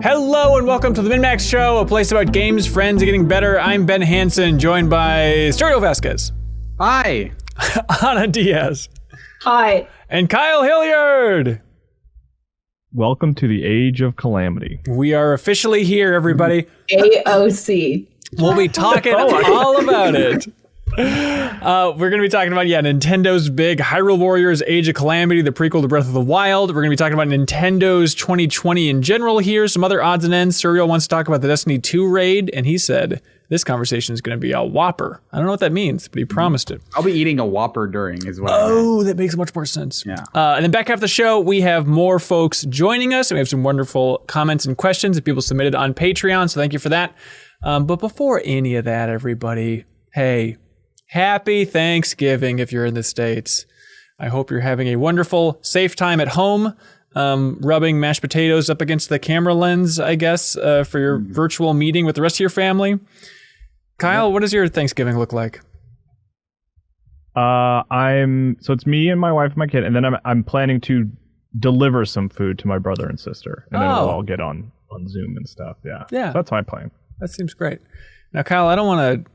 Hello and welcome to the MinnMax Show, a place about games, friends, and getting better. I'm Ben Hansen, joined by Sergio Vasquez. Hi. Ana Diaz. Hi. And Kyle Hilliard. Welcome to the age of Calamity. We are officially here, everybody. AOC. We'll be talking all about it. We're going to be talking about, Nintendo's big Hyrule Warriors Age of Calamity, the prequel to Breath of the Wild. We're going to be talking about Nintendo's 2020 in general here, some other odds and ends. Serial wants to talk about the Destiny 2 raid, and he said this conversation is going to be a whopper. I don't know what that means, but he promised it. I'll be eating a Whopper during as well. Oh, that makes much more sense. Yeah. And then back half the show, we have more folks joining us, and we have some wonderful comments and questions that people submitted on Patreon, so thank you for that. But before any of that, everybody, hey, happy Thanksgiving if you're in the States. I hope you're having a wonderful, safe time at home, rubbing mashed potatoes up against the camera lens, I guess, for your virtual meeting with the rest of your family. Kyle, what does your Thanksgiving look like? So it's me and my wife and my kid, and then I'm planning to deliver some food to my brother and sister, and then we'll all get on Zoom and stuff. Yeah. So that's my plan. That seems great. Now, Kyle, I don't want to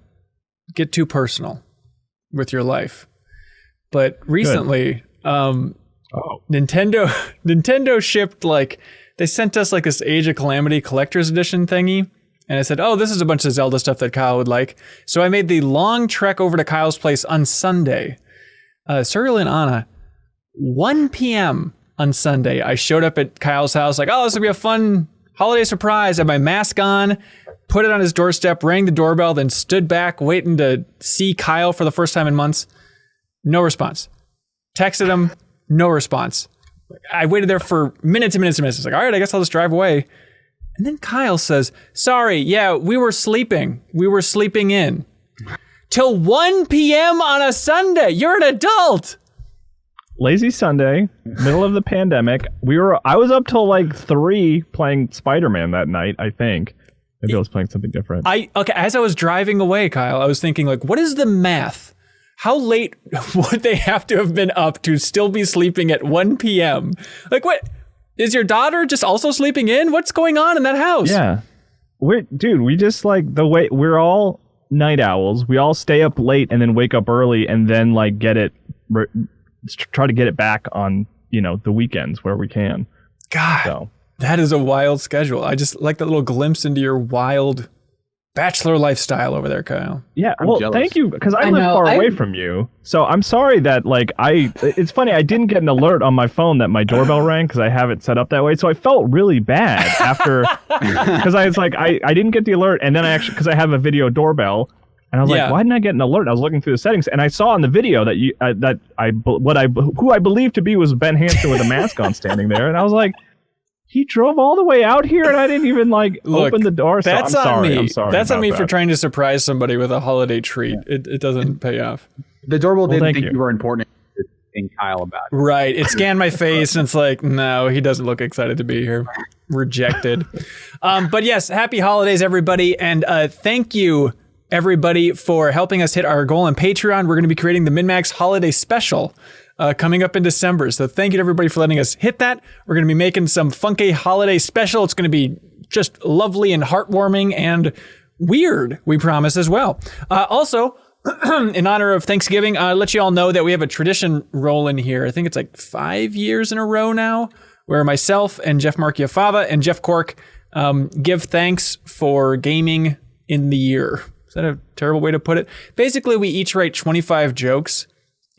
get too personal with your life, but recently Nintendo shipped, they sent us this Age of Calamity collector's edition thingy, and I said, oh, this is a bunch of Zelda stuff that Kyle would like. So I made the long trek over to Kyle's place on Sunday. Serial and Anna, 1 p.m. on Sunday, I showed up at Kyle's house this will be a fun holiday surprise. I had my mask on, put it on his doorstep, rang the doorbell, then stood back waiting to see Kyle for the first time in months. No response. Texted him, no response. I waited there for minutes and minutes and minutes. I was all right, I guess I'll just drive away. And then Kyle says, sorry, we were sleeping. We were sleeping in. Till 1 p.m. on a Sunday. You're an adult. Lazy Sunday, middle of the pandemic. I was up till 3 playing Spider-Man that night, I think. Maybe I was playing something different. As I was driving away, Kyle, I was thinking, what is the math? How late would they have to have been up to still be sleeping at 1 p.m.? What? Is your daughter just also sleeping in? What's going on in that house? Yeah. We just the way we're all night owls. We all stay up late and then wake up early and then try to get it back on, the weekends where we can. God. So. That is a wild schedule. I just like that little glimpse into your wild bachelor lifestyle over there, Kyle. Yeah, well, thank you, because I live far away from you. So I'm sorry that, it's funny, I didn't get an alert on my phone that my doorbell rang because I have it set up that way. So I felt really bad after, because I was I didn't get the alert, and then because I have a video doorbell, and I was why didn't I get an alert? I was looking through the settings, and I saw on the video that who I believe to be was Ben Hansen with a mask on standing there, and I was like, he drove all the way out here and I didn't even open the door. So that's I'm on me. That's on me that. for trying to surprise somebody with a holiday treat. Yeah. It doesn't pay off. The doorbell didn't think you were important to think Kyle about it. Right. It scanned my face and it's no, he doesn't look excited to be here. Rejected. But yes, happy holidays, everybody. And thank you, everybody, for helping us hit our goal on Patreon. We're going to be creating the MinnMax Holiday Special coming up in December. So thank you to everybody for letting us hit that. We're going to be making some funky holiday special. It's going to be just lovely and heartwarming and weird, we promise as well. Also, in honor of Thanksgiving, I'll let you all know that we have a tradition rolling here. I think it's 5 years in a row now, where myself and Jeff Marchiafava and Jeff Cork give thanks for gaming in the year. Is that a terrible way to put it? Basically, we each write 25 jokes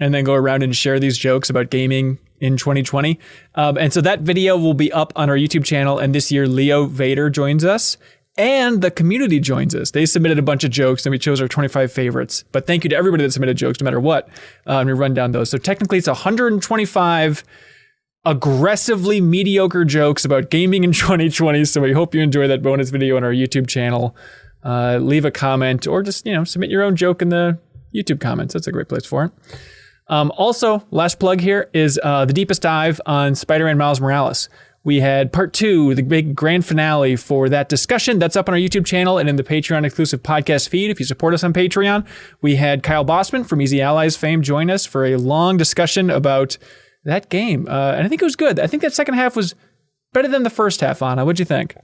and then go around and share these jokes about gaming in 2020. And so that video will be up on our YouTube channel. And this year, Leo Vader joins us and the community joins us. They submitted a bunch of jokes and we chose our 25 favorites. But thank you to everybody that submitted jokes, no matter what. And we run down those. So technically, it's 125 aggressively mediocre jokes about gaming in 2020. So we hope you enjoy that bonus video on our YouTube channel. Leave a comment or just, submit your own joke in the YouTube comments. That's a great place for it. Also, last plug here is the deepest dive on Spider-Man Miles Morales. We had part 2, the big grand finale for that discussion. That's up on our YouTube channel and in the Patreon exclusive podcast feed. If you support us on Patreon, we had Kyle Bossman from Easy Allies fame join us for a long discussion about that game. And I think it was good. I think that second half was better than the first half, Anna. What'd you think?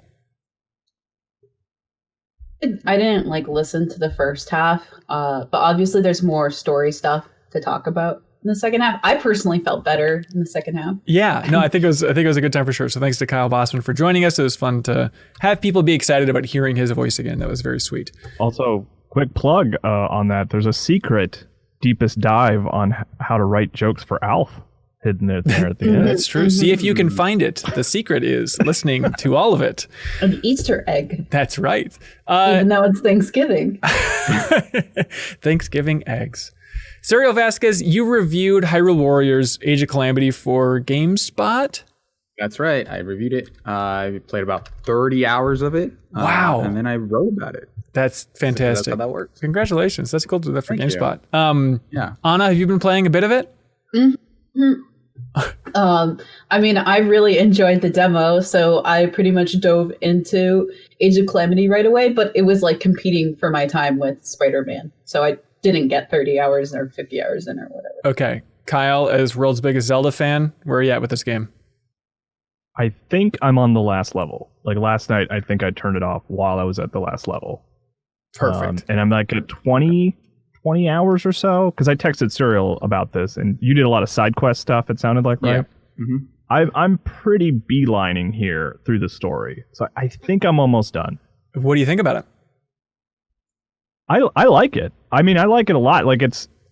I didn't listen to the first half, but obviously there's more story stuff to talk about in the second half. I personally felt better in the second half. Yeah, no, I think it was a good time for sure. So thanks to Kyle Bossman for joining us. It was fun to have people be excited about hearing his voice again. That was very sweet. Also, quick plug on that. There's a secret deepest dive on how to write jokes for Alf hidden there at the end. That's true. See if you can find it. The secret is listening to all of it. An Easter egg. That's right. Even though it's Thanksgiving. Thanksgiving eggs. Serial Vasquez, you reviewed Hyrule Warriors Age of Calamity for GameSpot? That's right. I reviewed it. I played about 30 hours of it. Wow. And then I wrote about it. That's fantastic. So that's how that works. Congratulations. That's cool to do that for Thank GameSpot. Yeah. Anna, have you been playing a bit of it? Mm-hmm. I mean, I really enjoyed the demo, so I pretty much dove into Age of Calamity right away, but it was competing for my time with Spider-Man. So I didn't get 30 hours or 50 hours in or whatever. Okay. Kyle, as world's biggest Zelda fan, where are you at with this game? I think I'm on the last level. Last night, I think I turned it off while I was at the last level. Perfect. And I'm at 20 hours or so, because I texted Serial about this, and you did a lot of side quest stuff, it sounded like, right? Yeah. Mm-hmm. I'm pretty beelining here through the story, so I think I'm almost done. What do you think about it? I like it. I mean, I like it a lot.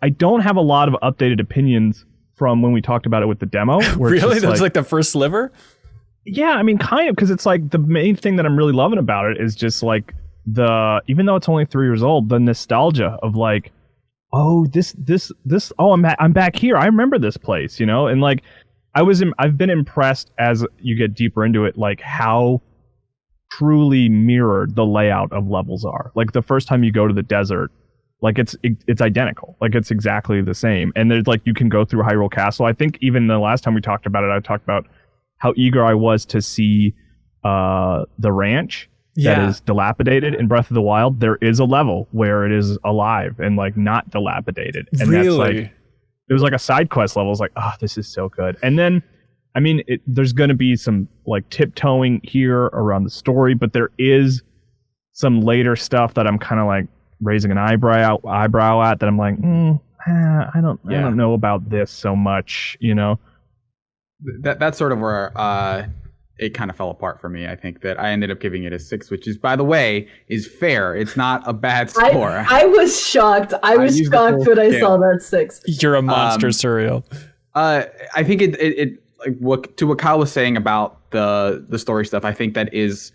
I don't have a lot of updated opinions from when we talked about it with the demo. Really? That's the first sliver? Yeah, I mean, kind of, because it's the main thing that I'm really loving about it is just even though it's only 3 years old, the nostalgia of oh, I'm back here. I remember this place, and I've been impressed as you get deeper into it, how truly mirrored the layout of levels are. The first time you go to the desert, it's identical. It's exactly the same. And there's you can go through Hyrule Castle. I think even the last time we talked about it, I talked about how eager I was to see the ranch. Yeah. That is dilapidated in Breath of the Wild. There is a level where it is alive and not dilapidated. And really? It was a side quest level. It's this is so good. And then, I mean, there's going to be some tiptoeing here around the story, but there is some later stuff that I'm kind of raising an eyebrow at that I'm I don't know about this so much, That's sort of where it kind of fell apart for me. I think that I ended up giving it a 6, which is, by the way, is fair. It's not a bad score. I was shocked. I was shocked when I saw that 6. You're a monster, Serial. I think it what Kyle was saying about the story stuff. I think that is,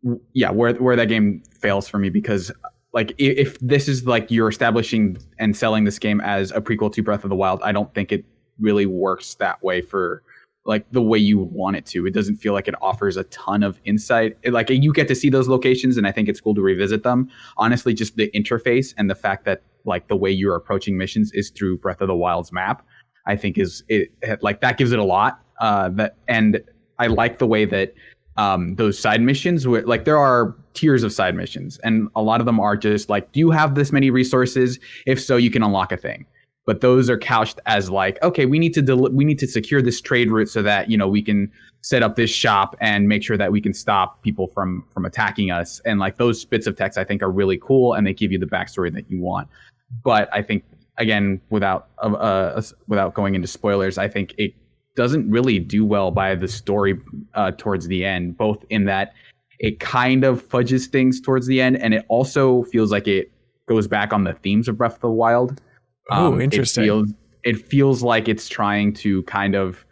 where that game fails for me, because if this is you're establishing and selling this game as a prequel to Breath of the Wild, I don't think it really works that way for the way you want it to. It doesn't feel like it offers a ton of insight. You get to see those locations, and I think it's cool to revisit them. Honestly, just the interface and the fact that the way you're approaching missions is through Breath of the Wild's map, I think that gives it a lot. And I like the way that those side missions, there are tiers of side missions, and a lot of them are just do you have this many resources? If so, you can unlock a thing. But those are couched as okay, we need to secure this trade route so that we can set up this shop and make sure that we can stop people from attacking us. And those bits of text I think are really cool, and they give you the backstory that you want. But I think, again, without going into spoilers, I think it doesn't really do well by the story towards the end, both in that it kind of fudges things towards the end, and it also feels like it goes back on the themes of Breath of the Wild. Oh, interesting. It feels like it's trying to kind of,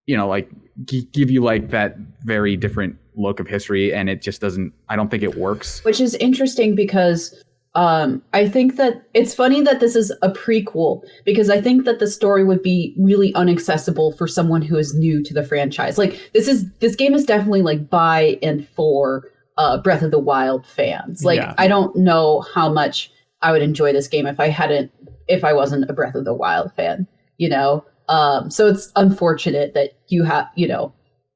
give you that very different look of history, and it just doesn't. I don't think it works. Which is interesting because I think that it's funny that this is a prequel, because I think that the story would be really inaccessible for someone who is new to the franchise. This game is definitely by and for Breath of the Wild fans. I don't know how much I would enjoy this game if I wasn't a Breath of the Wild fan, so it's unfortunate that you have,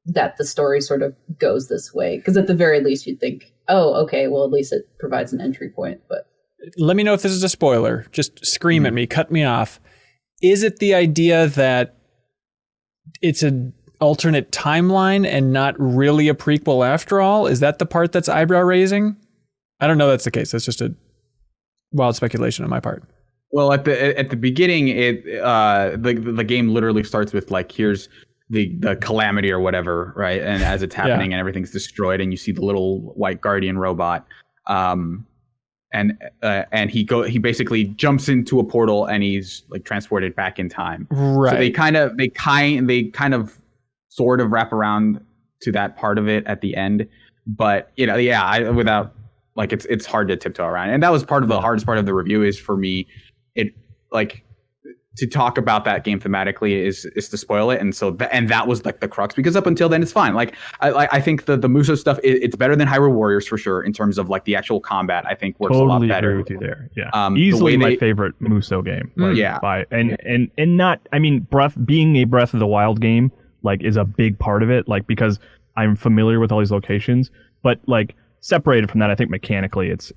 that the story sort of goes this way, because at the very least you'd think, oh, okay, well, at least it provides an entry point. But let me know if this is a spoiler. Just scream at me, cut me off. Is it the idea that it's a alternate timeline and not really a prequel after all? Is that the part that's eyebrow raising? I don't know that's the case. That's just a wild speculation on my part. Well, at the beginning, the game literally starts with like, here's the Calamity or whatever, right? And as it's happening and everything's destroyed, and you see the little white guardian robot, and he basically jumps into a portal and he's like transported back in time. Right. So they kind of sort of wrap around to that part of it at the end, but without like it's hard to tiptoe around, and that was part of the hardest part of the review is for me. It like to talk about that game thematically is to spoil it, and so that was like the crux, because up until then it's fine. Like I think the Muso stuff it's better than Hyrule Warriors for sure in terms of like the actual combat. I think works totally a lot better. Agree with you there. Yeah, easily my favorite Muso game. Like, and not being a Breath of the Wild game like is a big part of it. Like because I'm familiar with all these locations, but like. Separated from that, I think mechanically it's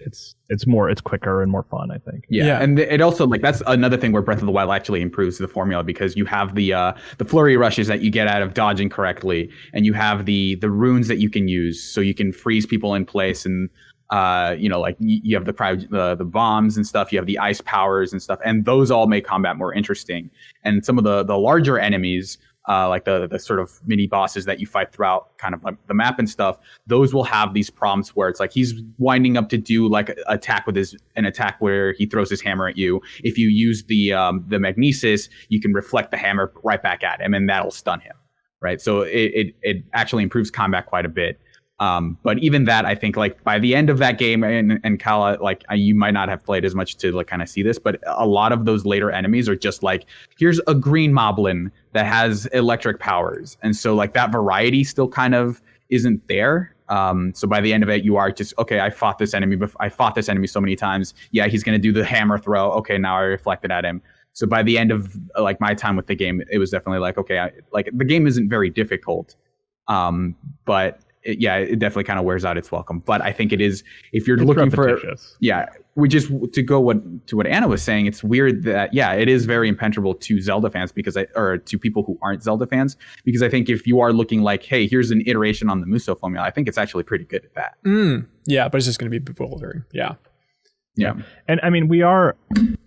quicker and more fun, I think. Yeah. And it also like that's another thing where Breath of the Wild actually improves the formula, because you have the flurry rushes that you get out of dodging correctly, and you have the runes that you can use, so you can freeze people in place, and like you have the bombs and stuff, you have the ice powers and stuff, and those all make combat more interesting. And some of the larger enemies, like the sort of mini bosses that you fight throughout kind of like the map and stuff, those will have these prompts where it's like he's winding up to do like an attack where he throws his hammer at you. If you use the magnesis, you can reflect the hammer right back at him, and that'll stun him, right? So it actually improves combat quite a bit. But even that, I think like by the end of that game, and Kala, like you might not have played as much to like kind of see this, but a lot of those later enemies are just like, here's a green moblin that has electric powers. And so like that variety still kind of isn't there. So by the end of it, you are just, okay, I fought this enemy so many times. Yeah, he's going to do the hammer throw. Okay, now I reflected at him. So by the end of like my time with the game, it was definitely like, okay, the game isn't very difficult. But it definitely kind of wears out its welcome. But I think it is, if you're looking repetitious. Which is to go to what Anna was saying, it's weird that it is very impenetrable to Zelda fans or to people who aren't Zelda fans, because I think if you are looking like, hey, here's an iteration on the Muso formula, I think it's actually pretty good at that. Yeah, but it's just going to be bewildering. Yeah. And I mean,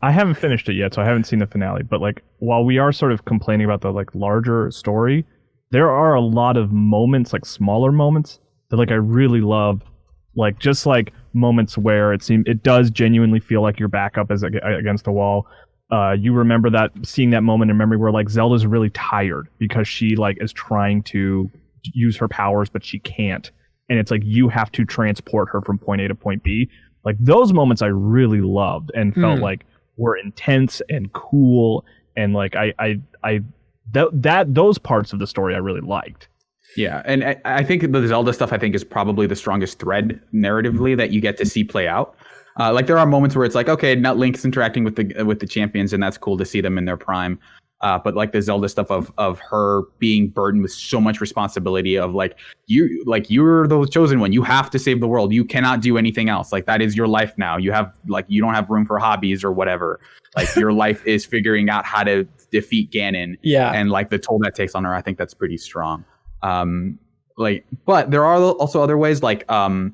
I haven't finished it yet, so I haven't seen the finale, but like while we are sort of complaining about the like larger story, there are a lot of moments, like smaller moments, that like I really love, like just like moments where it does genuinely feel like your back up against a wall. You remember seeing that moment in memory where like Zelda's really tired because she like is trying to use her powers but she can't, and it's like you have to transport her from point A to point B. Like those moments I really loved and felt like were intense and cool, and like those parts of the story I really liked. Yeah, and I think the Zelda stuff is probably the strongest thread narratively that you get to see play out. Like there are moments where it's like, okay, now Link's interacting with the champions, and that's cool to see them in their prime. But like the Zelda stuff of her being burdened with so much responsibility of you're the chosen one. You have to save the world. You cannot do anything else. Like that is your life now. You don't have room for hobbies or whatever. Like your life is figuring out how to defeat Ganon. Yeah. And like the toll that takes on her, I think that's pretty strong. But there are also other ways, correct me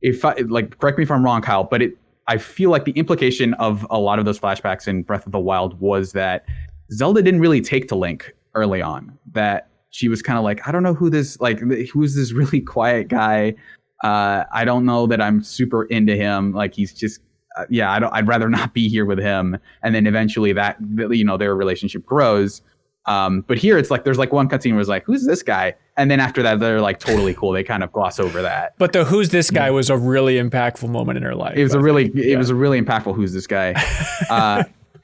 if I'm wrong, Kyle, but I feel like the implication of a lot of those flashbacks in Breath of the Wild was that Zelda didn't really take to Link early on, that she was kind of like, I don't know who's this really quiet guy. I don't know that I'm super into him. Like he's just, I'd rather not be here with him. And then eventually that, their relationship grows. But here it's like there's like one cutscene where it's like, who's this guy? And then after that, they're like totally cool. They kind of gloss over that. But the who's this guy was a really impactful moment in her life. It was a really impactful who's this guy.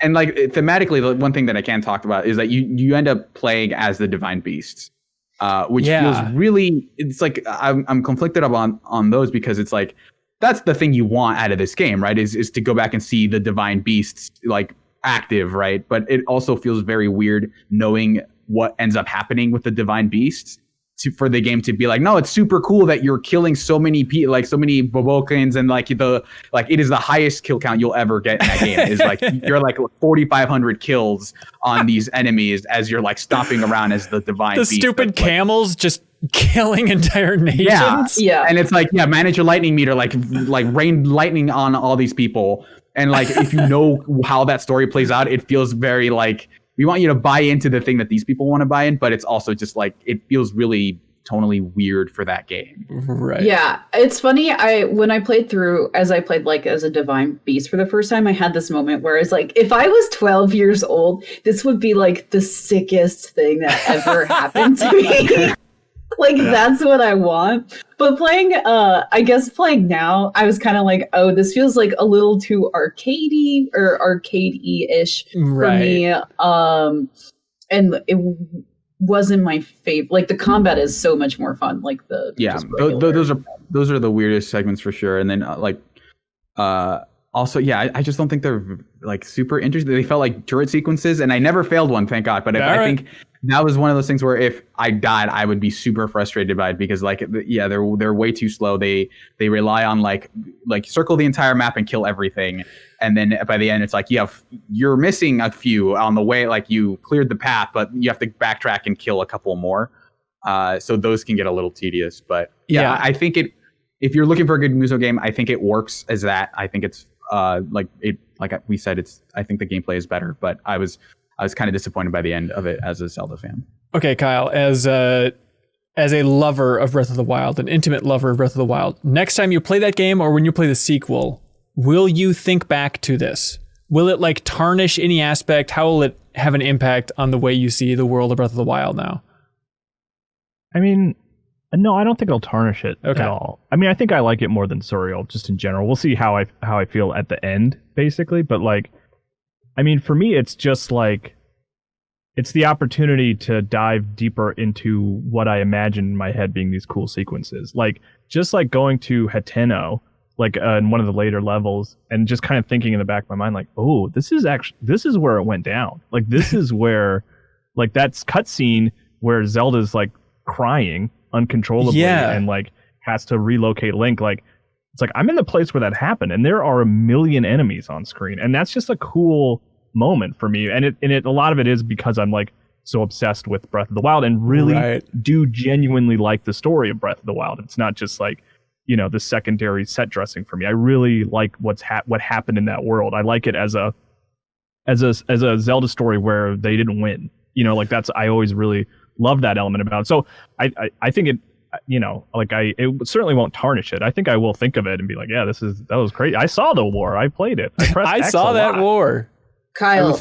And like thematically, the one thing that I can't talk about is that you end up playing as the divine beasts, which feels really, it's like I'm conflicted on those, because it's like that's the thing you want out of this game, right? Is to go back and see the divine beasts like active, right? But it also feels very weird knowing what ends up happening with the divine beasts. for the game to be like, no, it's super cool that you're killing so many so many Bobokans, and it is the highest kill count you'll ever get in that game. Is like you're like 4,500 kills on these enemies as you're like stomping around as the divine. The stupid camels just killing entire nations. Yeah. And it's like, manage your lightning meter, like rain lightning on all these people. And like, if you know how that story plays out, it feels very like, we want you to buy into the thing that these people want to buy in, but it's also just like, it feels really tonally weird for that game. Right. Yeah. It's funny. When I played through, as I played like as a divine beast for the first time, I had this moment where it's like, if I was 12 years old, this would be like the sickest thing that ever happened to me. That's what I want. But playing now, I was kind of like, oh, this feels like a little too arcadey or arcade-y-ish for me. And it wasn't my favorite. Like the combat is so much more fun. Like those are the weirdest segments for sure. And then also, I just don't think they're like super interesting. They felt like turret sequences, and I never failed one, thank God. But I think that was one of those things where if I died, I would be super frustrated by it because they're way too slow. They rely on like circle the entire map and kill everything, and then by the end it's like you're missing a few on the way. Like you cleared the path, but you have to backtrack and kill a couple more. So those can get a little tedious. But I think if you're looking for a good Muso game, I think it works as that. I think it's like we said, I think the gameplay is better, but I was kind of disappointed by the end of it as a Zelda fan. Okay, Kyle, as a lover of Breath of the Wild, an intimate lover of Breath of the Wild, next time you play that game or when you play the sequel, will you think back to this? Will it like tarnish any aspect? How will it have an impact on the way you see the world of Breath of the Wild now? I mean, no, I don't think it'll tarnish it at all. I mean, I think I like it more than Suriel, just in general. We'll see how I feel at the end, basically. But like, I mean, for me, it's just like, it's the opportunity to dive deeper into what I imagine in my head being these cool sequences. Like, just like going to Hateno, like in one of the later levels, and just kind of thinking in the back of my mind, like, oh, this is where it went down. Like, this is where, like, that's cutscene where Zelda's like crying uncontrollably and like has to relocate Link. Like, it's like, I'm in the place where that happened, and there are a million enemies on screen, and that's just a cool moment for me. And it a lot of it is because I'm like so obsessed with Breath of the Wild and really do genuinely like the story of Breath of the Wild. It's not just like, you know, the secondary set dressing for me. I really like what happened in that world. I like it as a Zelda story where they didn't win. You know, like I always really love that element about it. So I think it, you know, like it certainly won't tarnish it. I think I will think of it and be like, yeah, that was great. I saw the war. I played it. I saw that war. Kyle,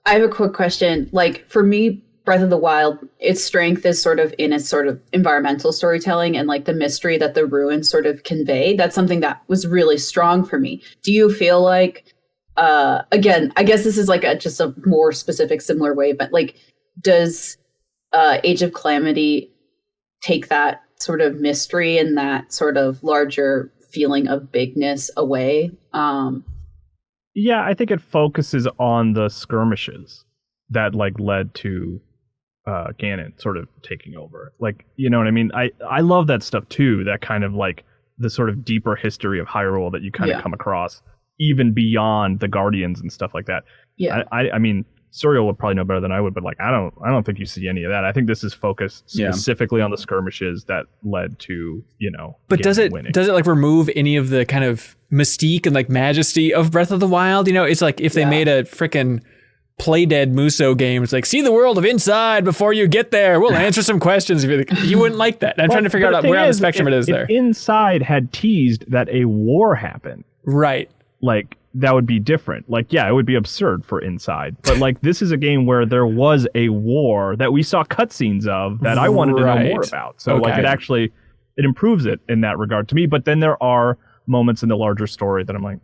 I have a quick question. Like, for me, Breath of the Wild, its strength is sort of in its sort of environmental storytelling and like the mystery that the ruins sort of convey. That's something that was really strong for me. Do you feel like, again, I guess this is like just a more specific, similar way, but like, does Age of Calamity take that sort of mystery and that sort of larger feeling of bigness away? Yeah, I think it focuses on the skirmishes that like led to Ganon sort of taking over. Like, you know what I mean? I love that stuff too, that kind of like the sort of deeper history of Hyrule that you kind of come across even beyond the Guardians and stuff like that. Yeah. I mean, Suriel would probably know better than I would, but like I don't think you see any of that. I think this is focused specifically on the skirmishes that led to, you know. But does it like remove any of the kind of mystique and like majesty of Breath of the Wild? You know, it's like if they made a freaking Play Dead Muso game, it's like, see the world of inside before you get there. We'll answer some questions. If you're like, you wouldn't like that. I'm trying to figure out where on the spectrum it is there. Inside had teased that a war happened. Right. Like, that would be different. Like, yeah, it would be absurd for Inside. But like, this is a game where there was a war that we saw cutscenes of that I wanted to know more about. So like, it improves it in that regard to me. But then there are moments in the larger story that I'm like,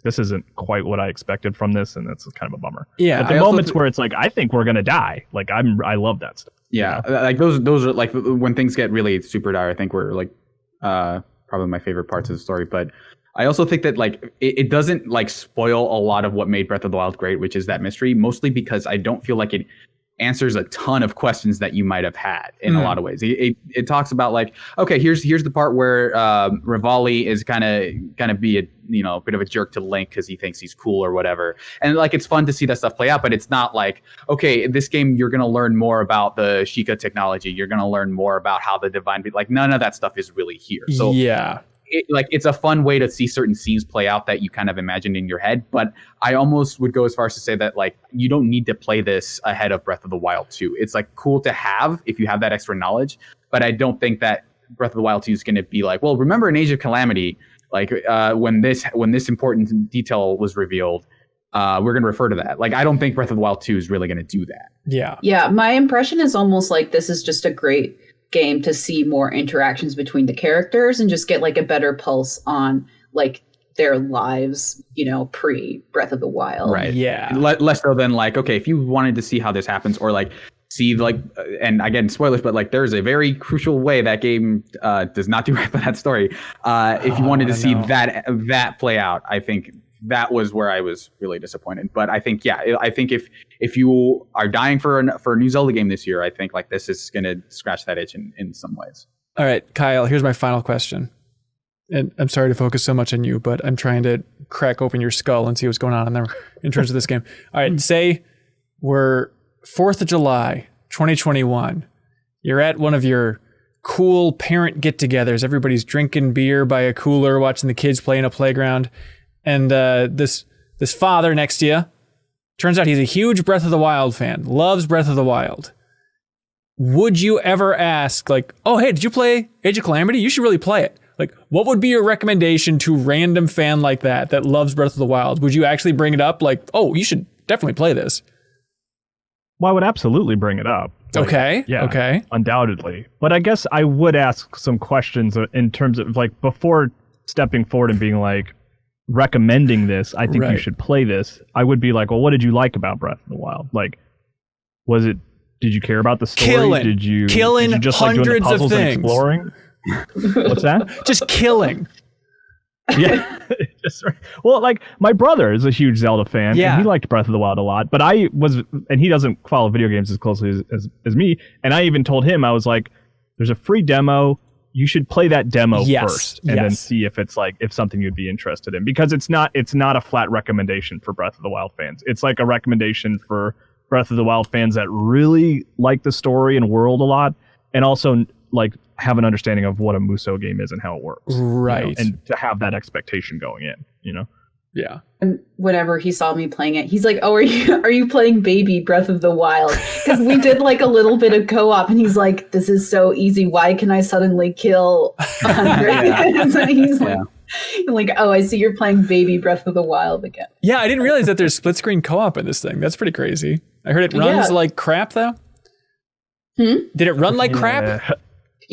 this isn't quite what I expected from this, and that's kind of a bummer. Yeah, but the moments where it's like, I think we're gonna die. Like, I love that stuff. Yeah, you know? Like those are like when things get really super dire. I think we're like probably my favorite parts of the story. But I also think that like it doesn't like spoil a lot of what made Breath of the Wild great, which is that mystery. Mostly because I don't feel like it answers a ton of questions that you might have had in a lot of ways. It talks about like, okay, here's the part where Rivali is kind of be a bit of a jerk to Link because he thinks he's cool or whatever. And like, it's fun to see that stuff play out, but it's not like, okay, this game you're going to learn more about the Sheikah technology. You're going to learn more about how the divine, like none of that stuff is really here. So yeah. It's a fun way to see certain scenes play out that you kind of imagined in your head. But I almost would go as far as to say that like you don't need to play this ahead of Breath of the Wild 2. It's like cool to have if you have that extra knowledge. But I don't think that Breath of the Wild 2 is going to be like, well, remember in Age of Calamity, like when this important detail was revealed, we're going to refer to that. Like, I don't think Breath of the Wild 2 is really going to do that. Yeah. Yeah. My impression is almost like this is just a great game to see more interactions between the characters and just get like a better pulse on like their lives, pre Breath of the Wild. Right. Yeah. Less so than like, okay, if you wanted to see how this happens or like see like, and again, spoilers, but like there's a very crucial way that game does not do right by that story. If you wanted to see that play out, I think that was where I was really disappointed. But I think, if you are dying for a new Zelda game this year, I think like this is going to scratch that itch in some ways. All right, Kyle, here's my final question. And I'm sorry to focus so much on you, but I'm trying to crack open your skull and see what's going on in there in terms of this game. All right, say we're 4th of July, 2021. You're at one of your cool parent get-togethers. Everybody's drinking beer by a cooler, watching the kids play in a playground. And this father next to you, turns out he's a huge Breath of the Wild fan, loves Breath of the Wild. Would you ever ask, like, oh, hey, did you play Age of Calamity? You should really play it. Like, what would be your recommendation to a random fan like that loves Breath of the Wild? Would you actually bring it up? Like, oh, you should definitely play this. Well, I would absolutely bring it up. Like, okay. Yeah. Okay. Undoubtedly. But I guess I would ask some questions in terms of like before stepping forward and being like, recommending this, I think you should play this. I would be like, well, what did you like about Breath of the Wild? Like, did you care about the story? Did you just like doing the puzzles and exploring? What's that? Just killing. Yeah. Well, like my brother is a huge Zelda fan. Yeah. And he liked Breath of the Wild a lot, but and he doesn't follow video games as closely as me. And I even told him, I was like, there's a free demo. You should play that demo first and then see if it's like if something you'd be interested in, because it's not a flat recommendation for Breath of the Wild fans. It's like a recommendation for Breath of the Wild fans that really like the story and world a lot, and also like have an understanding of what a Musou game is and how it works. Right. And to have that expectation going in, Yeah. And whenever he saw me playing it, he's like, "Oh, are you playing Baby Breath of the Wild?" Because we did like a little bit of co-op, and he's like, "This is so easy. Why can I suddenly kill 100?" So he's like, "Oh, I see you're playing Baby Breath of the Wild again." Yeah, I didn't realize that there's split screen co-op in this thing. That's pretty crazy. I heard it runs like crap, though. Did it run like crap?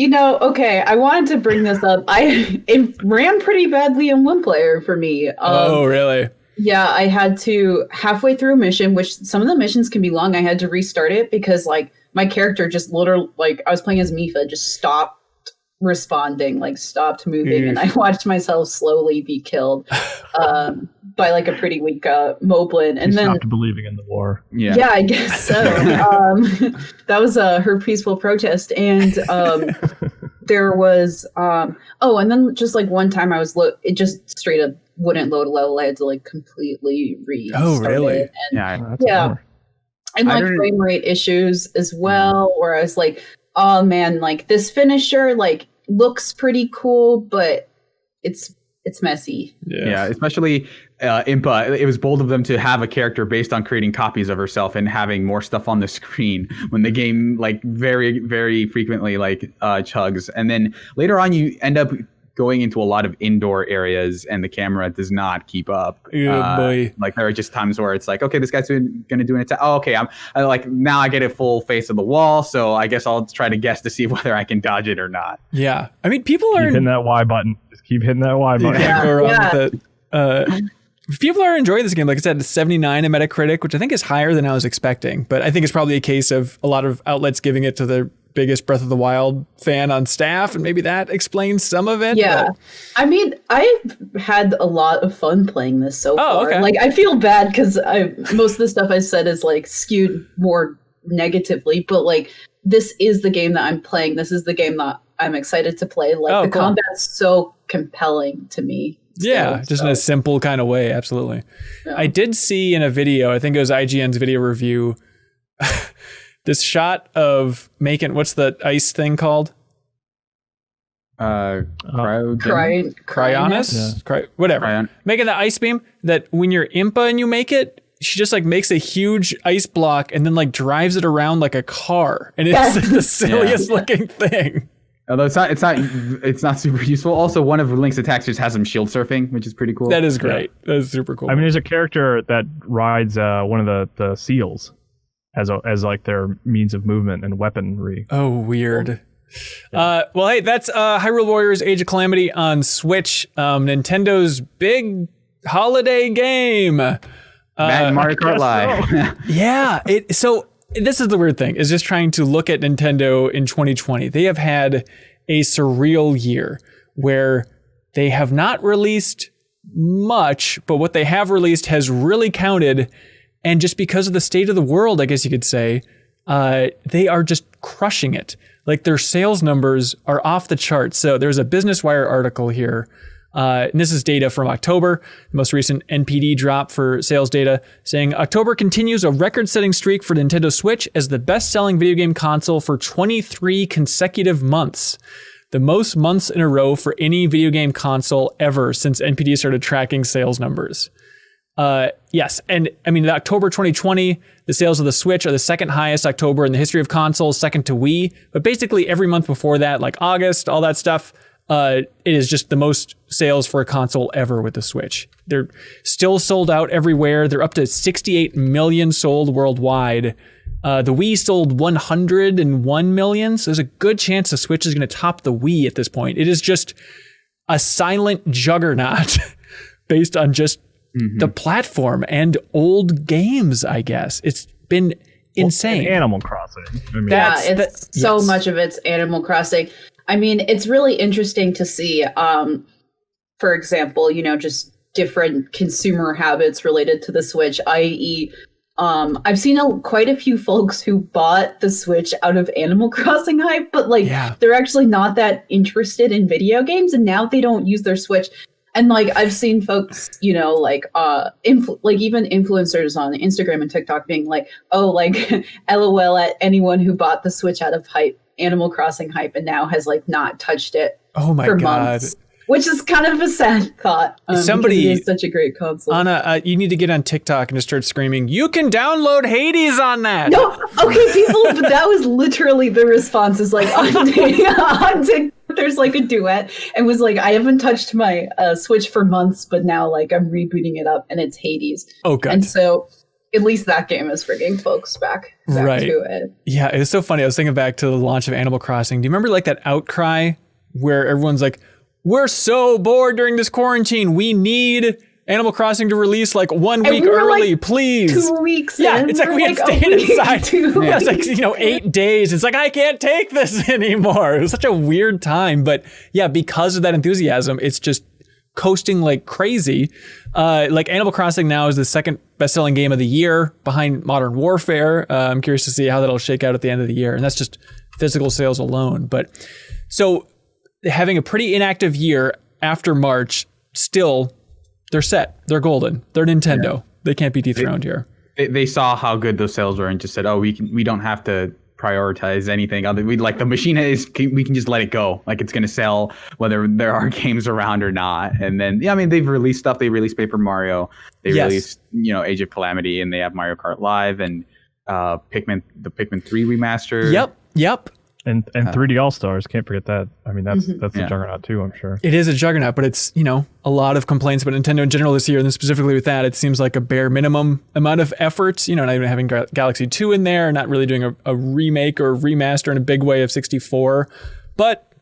Okay, I wanted to bring this up. It ran pretty badly in one player for me. Oh, really? Yeah, I had to, halfway through a mission, which some of the missions can be long, I had to restart it because, like, my character just literally, like, I was playing as Mipha, just stopped responding, like, stopped moving, and I watched myself slowly be killed by, like, a pretty weak Moblin. And then stopped believing in the war. Yeah, I guess so. That was her peaceful protest. And there was, and then just, like, one time I was, it just straight up wouldn't load a level. I had to like completely restart. Oh, really? It. And, and like frame rate issues as well, where I was like, oh man, like this finisher like looks pretty cool, but it's messy. Yeah, especially Impa. It was bold of them to have a character based on creating copies of herself and having more stuff on the screen when the game like very, very frequently like chugs. And then later on you end up going into a lot of indoor areas and the camera does not keep up. Boy. Like there are just times where it's like, okay, this guy's going to do an attack. Oh, okay. I like now I get a full face of the wall. So I guess I'll try to guess to see whether I can dodge it or not. Yeah. I mean, people are hitting that Y button. Just keep hitting that Y button. You can't go wrong with it. People are enjoying this game. Like I said, 79 in Metacritic, which I think is higher than I was expecting. But I think it's probably a case of a lot of outlets giving it to the biggest Breath of the Wild fan on staff, and maybe that explains some of it. Yeah. But I mean, I've had a lot of fun playing this so far. Okay. Like, I feel bad because most of the stuff I said is like skewed more negatively, but like this is the game that I'm playing. This is the game that I'm excited to play. Like the combat's so compelling to me. Yeah, just in a simple kind of way. Absolutely. Yeah. I did see in a video, I think it was IGN's video review, this shot of making, what's the ice thing called? Cryonis? Yeah. Whatever. Making the ice beam that when you're Impa and you make it, she just like makes a huge ice block and then like drives it around like a car. And it's the silliest looking thing. Although it's not super useful. Also, one of Link's attacks just has him shield surfing, which is pretty cool. That is great. That is super cool. I mean, there's a character that rides one of the seals as like their means of movement and weaponry. Oh, weird. Yeah. Well, hey, that's Hyrule Warriors: Age of Calamity on Switch, Nintendo's big holiday game. Mario Kart Live. Yeah. So this is the weird thing, is just trying to look at Nintendo in 2020. They have had a surreal year where they have not released much, but what they have released has really counted. And just because of the state of the world, I guess you could say, they are just crushing it. Like their sales numbers are off the charts. So there's a Business Wire article here. And this is data from October, the most recent NPD drop for sales data, saying October continues a record-setting streak for Nintendo Switch as the best-selling video game console for 23 consecutive months. The most months in a row for any video game console ever since NPD started tracking sales numbers. Yes, and I mean, October 2020, the sales of the Switch are the second highest October in the history of consoles, second to Wii. But basically every month before that, like August, all that stuff, it is just the most sales for a console ever with the Switch. They're still sold out everywhere. They're up to 68 million sold worldwide. The Wii sold 101 million. So there's a good chance the Switch is going to top the Wii at this point. It is just a silent juggernaut based on just the platform and old games, I guess. It's been insane. And Animal Crossing. I mean, so much of it's Animal Crossing. I mean, it's really interesting to see, for example, just different consumer habits related to the Switch, i.e., I've seen quite a few folks who bought the Switch out of Animal Crossing hype, but they're actually not that interested in video games, and now they don't use their Switch. And I've seen folks, even influencers on Instagram and TikTok being like, oh, LOL at anyone who bought the Switch out of Animal Crossing hype and now has not touched it for months. Which is kind of a sad thought. Somebody is such a great console. Anna, you need to get on TikTok and just start screaming, "You can download Hades on that." No, okay, people, but that was literally the response. Is on TikTok, there's a duet, and was I haven't touched my Switch for months, but now I'm rebooting it up, and it's Hades. Oh, God. And so at least that game is bringing folks back to it. Yeah, it was so funny. I was thinking back to the launch of Animal Crossing. Do you remember that outcry where everyone's like, we're so bored during this quarantine. We need Animal Crossing to release 1 week early, please. 2 weeks. Yeah, it's we had stayed inside. Yeah, it's 8 days. It's I can't take this anymore. It was such a weird time. But yeah, because of that enthusiasm, it's just coasting like crazy. Animal Crossing now is the second best-selling game of the year behind Modern Warfare. I'm curious to see how that'll shake out at the end of the year. And that's just physical sales alone. But so having a pretty inactive year after March, still, they're set. They're golden. They're Nintendo. Yeah. They can't be dethroned here. They saw how good those sales were and just said, "Oh, we don't have to prioritize anything other. The machine we can just let it go. It's going to sell whether there are games around or not." And then they've released stuff. They released Paper Mario. They released Age of Calamity, and they have Mario Kart Live and the Pikmin 3 remaster. Yep. And 3D All-Stars, can't forget that. I mean, that's a juggernaut too, I'm sure. It is a juggernaut, but it's, a lot of complaints about Nintendo in general this year, and then specifically with that, it seems like a bare minimum amount of effort, not even having Galaxy 2 in there, not really doing a remake or remaster in a big way of 64, but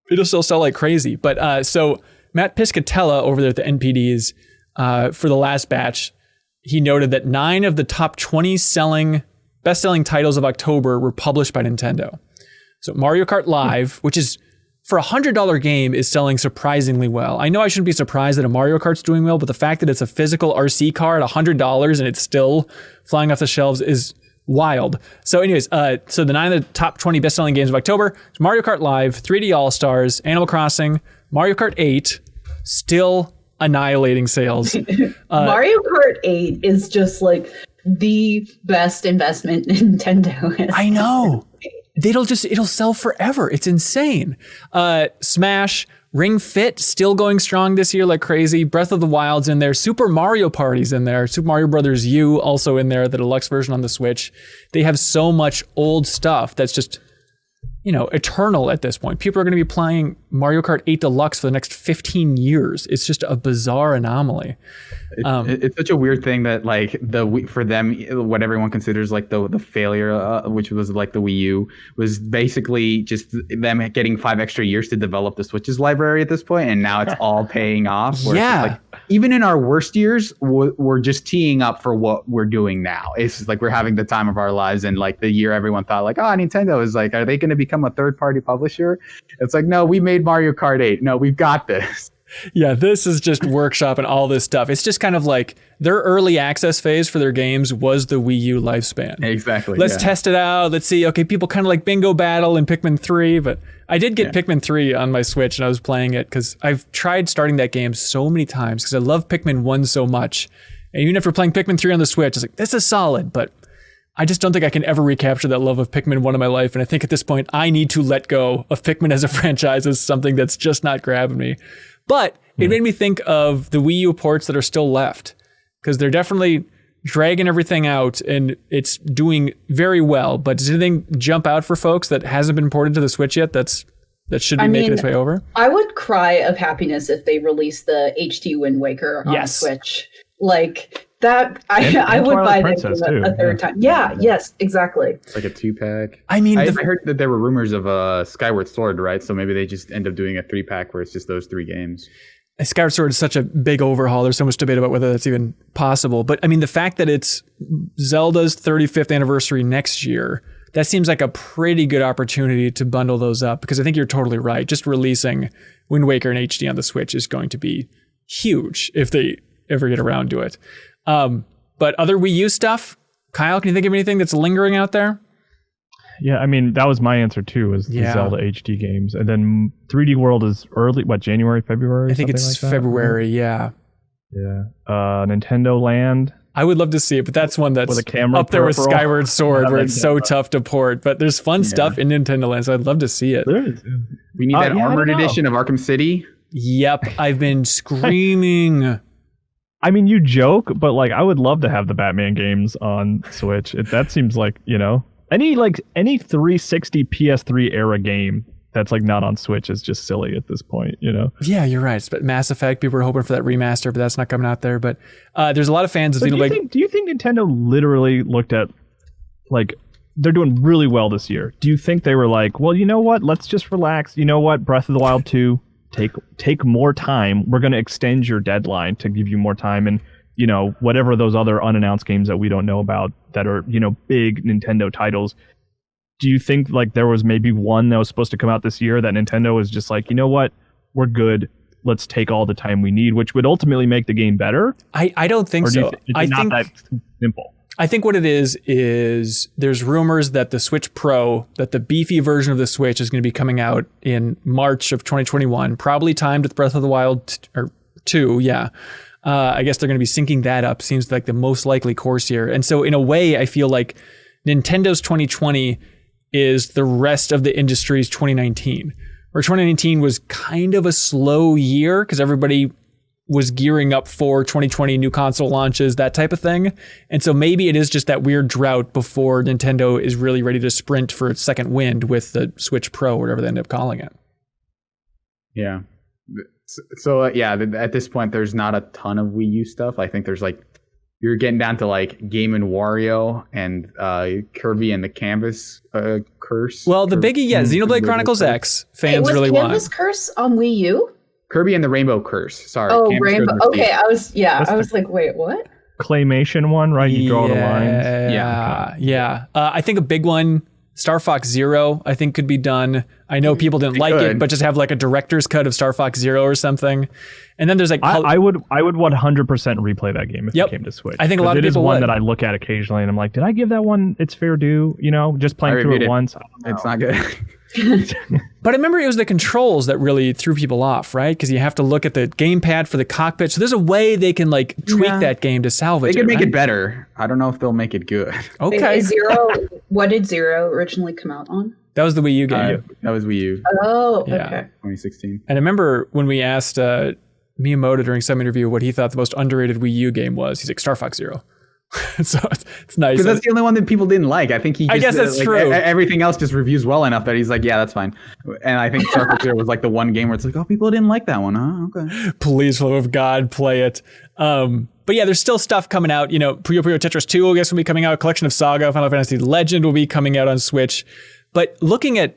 it'll still sell like crazy. But so Matt Piscatella over there at the NPDs, for the last batch, he noted that 9 of the top 20 best-selling titles of October were published by Nintendo. So Mario Kart Live, which is for $100 game, is selling surprisingly well. I know I shouldn't be surprised that a Mario Kart's doing well, but the fact that it's a physical RC car at $100 and it's still flying off the shelves is wild. So anyways, so the 9 of the top 20 best-selling games of October is Mario Kart Live, 3D All-Stars, Animal Crossing, Mario Kart 8, still annihilating sales. Mario Kart 8 is just like the best investment Nintendo has. I know. It'll sell forever. It's insane. Smash, Ring Fit still going strong this year like crazy. Breath of the Wild's in there. Super Mario Party's in there. Super Mario Brothers U also in there, the deluxe version on the Switch. They have so much old stuff that's just, eternal at this point. People are going to be playing Mario Kart 8 Deluxe for the next 15 years. It's just a bizarre anomaly. It's such a weird thing that like for them, what everyone considers like the failure, which was like the Wii U, was basically just them getting 5 extra years to develop the Switch's library at this point, and now it's all paying off. Yeah. Like, even in our worst years, we're just teeing up for what we're doing now. It's just like we're having the time of our lives, and like the year everyone thought like, Nintendo is like, are they going to become a third-party publisher? It's like, no, we made Mario Kart 8. No, we've got this. Yeah, this is just workshop and all this stuff. It's just kind of like their early access phase for their games was the Wii U lifespan. Exactly. Let's test it out. Let's see. Okay, people kind of like Bingo Battle and Pikmin 3, but I did get Pikmin 3 on my Switch and I was playing it because I've tried starting that game so many times because I love Pikmin 1 so much. And even after playing Pikmin 3 on the Switch, it's like, this is solid, but I just don't think I can ever recapture that love of Pikmin 1 in my life. And I think at this point, I need to let go of Pikmin as a franchise as something that's just not grabbing me. But it made me think of the Wii U ports that are still left because they're definitely dragging everything out and it's doing very well. But does anything jump out for folks that hasn't been ported to the Switch yet that should be making its way over? I would cry of happiness if they release the HD Wind Waker on Switch. Like that, I would buy that game a third time. Yeah, yes, exactly. It's like a 2-pack. I mean, I heard that there were rumors of Skyward Sword, right? So maybe they just end up doing a 3-pack where it's just those 3 games. Skyward Sword is such a big overhaul. There's so much debate about whether that's even possible. But I mean, the fact that it's Zelda's 35th anniversary next year, that seems like a pretty good opportunity to bundle those up because I think you're totally right. Just releasing Wind Waker in HD on the Switch is going to be huge if they ever get around to it. But other Wii U stuff, Kyle, can you think of anything that's lingering out there? Yeah, I mean, that was my answer too, was the Zelda HD games. And then 3D World is early, January, February? I think it's like February, yeah. Yeah. Nintendo Land. I would love to see it, but that's one that's with a camera up there with Skyward Sword, where it's so tough to port. But there's fun stuff in Nintendo Land, so I'd love to see it. There is. We need that armored edition of Arkham City. Yep, I've been screaming. I mean, you joke, but like, I would love to have the Batman games on Switch. That seems like, any 360 PS3 era game that's like not on Switch is just silly at this point, Yeah, you're right. But Mass Effect, people were hoping for that remaster, but that's not coming out there. But there's a lot of fans of Xenoblade. Do you think Nintendo literally looked at like they're doing really well this year? Do you think they were like, well, you know what? Let's just relax. You know what? Breath of the Wild 2. Take more time. We're going to extend your deadline to give you more time. And, whatever those other unannounced games that we don't know about that are, big Nintendo titles. Do you think like there was maybe one that was supposed to come out this year that Nintendo was just like, you know what? We're good. Let's take all the time we need, which would ultimately make the game better? I don't think so. I think that simple. I think what it is there's rumors that the Switch Pro, that the beefy version of the Switch is going to be coming out in March of 2021, probably timed with Breath of the Wild 2, yeah. I guess they're going to be syncing that up. Seems like the most likely course here. And so in a way, I feel like Nintendo's 2020 is the rest of the industry's 2019. Where 2019 was kind of a slow year because everybody was gearing up for 2020 new console launches, that type of thing. And so maybe it is just that weird drought before Nintendo is really ready to sprint for its second wind with the Switch Pro, or whatever they end up calling it. Yeah. So at this point, there's not a ton of Wii U stuff. I think there's like, you're getting down to like Game & Wario and Kirby and the Canvas Curse. Well, the biggie, Xenoblade Chronicles X fans really want. Was Canvas Curse on Wii U? Kirby and the Rainbow Curse. Sorry. Oh, Rainbow. Okay, I was like, wait, what? Claymation one, right? You draw the lines. Yeah. I think a big one Star Fox Zero, I think, could be done. I know people didn't like it, but just have like a director's cut of Star Fox Zero or something. And then there's like I would 100% replay that game if it came to Switch. I think a lot of people it is one would. that I look at occasionally and I'm like, did I give that one its fair due? You know, just playing through it once. It's not good. But I remember it was the controls that really threw people off, right? Because you have to look at the gamepad for the cockpit. So there's a way they can like tweak that game to salvage it. They can make it better. I don't know if they'll make it good. Okay. What did Zero originally come out on? That was the Wii U game. That was Wii U. Oh, Yeah. okay. 2016. And I remember when we asked Miyamoto during some interview what he thought the most underrated Wii U game was, he's like, Star Fox Zero. So it's nice. Because that's the only one that people didn't like. I think he just, I guess that's true. Everything else just reviews well enough that he's like, yeah, that's fine. And I think Star Fox Zero was like the one game where it's like, oh, people didn't like that one, huh? Okay. Please, for the love of God, play it. But yeah, there's still stuff coming out. You know, Puyo Puyo Tetris 2, I guess, will be coming out. A collection of Saga, Final Fantasy Legend will be coming out on Switch. But looking at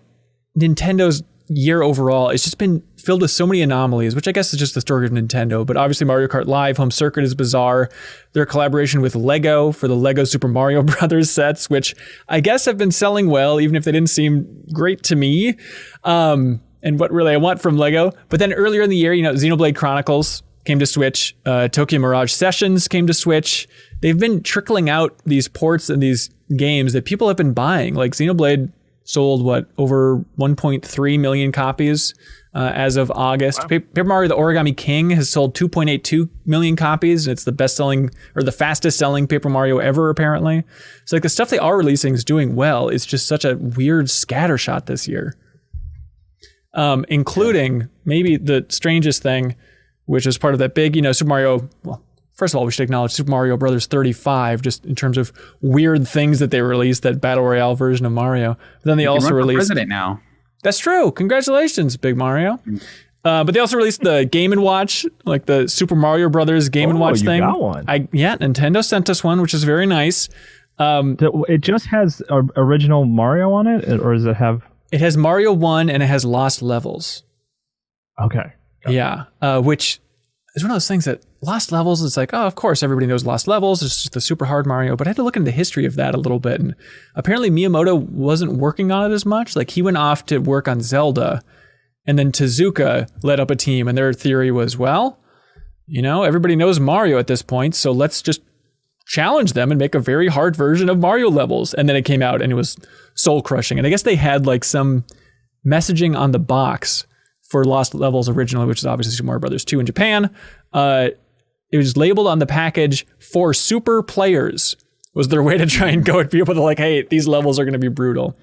Nintendo's year overall, it's just been filled with so many anomalies, which I guess is just the story of Nintendo. But obviously Mario Kart Live Home Circuit is bizarre. Their collaboration with Lego for the Lego Super Mario Brothers sets, which I guess have been selling well, even if they didn't seem great to me. And what really I want from Lego. But then earlier in the year, you know, Xenoblade Chronicles came to Switch. Tokyo Mirage Sessions came to Switch. They've been trickling out these ports and these games that people have been buying. Like Xenoblade sold over 1.3 million copies as of August. Wow. Paper Mario the Origami King has sold 2.82 million copies. It's the best-selling or the fastest-selling Paper Mario ever, apparently. So like the stuff they are releasing is doing well. It's just such a weird scattershot this year, including maybe the strangest thing, which is part of that big, you know, Super Mario. Well, first of all, we should acknowledge Super Mario Brothers 35, just in terms of weird things that they released, that Battle Royale version of Mario. But then they also released... president now. That's true. Congratulations, Big Mario. But they also released the Game & Watch, like the Super Mario Brothers Game & Watch thing. You got one. Nintendo sent us one, which is very nice. It just has original Mario on it, or does it have... It has Mario 1 and it has Lost Levels. Okay. Yeah, which is one of those things that Lost Levels, it's like, oh, of course, everybody knows Lost Levels. It's just the super hard Mario. But I had to look into the history of that a little bit. And apparently Miyamoto wasn't working on it as much. Like he went off to work on Zelda. And then Tezuka led up a team. And their theory was, well, you know, everybody knows Mario at this point. So let's just challenge them and make a very hard version of Mario levels. And then it came out and it was soul crushing. And I guess they had like some messaging on the box for Lost Levels originally, which is obviously Super Mario Brothers 2 in Japan. It was labeled on the package for super players, was their way to try and go at people to like, hey, these levels are going to be brutal.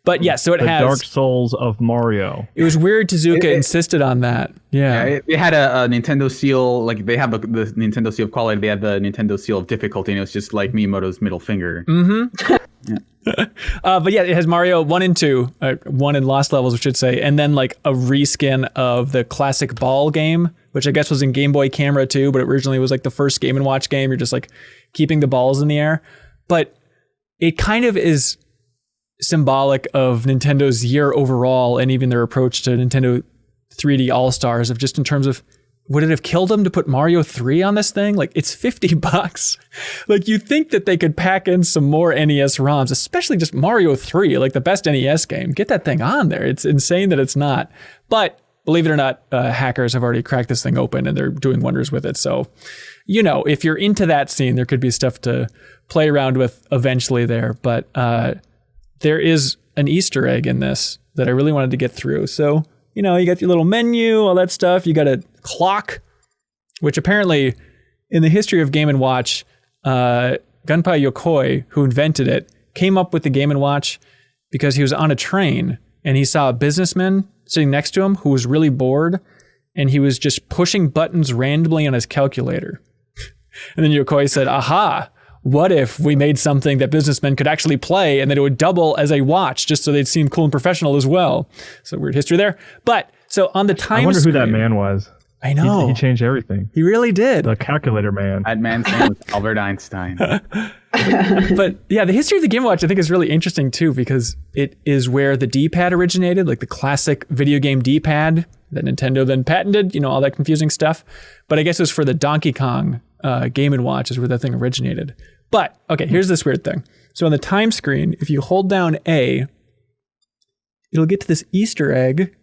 But yeah, so it has Dark Souls of Mario. It was weird. Tezuka insisted on that. Yeah, it had a Nintendo seal. Like they have the Nintendo seal of quality. They had the Nintendo seal of difficulty, and it was just like Miyamoto's middle finger. Mm-hmm. But yeah, it has Mario 1 and 2, 1 in Lost Levels, we should say, and then like a reskin of the classic ball game, which I guess was in Game Boy Camera too, but it originally was like the first Game & Watch game. You're just like keeping the balls in the air. But it kind of is symbolic of Nintendo's year overall, and even their approach to Nintendo 3D All-Stars, of just in terms of, would it have killed them to put Mario 3 on this thing? Like, it's $50. Like, you think that they could pack in some more NES ROMs, especially just Mario 3, like the best NES game. Get that thing on there. It's insane that it's not. But believe it or not, hackers have already cracked this thing open and they're doing wonders with it. So, you know, if you're into that scene, there could be stuff to play around with eventually there. But there is an Easter egg in this that I really wanted to get through. So, you know, you got your little menu, all that stuff. You got a clock, which apparently in the history of Game & Watch, Gunpei Yokoi, who invented it, came up with the Game & Watch because he was on a train and he saw a businessman sitting next to him who was really bored, and he was just pushing buttons randomly on his calculator. And then Yokoi said, aha, what if we made something that businessmen could actually play and that it would double as a watch just so they'd seem cool and professional as well? So weird history there. But so on the time I wonder screen, who that man was. I know. He changed everything. He really did. The calculator man. That man's name was Albert Einstein. But yeah, the history of the Game & Watch I think is really interesting too, because it is where the D-pad originated, like the classic video game D-pad that Nintendo then patented, you know, all that confusing stuff. But I guess it was for the Donkey Kong Game & Watch is where that thing originated. But okay, here's this weird thing. So on the time screen, if you hold down A, it'll get to this Easter egg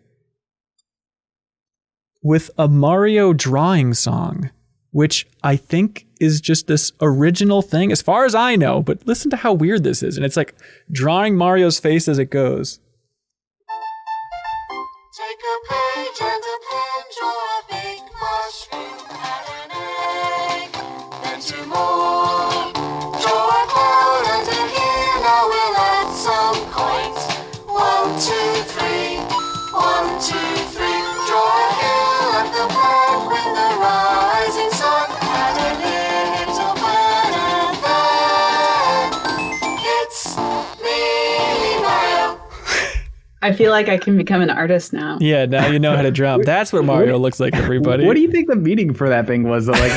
with a Mario drawing song, which I think is just this original thing as far as I know, but listen to how weird this is. And it's like drawing Mario's face as it goes. Take a page and a pen, draw a big mushroom and an egg. Then 2 more. Draw a cloud and a hill. Now we'll add some coins. 1, 2, 3. 1, 2, 3. Draw a hill at the back with the rising sun and a little bird, and then it's me, Mario. I feel like I can become an artist now. Yeah, now you know how to draw. That's what Mario looks like, everybody. What do you think the meaning for that thing was? Like,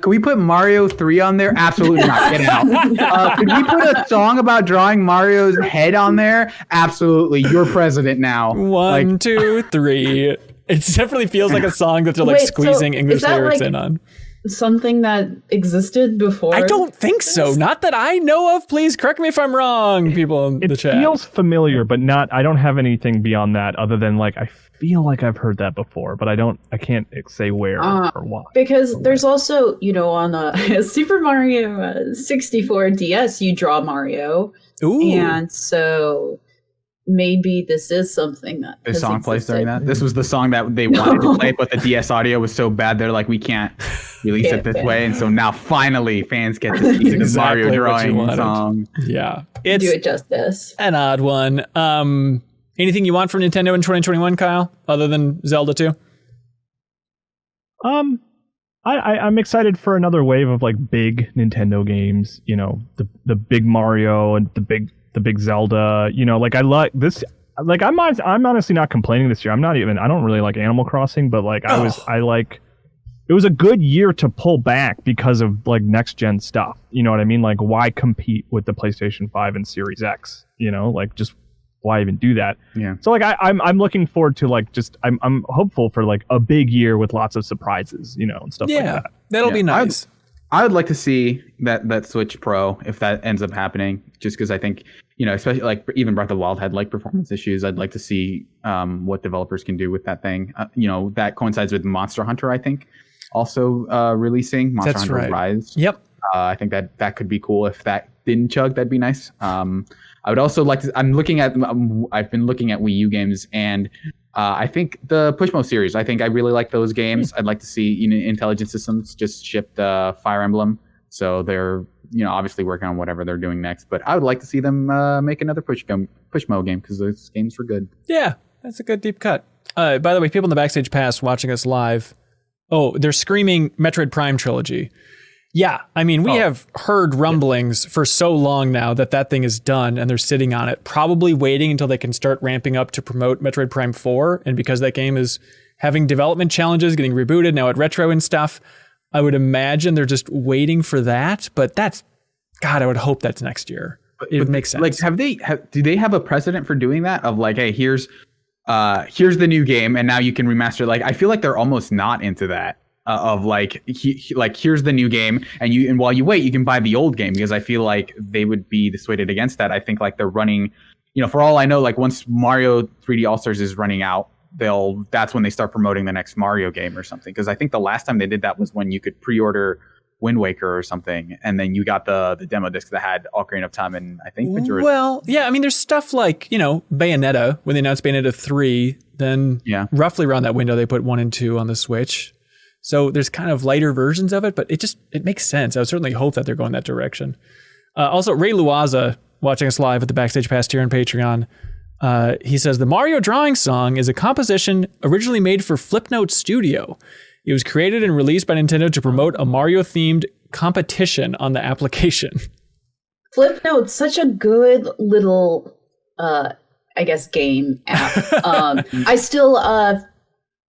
can we put Mario 3 on there? Absolutely not. Get out. Could we put a song about drawing Mario's head on there? Absolutely. You're president now. 1, 2, 3. It definitely feels like a song that they're like squeezing English lyrics in on. Something that existed before? I don't think so. Not that I know of. Please correct me if I'm wrong, people in the chat. It feels familiar, but not. I don't have anything beyond that other than like I feel like I've heard that before, but I can't say where or why. Because there's also, on the Super Mario 64 DS, you draw Mario. Ooh. And so maybe this is something that this song plays during that. This was the song that they wanted to play, but the DS audio was so bad they're like, we can't release it this way, and so now finally fans get to see the Mario drawing song. Yeah, it's do it justice. An odd one. Anything you want from Nintendo in 2021, Kyle, other than Zelda 2? I'm excited for another wave of like big Nintendo games. The big Mario and the big Zelda. Like I like this. Like I'm honestly not complaining this year. I don't really like Animal Crossing, but like it was a good year to pull back because of like next gen stuff. You know what I mean? Like why compete with the PlayStation 5 and Series X? Like just why even do that? Yeah. So like I'm looking forward to like just I'm hopeful for like a big year with lots of surprises, and stuff like that. That'll be nice. I would like to see that Switch Pro if that ends up happening, just because I think, especially like even Breath of the Wild had like performance issues. I'd like to see what developers can do with that thing. That coincides with Monster Hunter, I think, also releasing Monster Hunter Rise. Yep. I think that could be cool if that didn't chug. That'd be nice. I would also like to. I've been looking at Wii U games, and I think the Pushmo series. I think I really like those games. I'd like to see Intelligent Systems just ship the Fire Emblem, so they're obviously working on whatever they're doing next. But I would like to see them make another Pushmo game because those games were good. Yeah, that's a good deep cut. By the way, people in the Backstage Pass watching us live, they're screaming Metroid Prime Trilogy. Yeah, I mean, we have heard rumblings for so long now that thing is done and they're sitting on it, probably waiting until they can start ramping up to promote Metroid Prime 4. And because that game is having development challenges, getting rebooted now at Retro and stuff, I would imagine they're just waiting for that. But I would hope that's next year. It would make sense. Like, do they have a precedent for doing that? Of like, hey, here's the new game and now you can remaster it. Like, I feel like they're almost not into that. Of like, here's the new game, and while you wait, you can buy the old game, because I feel like they would be dissuaded against that. I think like they're running, for all I know, like once Mario 3D All Stars is running out, that's when they start promoting the next Mario game or something. Because I think the last time they did that was when you could pre-order Wind Waker or something, and then you got the demo disc that had Ocarina of Time and I think Majora's. Well, yeah, I mean, there's stuff like Bayonetta. When they announced Bayonetta 3, then roughly around that window they put 1 and 2 on the Switch. So there's kind of lighter versions of it, but it makes sense. I would certainly hope that they're going that direction. Also, Ray Luaza, watching us live at the Backstage Pass tier on Patreon, he says, the Mario drawing song is a composition originally made for Flipnote Studio. It was created and released by Nintendo to promote a Mario-themed competition on the application. Flipnote's such a good little, game app. I still...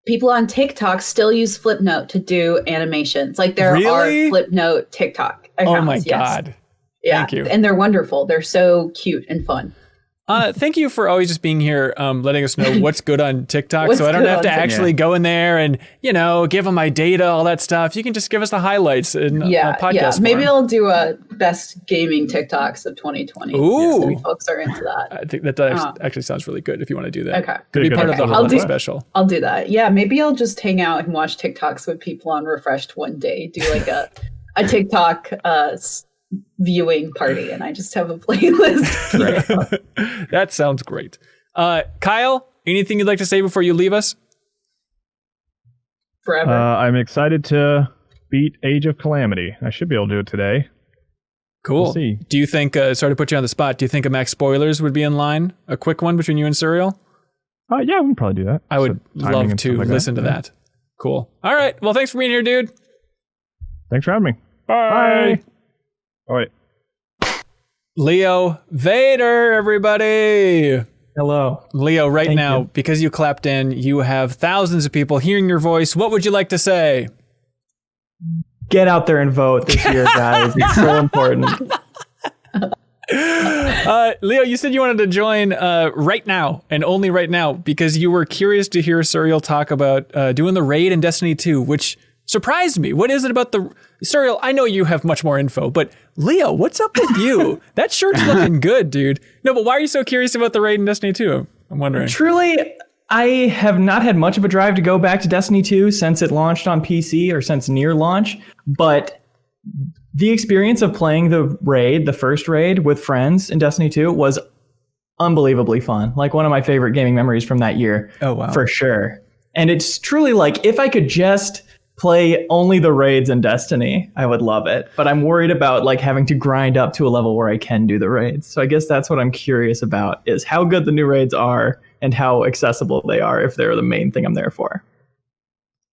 people on TikTok still use Flipnote to do animations. Like there are Flipnote TikTok accounts. Oh my God. Yeah. Thank you. And they're wonderful. They're so cute and fun. Thank you for always just being here, letting us know what's good on TikTok. So I don't have to actually go in there and, give them my data, all that stuff. You can just give us the highlights in podcast. Yeah. Maybe I'll do a best gaming TikToks of 2020. Ooh. If folks are into that. I think that actually sounds really good if you want to do that. Okay. Could be part of the holiday special. I'll do that. Yeah, maybe I'll just hang out and watch TikToks with people on Refreshed one day. Do like a TikTok viewing party, and I just have a playlist. That sounds great. Kyle, anything you'd like to say before you leave us? Forever. I'm excited to beat Age of Calamity. I should be able to do it today. Cool. We'll see. Do you think, sorry to put you on the spot, do you think a Max Spoilers would be in line? A quick one between you and Serial? Yeah, we can probably do that. I would love to listen to that. Cool. All right. Well, thanks for being here, dude. Thanks for having me. Bye. Oh, wait. Leo Vader, everybody. Hello. Leo, Thank now, you. because you clapped in, you have thousands of people hearing your voice. What would you like to say? Get out there and vote this year, guys. It's so important. Leo, you said you wanted to join right now and only right now because you were curious to hear Serial talk about doing the raid in Destiny 2, which surprised me. What is it about the Serial? I know you have much more info, but Leo, what's up with you? That shirt's looking good, dude. No, but why are you so curious about the raid in Destiny 2? I'm wondering. Truly, I have not had much of a drive to go back to Destiny 2 since it launched on PC or since near launch, but the experience of playing the first raid with friends in Destiny 2 was unbelievably fun. Like one of my favorite gaming memories from that year. Oh, wow. For sure. And it's truly like, if I could just play only the raids in Destiny, I would love it. But I'm worried about like having to grind up to a level where I can do the raids. So I guess that's what I'm curious about, is how good the new raids are and how accessible they are if they're the main thing I'm there for.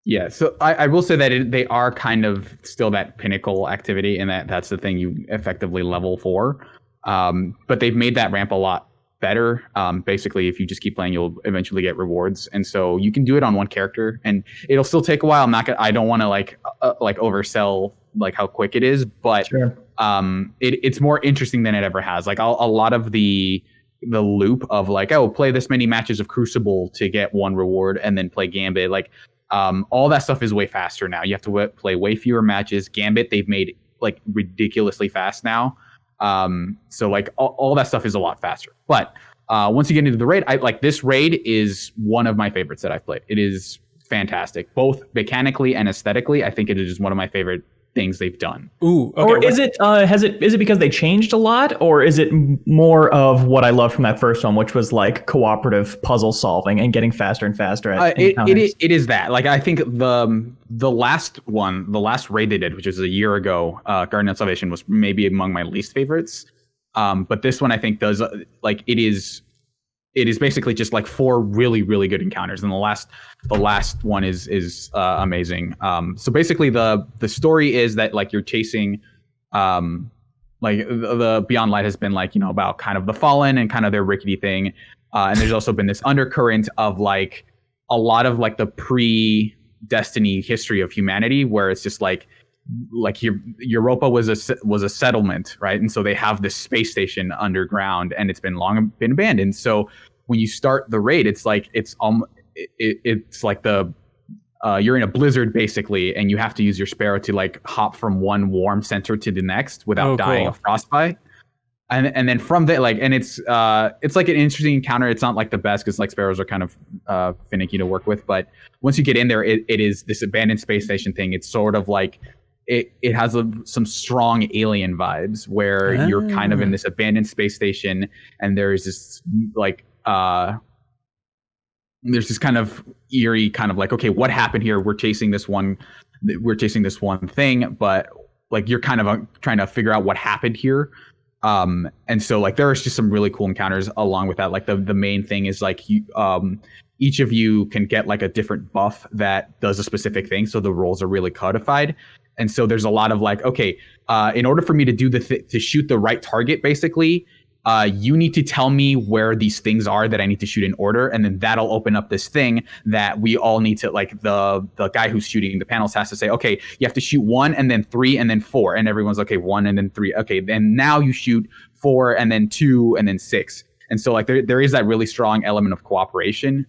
Yeah, so I will say that they are kind of still that pinnacle activity, and that's the thing you effectively level for. But they've made that ramp a lot better. Basically, if you just keep playing, you'll eventually get rewards, and so you can do it on one character, and it'll still take a while. I don't want to like oversell like how quick it is, but Sure. It's more interesting than it ever has. Like a lot of the loop of like, oh, play this many matches of Crucible to get one reward, and then play Gambit, like. All that stuff is way faster now. You have to play way fewer matches. Gambit, they've made like ridiculously fast now. So like all that stuff is a lot faster. But once you get into the raid, this raid is one of my favorites that I've played. It is fantastic, both mechanically and aesthetically. I think it is one of my favorite things they've done. Ooh, okay. Or is it because they changed a lot, or is it more of what I loved from that first one, which was like cooperative puzzle solving and getting faster and faster at encounters? It is that. Like I think the last raid they did, which was a year ago, Garden of Salvation, was maybe among my least favorites. But this one I think does it is basically just like 4 really, really good encounters, and the last one is amazing. So basically, the story is that like you're chasing, like the Beyond Light has been like about kind of the Fallen and kind of their rickety thing, and there's also been this undercurrent of like a lot of like the pre-Destiny history of humanity, where it's just like Europa was a settlement, right? And so they have this space station underground, and it's been long been abandoned. So when you start the raid, it's like it's like you're in a blizzard basically, and you have to use your Sparrow to like hop from one warm center to the next without dying of frostbite. And then from there, like, and it's like an interesting encounter. It's not like the best because like Sparrows are kind of finicky to work with, but once you get in there, it is this abandoned space station thing. It's sort of like it has some strong alien vibes where you're kind of in this abandoned space station, and there's this like there's this kind of eerie kind of like, okay, what happened here? We're chasing this one thing, but like you're kind of trying to figure out what happened here. And so like there's just some really cool encounters along with that. Like the main thing is like each of you can get like a different buff that does a specific thing, so the roles are really codified. And so there's a lot of like, okay, in order for me to do to shoot the right target, basically, you need to tell me where these things are that I need to shoot in order, and then that'll open up this thing that we all need to, like the guy who's shooting the panels has to say, okay, you have to shoot 1 and then 3 and then 4, and everyone's okay, 1 and then 3, okay, then now you shoot 4 and then 2 and then 6. And so like there is that really strong element of cooperation.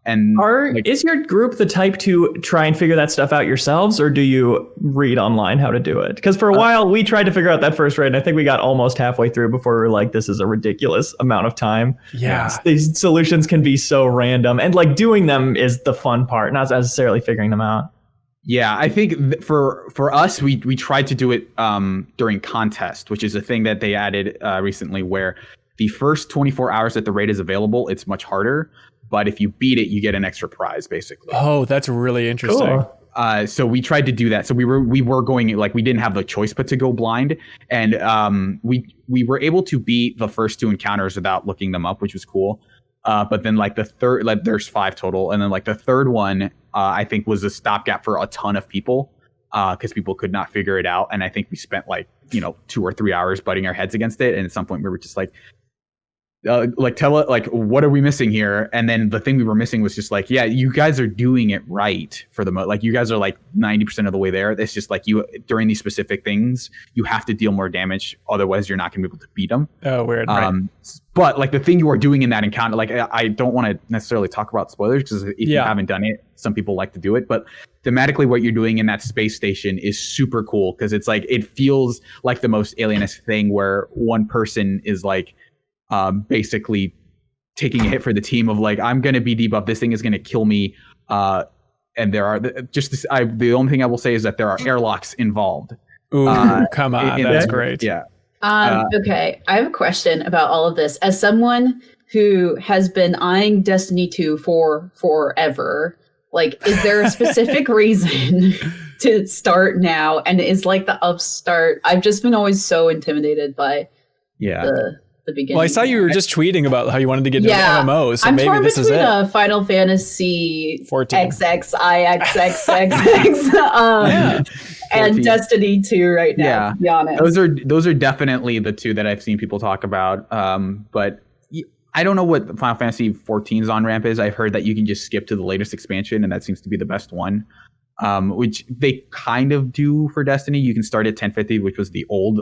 Is your group the type to try and figure that stuff out yourselves, or do you read online how to do it? Because for a while we tried to figure out that first raid, and I think we got almost halfway through before we were like, this is a ridiculous amount of time. Yeah. These solutions can be so random, and like doing them is the fun part, not necessarily figuring them out. Yeah, I think for us, we tried to do it during contest, which is a thing that they added recently, where the first 24 hours that the raid is available, it's much harder. But if you beat it, you get an extra prize, basically. Oh, that's really interesting. Cool. So we tried to do that. So we were going, like, we didn't have the choice but to go blind, and we were able to beat the first 2 encounters without looking them up, which was cool. But then like the third, like there's 5 total, and then like the third one, I think was a stopgap for a ton of people, because people could not figure it out. And I think we spent like 2 or 3 hours butting our heads against it, and at some point we were just like. Tell it, like, what are we missing here? And then the thing we were missing was just like, yeah, you guys are doing it right for the like you guys are like 90% of the way there. It's just like you during these specific things, you have to deal more damage, otherwise you're not gonna be able to beat them. Oh, weird. Right. But like the thing you are doing in that encounter, like I don't want to necessarily talk about spoilers, because if you haven't done it, some people like to do it, but thematically what you're doing in that space station is super cool, because it's like it feels like the most alienist thing where one person is like basically taking a hit for the team of like, I'm going to be debuffed. This thing is going to kill me. And there are the only thing I will say is that there are airlocks involved. Ooh, come on. That's great. Yeah. Okay. I have a question about all of this. As someone who has been eyeing Destiny 2 for forever, like, is there a specific reason to start now? And is like the upstart, I've just been always so intimidated by the beginning. Well, I saw you were just tweeting about how you wanted to get into MMO, so I'm maybe torn this is between it. Final Fantasy 14. XXIXXX and Destiny 2 right now. Yeah, to be honest. those are definitely the two that I've seen people talk about. But I don't know what Final Fantasy 14's on ramp is. I've heard that you can just skip to the latest expansion, and that seems to be the best one. Which they kind of do for Destiny. You can start at 1050, which was the old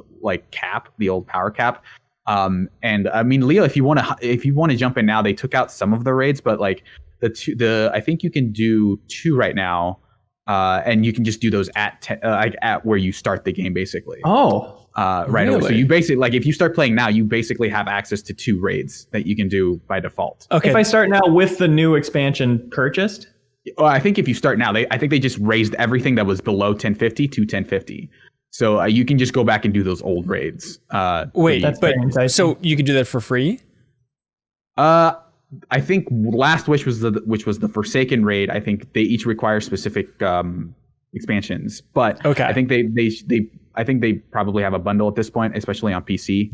cap, the old power cap. And I mean, Leo, if you want to jump in now, they took out some of the raids, but like I think you can do 2 right now, and you can just do those at where you start the game, basically. Oh, right. Really? So you basically, like, if you start playing now, you basically have access to 2 raids that you can do by default. Okay. If I start now with the new expansion purchased. Well, I think if you start now, I think they just raised everything that was below 1050 to 1050. So you can just go back and do those old raids. Wait, so you can do that for free? I think Last Wish was the Forsaken raid. I think they each require specific expansions, but okay. I think they probably have a bundle at this point, especially on PC,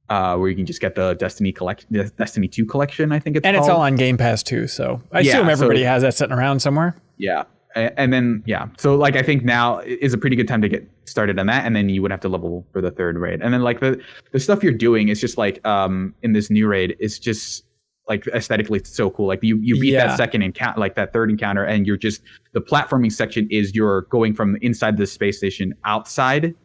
where you can just get the Destiny 2 collection. I think it's It's all on Game Pass too. So I assume everybody has that sitting around somewhere. Yeah. And then, so like, I think now is a pretty good time to get started on that. And then you would have to level for the 3rd raid. And then like the stuff you're doing is just like, in this new raid, it's just like aesthetically it's so cool. Like you beat that second encounter, like that 3rd encounter, and you're just, the platforming section is you're going from inside the space station outside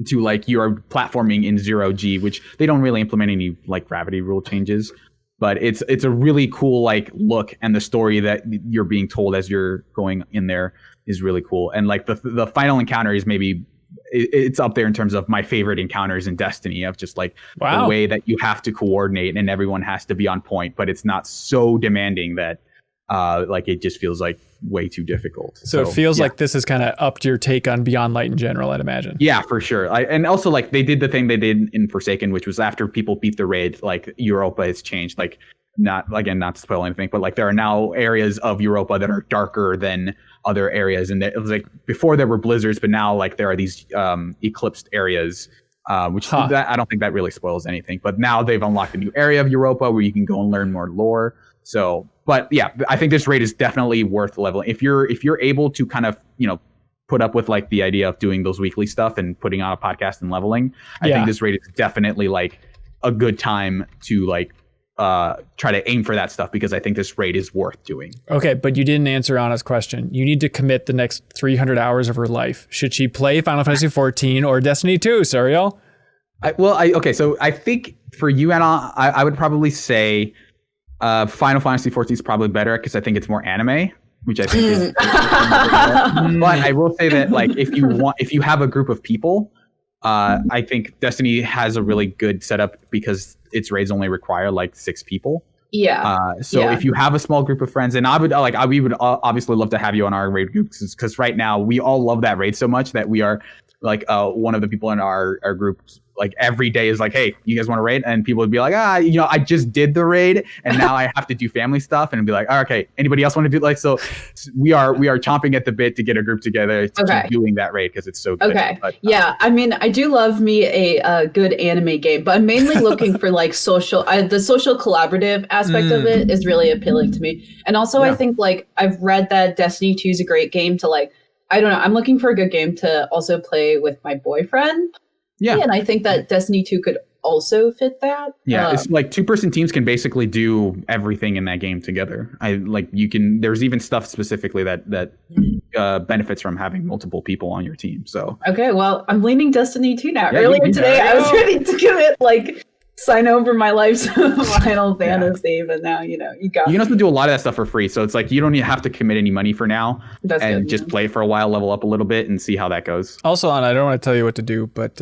to like you're platforming in 0G, which they don't really implement any like gravity rule changes. But it's a really cool like look, and the story that you're being told as you're going in there is really cool. And like the final encounter is maybe it's up there in terms of my favorite encounters in Destiny, of just like the way that you have to coordinate and everyone has to be on point, but it's not so demanding that like it just feels like way too difficult. So it feels like this has kind of upped your take on Beyond Light in general, I'd imagine. Yeah, for sure. And also like they did the thing they did in Forsaken, which was after people beat the raid, like Europa has changed. Like not to spoil anything, but like there are now areas of Europa that are darker than other areas. And it was like before there were blizzards, but now like there are these eclipsed areas, which that, I don't think that really spoils anything. But now they've unlocked a new area of Europa where you can go and learn more lore. So, but yeah, I think this raid is definitely worth leveling. If you're able to kind of, put up with like the idea of doing those weekly stuff and putting on a podcast and leveling, I think this raid is definitely like a good time to like try to aim for that stuff, because I think this raid is worth doing. Okay, but you didn't answer Anna's question. You need to commit the next 300 hours of her life. Should she play Final Fantasy 14 or Destiny 2, Suriel? So I think for you, Anna, I would probably say Final Fantasy XIV is probably better because I think it's more anime, which I think is. But I will say that like if you have a group of people, I think Destiny has a really good setup because its raids only require like 6 people. Yeah. So if you have a small group of friends, and we would obviously love to have you on our raid group because right now we all love that raid so much that we are like one of the people in our group like every day is like, hey, you guys want to raid? And people would be like, I just did the raid and now I have to do family stuff, and it'd be like, okay, anybody else want to do like, so we are chomping at the bit to get a group together to keep doing that raid because it's so good. Okay. But, yeah. I mean, I do love me a good anime game, but I'm mainly looking for like the social collaborative aspect of it is really appealing to me. And also I think like I've read that Destiny 2 is a great game to like, I don't know, I'm looking for a good game to also play with my boyfriend. Yeah, and I think that Destiny 2 could also fit that. Yeah, it's like 2-person teams can basically do everything in that game together. There's even stuff specifically that benefits from having multiple people on your team. So okay, well, I'm leaning Destiny 2 now. Earlier today, I was ready to commit sign over my life's Final Fantasy, but now you got. You can also do a lot of that stuff for free, so it's like you don't even have to commit any money for now. That's and good, just play for a while, level up a little bit, and see how that goes. Also, I don't want to tell you what to do, but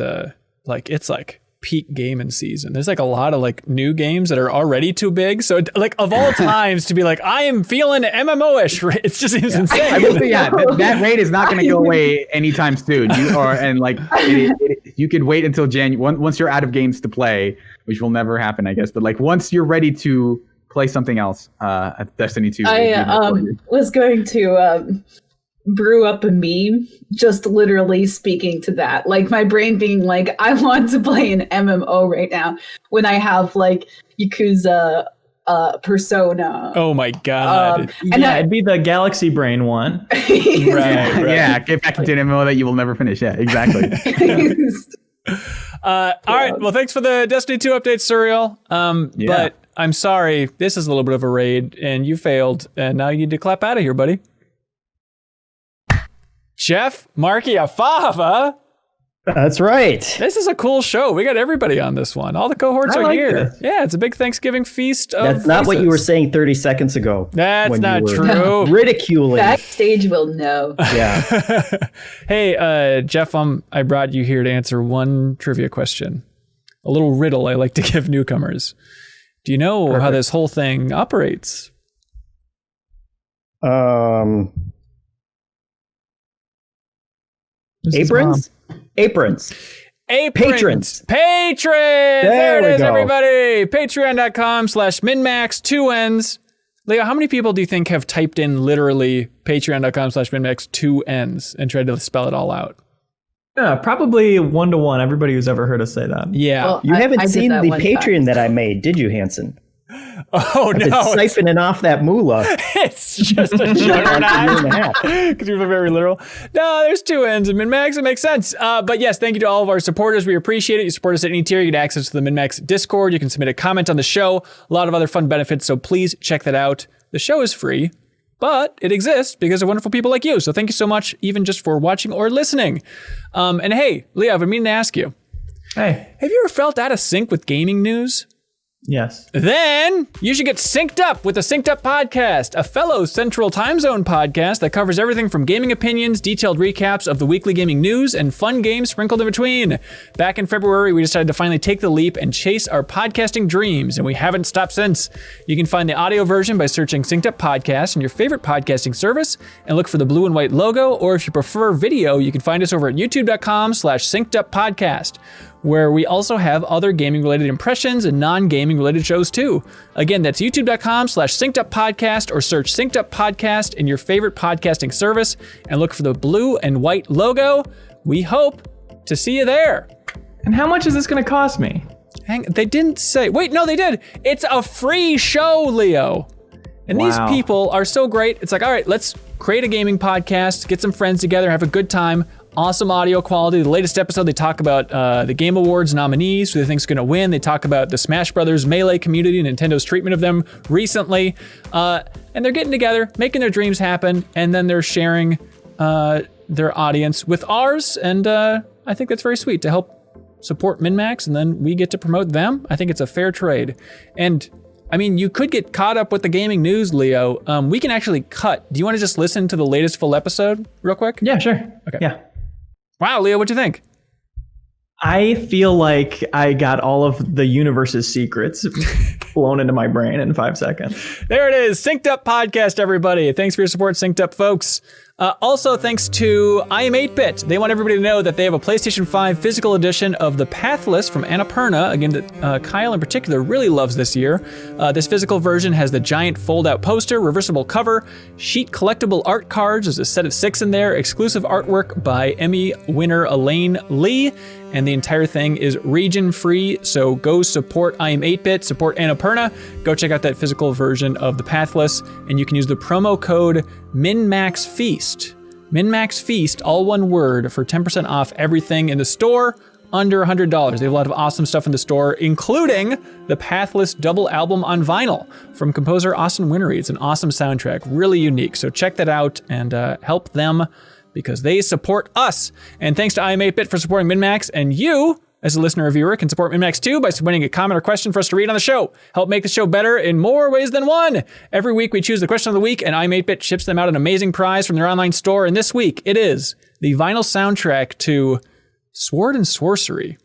it's like peak gaming season. There's like a lot of like new games that are already too big. So like of all times to be like, I am feeling MMO-ish, it just seems insane. I will say, that raid is not going to go away anytime soon. You could wait until January once you're out of games to play, which will never happen, I guess. But like once you're ready to play something else, Destiny 2. I was going to brew up a meme, just literally speaking to that. Like my brain being like, I want to play an MMO right now when I have like Yakuza, Persona. Oh my god! It'd be the Galaxy Brain one. right. Yeah, get back into an MMO that you will never finish. Yeah, exactly. All right. Well, thanks for the Destiny 2 update, Surreal. But I'm sorry, this is a little bit of a raid, and you failed, and now you need to clap out of here, buddy. Jeff Marchiafava. That's right. This is a cool show. We got everybody on this one. All the cohorts are here. This. Yeah, it's a big Thanksgiving feast of That's not what you were saying 30 seconds ago. That's not true. Ridiculing. Backstage will know. Yeah. Hey, Jeff, I brought you here to answer one trivia question. A little riddle I like to give newcomers. Do you know how this whole thing operates? Aprons? Patrons. There it is, everybody. Patreon.com/MinnMax, 2 N's. Leo, how many people do you think have typed in literally Patreon.com/MinnMax, 2 N's and tried to spell it all out? Probably 1-to-1. Everybody who's ever heard us say that. Yeah. Well, you haven't seen the Patreon time. that I made, did you, Hanson? Oh, I've been siphoning off that moolah. It's just a juggernaut. Because you're very literal. No, there's 2 N's in MinnMax. It makes sense. But yes, thank you to all of our supporters. We appreciate it. You support us at any tier. You get access to the MinnMax Discord. You can submit a comment on the show. A lot of other fun benefits. So please check that out. The show is free, but it exists because of wonderful people like you. So thank you so much, even just for watching or listening. And hey, Leo, I've been meaning to ask you. Hey. Have you ever felt out of sync with gaming news? Yes. Then you should get synced up with the Synced Up Podcast, a fellow Central Time Zone podcast that covers everything from gaming opinions, detailed recaps of the weekly gaming news, and fun games sprinkled in between. Back in February, we decided to finally take the leap and chase our podcasting dreams, and we haven't stopped since. You can find the audio version by searching Synced Up Podcast in your favorite podcasting service and look for the blue and white logo, or if you prefer video, you can find us over at youtube.com/syncedupodcast, where we also have other gaming-related impressions and non-gaming-related shows too. Again, that's youtube.com/syncedupodcast, or search Synced Up Podcast in your favorite podcasting service and look for the blue and white logo. We hope to see you there. And how much is this going to cost me? They didn't say. Wait, no, they did. It's a free show, Leo. And these people are so great. It's like, all right, let's create a gaming podcast, get some friends together, have a good time. Awesome audio quality. The latest episode, they talk about the Game Awards nominees, who they think is going to win. They talk about the Smash Brothers Melee community and Nintendo's treatment of them recently. And they're getting together, making their dreams happen, and then they're sharing their audience with ours. And I think that's very sweet to help support MinnMax, and then we get to promote them. I think it's a fair trade. And I mean, you could get caught up with the gaming news, Leo. We can actually cut. Do you want to just listen to the latest full episode real quick? Yeah, sure. Okay. Yeah. Wow, Leo, what'd you think? I feel like I got all of the universe's secrets blown into my brain in 5 seconds. There it is. Synced Up Podcast, everybody. Thanks for your support, Synced Up folks. Also, thanks to I Am 8-Bit. They want everybody to know that they have a PlayStation 5 physical edition of The Pathless from Annapurna, a game that Kyle in particular really loves this year. This physical version has the giant fold-out poster, reversible cover, sheet collectible art cards. There's a set of 6 in there, exclusive artwork by Emmy winner Elaine Lee, and the entire thing is region-free, so go support I Am 8-Bit, support Annapurna, go check out that physical version of The Pathless, and you can use the promo code MinnMaxFeast. MinnMaxFeast, all one word, for 10% off everything in the store under $100. They have a lot of awesome stuff in the store, including the Pathless double album on vinyl from composer Austin Wintory. It's an awesome soundtrack, really unique, so check that out and help them, because they support us. And thanks to I Am 8-Bit for supporting MinnMax, and you, as a listener or viewer, can support MinnMax too by submitting a comment or question for us to read on the show. Help make the show better in more ways than one. Every week we choose the question of the week, and I Am 8-Bit ships them out an amazing prize from their online store. And this week it is the vinyl soundtrack to Sword and Sorcery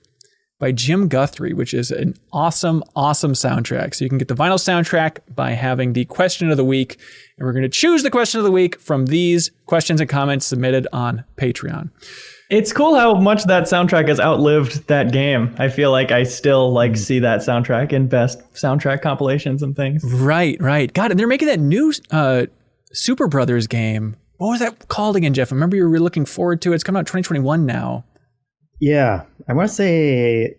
by Jim Guthrie, which is an awesome, awesome soundtrack. So you can get the vinyl soundtrack by having the question of the week. And we're going to choose the question of the week from these questions and comments submitted on Patreon. It's cool how much that soundtrack has outlived that game. I feel like I still see that soundtrack in best soundtrack compilations and things. Right. God, and they're making that new Super Brothers game. What was that called again, Jeff? I remember you were looking forward to it. It's coming out 2021 now. Yeah, I want to say,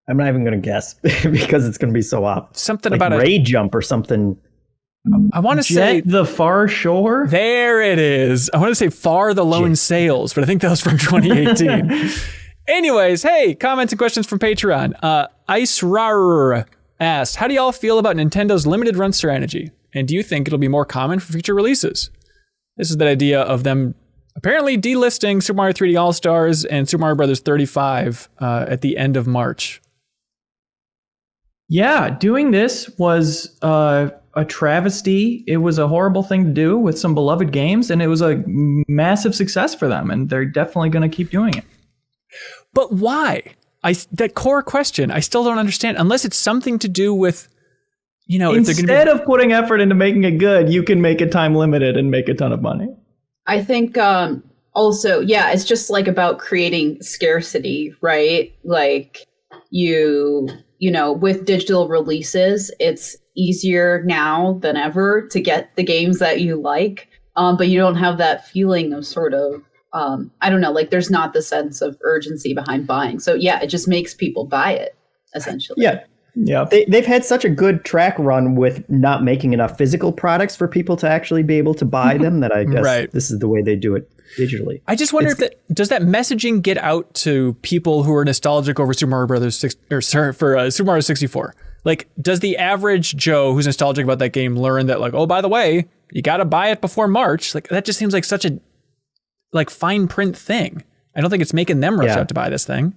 I'm not even going to guess because it's going to be so off. Something like about Ray Jump or something. I want to say the Far Shore. There it is. I want to say Far the Lone Sails, but I think that was from 2018. Anyways, hey, comments and questions from Patreon. Icerar asked, how do y'all feel about Nintendo's limited run strategy? And do you think it'll be more common for future releases? This is the idea of them apparently delisting Super Mario 3D All-Stars and Super Mario Bros. 35 at the end of March. Yeah, doing this was a travesty. It was a horrible thing to do with some beloved games, and it was a massive success for them, and they're definitely going to keep doing it. But why? That core question, I still don't understand, unless it's something to do with, instead of putting effort into making it good, you can make it time limited and make a ton of money. I think also, yeah, it's just like about creating scarcity, right? Like with digital releases, it's easier now than ever to get the games that you like. But you don't have that feeling of sort of, I don't know, like there's not the sense of urgency behind buying. So yeah, it just makes people buy it, essentially. Yeah. They've had such a good track run with not making enough physical products for people to actually be able to buy them that I guess this is the way they do it digitally. I just wonder does that messaging get out to people who are nostalgic over Super Mario Brothers Super Mario 64? Like, does the average Joe who's nostalgic about that game learn that, like, oh, by the way, you got to buy it before March? Like, that just seems like such a fine print thing. I don't think it's making them rush out to buy this thing.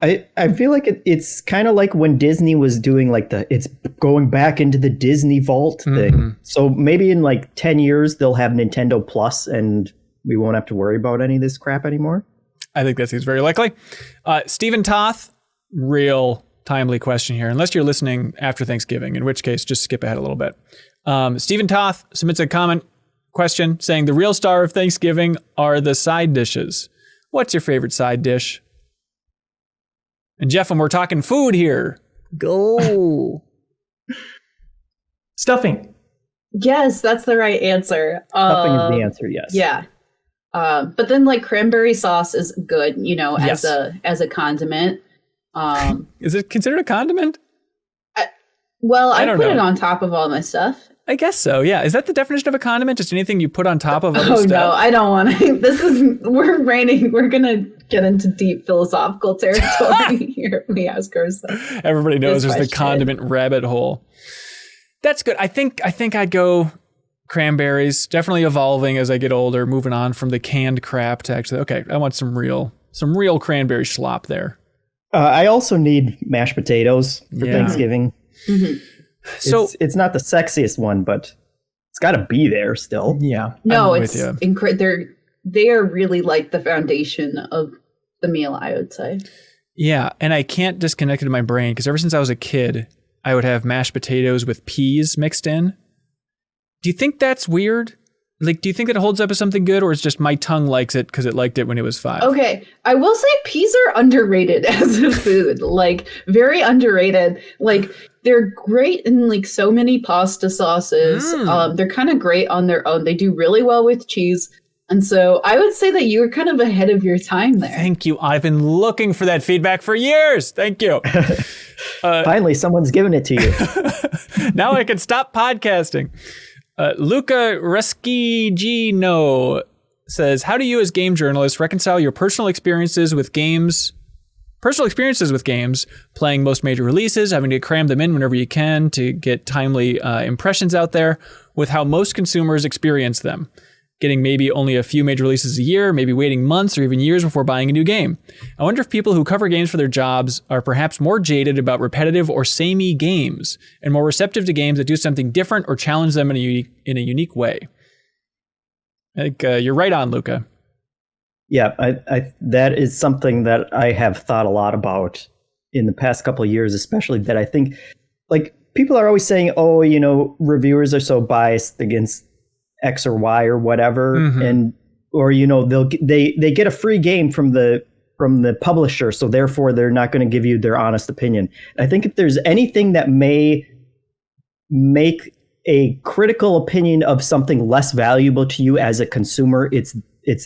I feel like it's kind of like when Disney was doing it's going back into the Disney Vault thing. So maybe in 10 years they'll have Nintendo Plus and we won't have to worry about any of this crap anymore. I think that seems very likely. Stephen Toth, real timely question here, unless you're listening after Thanksgiving, in which case just skip ahead a little bit. Stephen Toth submits a question saying the real star of Thanksgiving are the side dishes. What's your favorite side dish? And Jeff, when we're talking food here, go. Stuffing. Yes, that's the right answer. Stuffing is the answer, yes. Yeah. But then cranberry sauce is good, as a condiment. Is it considered a condiment? I put it on top of all my stuff. I guess so, yeah. Is that the definition of a condiment? Just anything you put on top of other stuff? Oh, no, I don't want to. We're going to get into deep philosophical territory here. We ask ourselves. Everybody knows there's the condiment rabbit hole. That's good. I think I'd go cranberries. Definitely evolving as I get older, moving on from the canned crap to actually, okay, I want some real some real cranberry slop there. I also need mashed potatoes for Thanksgiving. Mm-hmm. So it's not the sexiest one, but it's got to be there still. Yeah. No, I'm it's with you. they are really like the foundation of the meal, I would say. Yeah, and I can't disconnect it in my brain because ever since I was a kid, I would have mashed potatoes with peas mixed in. Do you think that's weird? Like, do you think that it holds up as something good, or it's just my tongue likes it because it liked it when it was 5? Okay, I will say peas are underrated as a food, like very underrated. Like they're great in like so many pasta sauces. They're kind of great on their own. They do really well with cheese. And so I would say that you were kind of ahead of your time there. Thank you. I've been looking for that feedback for years. Thank you. Finally, someone's giving it to you. Now I can stop podcasting. Luca Reskigino says, how do you as game journalists reconcile your personal experiences with games, playing most major releases, having to cram them in whenever you can to get timely impressions out there, with how most consumers experience them? Getting maybe only a few major releases a year, maybe waiting months or even years before buying a new game. I wonder if people who cover games for their jobs are perhaps more jaded about repetitive or samey games and more receptive to games that do something different or challenge them in a unique way. I think you're right on, Luca. Yeah, I that is something that I have thought a lot about in the past couple of years, especially that I think, like, people are always saying, oh, you know, reviewers are so biased against X or Y or whatever, and or you know they get a free game from the publisher, so therefore they're not going to give you their honest opinion. I think if there's anything that may make a critical opinion of something less valuable to you as a consumer, it's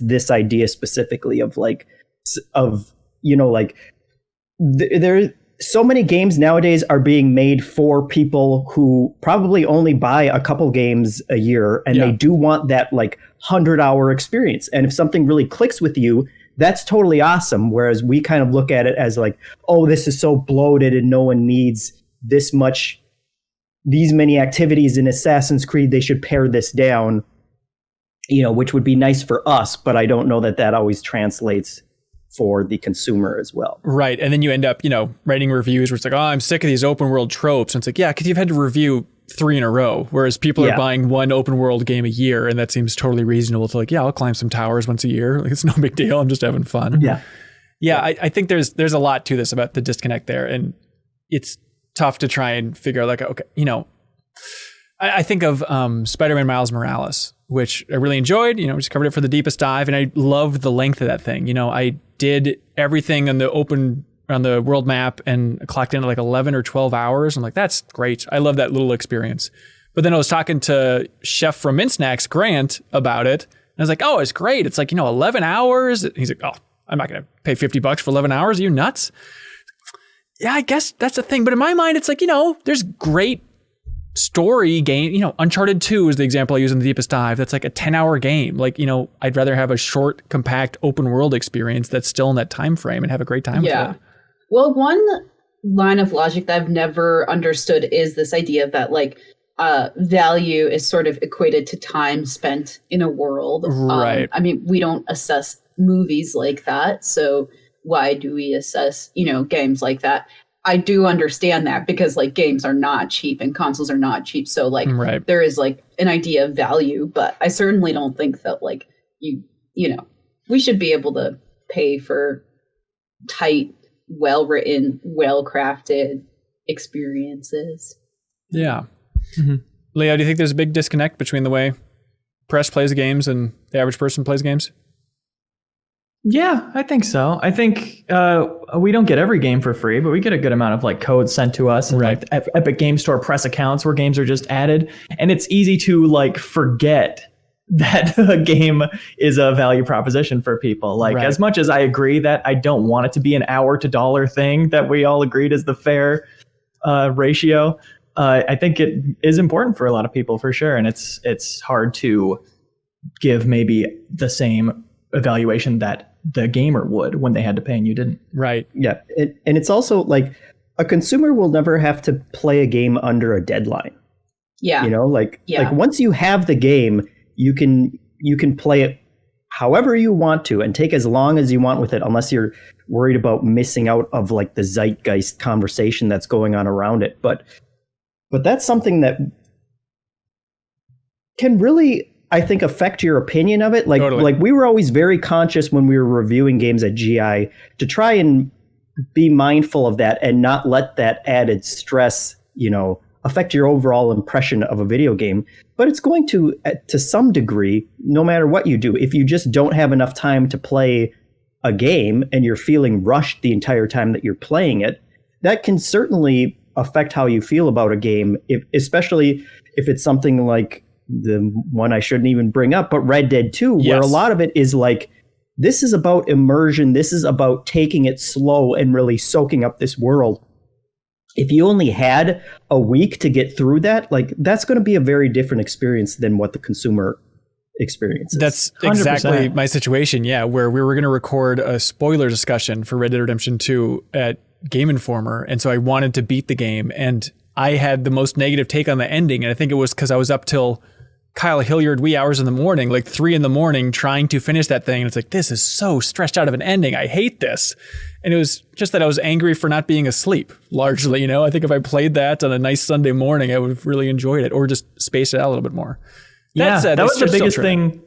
this idea specifically of there so many games nowadays are being made for people who probably only buy a couple games a year, and they do want that like 100-hour experience. And if something really clicks with you, that's totally awesome. Whereas we kind of look at it as like, oh, this is so bloated and no one needs these many activities in Assassin's Creed. They should pare this down, you know, which would be nice for us, but I don't know that always translates for the consumer as well. Right. And then you end up, you know, writing reviews where it's like, oh, I'm sick of these open world tropes. And it's like, yeah, because you've had to review 3 in a row, whereas people are buying one open world game a year, and that seems totally reasonable to like, yeah, I'll climb some towers once a year. Like, it's no big deal. I'm just having fun. Yeah. I think there's a lot to this about the disconnect there, and it's tough to try and figure out, like, okay, you know, I think of Spider-Man Miles Morales, which I really enjoyed. You know, just covered it for the deepest dive, and I loved the length of that thing. You know, I did everything on the world map and clocked in at like 11 or 12 hours. I'm like, that's great. I love that little experience. But then I was talking to Chef from MinnMax, Grant, about it, and I was like, oh, it's great. It's like, you know, 11 hours. And he's like, oh, I'm not going to pay $50 for 11 hours. Are you nuts? Yeah, I guess that's the thing. But in my mind, it's like, you know, there's great story game. You know, Uncharted 2 is the example I use in the deepest dive. That's like a 10-hour game. Like, you know, I'd rather have a short, compact, open world experience that's still in that time frame and have a great time with it. Well, one line of logic that I've never understood is this idea that like value is sort of equated to time spent in a world. Right. I mean, we don't assess movies like that, so why do we assess, you know, games like that? I do understand that because like games are not cheap and consoles are not cheap. So like there is like an idea of value, but I certainly don't think that like you know, we should be able to pay for tight, well-written, well-crafted experiences. Yeah. Leo, do you think there's a big disconnect between the way press plays games and the average person plays games? Yeah, I think so. I think we don't get every game for free, but we get a good amount of like code sent to us and like Epic Game Store press accounts where games are just added. And it's easy to like forget that a game is a value proposition for people. Like as much as I agree that I don't want it to be an hour to dollar thing that we all agreed is the fair ratio, I think it is important for a lot of people for sure. And it's hard to give maybe the same evaluation that the gamer would when they had to pay and you didn't. Right. Yeah. And it's also like a consumer will never have to play a game under a deadline. Yeah. You know, like once you have the game, you can play it however you want to and take as long as you want with it, unless you're worried about missing out of like the zeitgeist conversation that's going on around it. But that's something that can really, I think, affect your opinion of it. Like, Totally. like we were always very conscious when we were reviewing games at GI to try and be mindful of that and not let that added stress, affect your overall impression of a video game. But it's going to some degree, no matter what you do. If you just don't have enough time to play a game and you're feeling rushed the entire time that you're playing it, that can certainly affect how you feel about a game, especially if it's something like the one I shouldn't even bring up, but Red Dead 2, where a lot of it is like, this is about immersion. This is about taking it slow and really soaking up this world. If you only had a week to get through that, like that's going to be a very different experience than what the consumer experience is. That's 100%. exactly my situation. Yeah. Where we were going to record a spoiler discussion for Red Dead Redemption 2 at Game Informer. And so I wanted to beat the game, and I had the most negative take on the ending. And I think it was because I was up till Kyle Hilliard wee hours in the morning, like 3 a.m, trying to finish that thing. And it's like, this is so stretched out of an ending. I hate this. And it was just that I was angry for not being asleep, largely. I think if I played that on a nice Sunday morning, I would have really enjoyed it, or just spaced it out a little bit more. That was the biggest thing.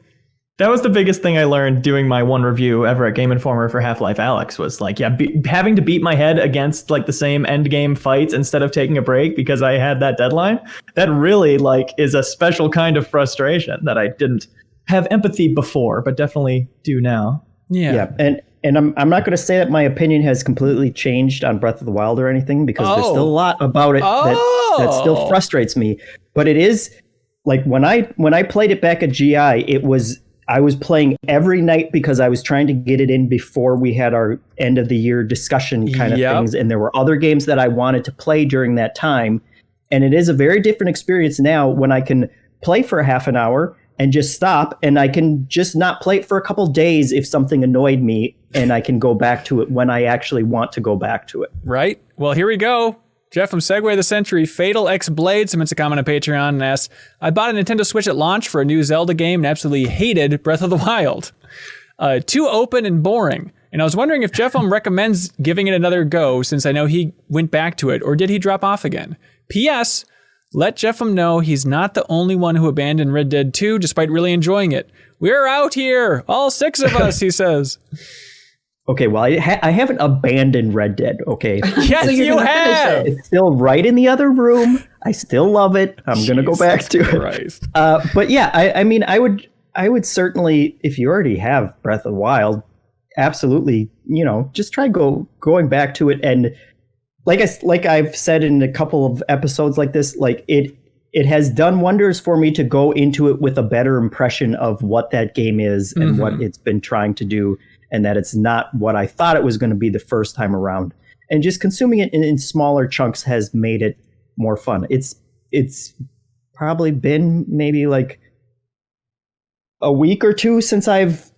That was the biggest thing I learned doing my one review ever at Game Informer for Half-Life Alyx was like, having to beat my head against like the same end game fights instead of taking a break because I had that deadline. That really like is a special kind of frustration that I didn't have empathy before, but definitely do now. Yeah. And I'm not going to say that my opinion has completely changed on Breath of the Wild or anything, because there's still a lot about it that still frustrates me. But it is like when I played it back at GI, I was playing every night because I was trying to get it in before we had our end of the year discussion kind of things. And there were other games that I wanted to play during that time. And it is a very different experience now when I can play for a half an hour and just stop, and I can just not play it for a couple days if something annoyed me, and I can go back to it when I actually want to go back to it. Right. Well, here we go. Jeff from Segway of the Century, Fatal X Blade, submits a comment on Patreon and asks, I bought a Nintendo Switch at launch for a new Zelda game and absolutely hated Breath of the Wild. Too open and boring. And I was wondering if Jeff recommends giving it another go, since I know he went back to it, or did he drop off again? P.S. Let Jeff know he's not the only one who abandoned Red Dead 2 despite really enjoying it. We're out here, all 6 of us, he says. Okay, well, I haven't abandoned Red Dead, okay? Yes, you have! It's still right in the other room. I still love it. I'm going to go back to it. But yeah, I mean, I would certainly, if you already have Breath of the Wild, absolutely, just try going back to it. And like I've said in a couple of episodes like this, like it has done wonders for me to go into it with a better impression of what that game is and what it's been trying to do, and that it's not what I thought it was going to be the first time around. And just consuming it in smaller chunks has made it more fun. It's probably been maybe like a week or two since I've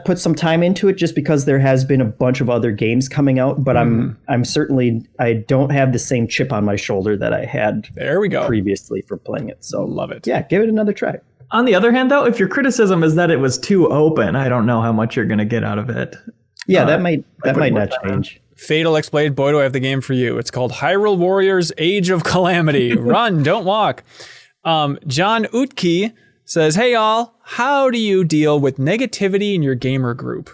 put some time into it, just because there has been a bunch of other games coming out. But I'm certainly, I don't have the same chip on my shoulder that I had previously for playing it. So love it. Yeah, give it another try. On the other hand, though, if your criticism is that it was too open, I don't know how much you're going to get out of it. Yeah, that might not change. Fatal X Blade, boy, do I have the game for you. It's called Hyrule Warriors Age of Calamity. Run, don't walk. John Utke says, hey, y'all, how do you deal with negativity in your gamer group?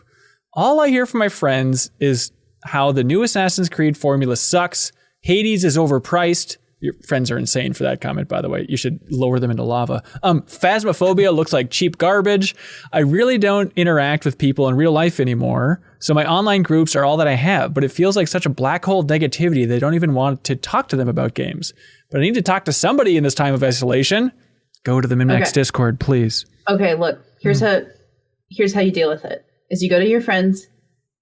All I hear from my friends is how the new Assassin's Creed formula sucks. Hades is overpriced. Your friends are insane for that comment, by the way. You should lower them into lava. Phasmophobia looks like cheap garbage. I really don't interact with people in real life anymore, so my online groups are all that I have, but it feels like such a black hole negativity they don't even want to talk to them about games. But I need to talk to somebody in this time of isolation. Go to the MinnMax Discord, please. Okay, look, here's how you deal with it. Is you go to your friends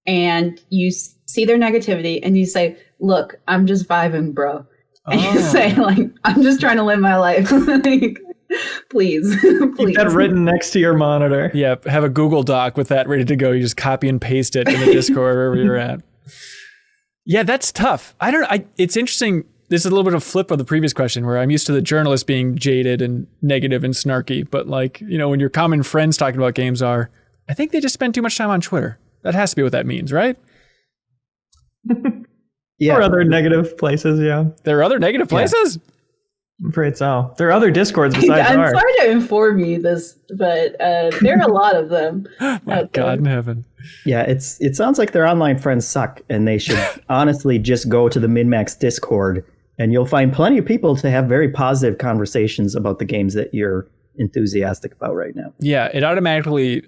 and you see their negativity and you say, look, I'm just vibing, bro. And you say, like, I'm just trying to live my life. Like, please. Keep that written next to your monitor. Yeah, have a Google Doc with that ready to go. You just copy and paste it in the Discord, wherever you're at. Yeah, that's tough. It's interesting. This is a little bit of a flip of the previous question, where I'm used to the journalist being jaded and negative and snarky. But, like, when your common friends talking about games are, I think they just spend too much time on Twitter. That has to be what that means, right? Or other negative places, yeah. There are other negative places? I'm afraid so. There are other Discords besides I'm ours. sorry to inform you this, but there are a lot of them. My God in heaven. Yeah, it sounds like their online friends suck, and they should honestly just go to the MinnMax Discord, and you'll find plenty of people to have very positive conversations about the games that you're enthusiastic about right now. Yeah, it automatically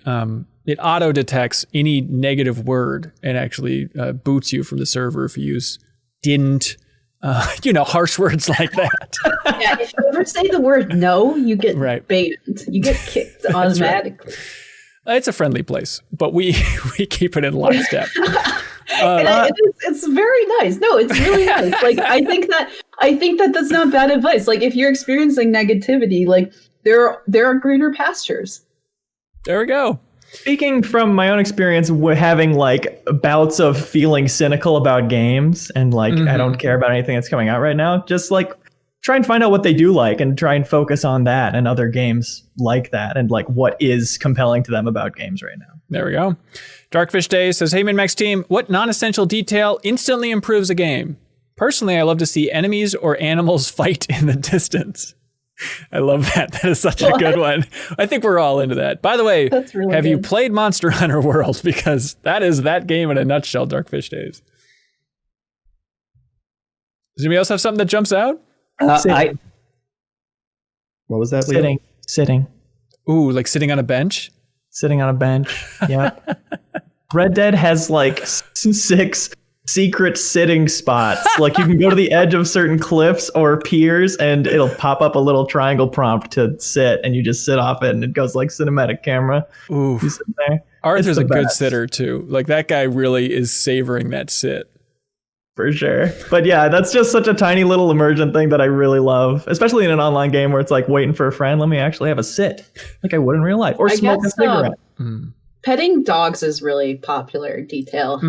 it auto detects any negative word and actually boots you from the server if you use didn't. Harsh words like that. Yeah, if you ever say the word no, you get banned. You get kicked automatically. Right. It's a friendly place, but we keep it in lockstep. It's very nice. No, it's really nice. Like I think that that's not bad advice. Like if you're experiencing negativity, like there are greener pastures. There we go. Speaking from my own experience having like bouts of feeling cynical about games and like I don't care about anything that's coming out right now, just like try and find out what they do like and try and focus on that and other games like that and like what is compelling to them about games right now. There we go. Darkfish Day says, hey, MinnMax team, what non-essential detail instantly improves a game? Personally, I love to see enemies or animals fight in the distance. I love that. That is such a good one. I think we're all into that. By the way, really have you good. played Monster Hunter World? Because that is that game in a nutshell, Darkfish Days. Does anybody else have something that jumps out? What was that? Sitting. Ooh, like sitting on a bench? Sitting on a bench. Yeah. Red Dead has like 6 secret sitting spots. Like you can go to the edge of certain cliffs or piers and it'll pop up a little triangle prompt to sit and you just sit off it and it goes like cinematic camera. Ooh. You sit there. Arthur's It's a the good best. sitter too. Like that guy really is savoring that sit. For sure. But yeah, that's just such a tiny little immersion thing that I really love, especially in an online game where it's like waiting for a friend. Let me actually have a sit like I would in real life or smoke a cigarette. Petting dogs is really popular detail.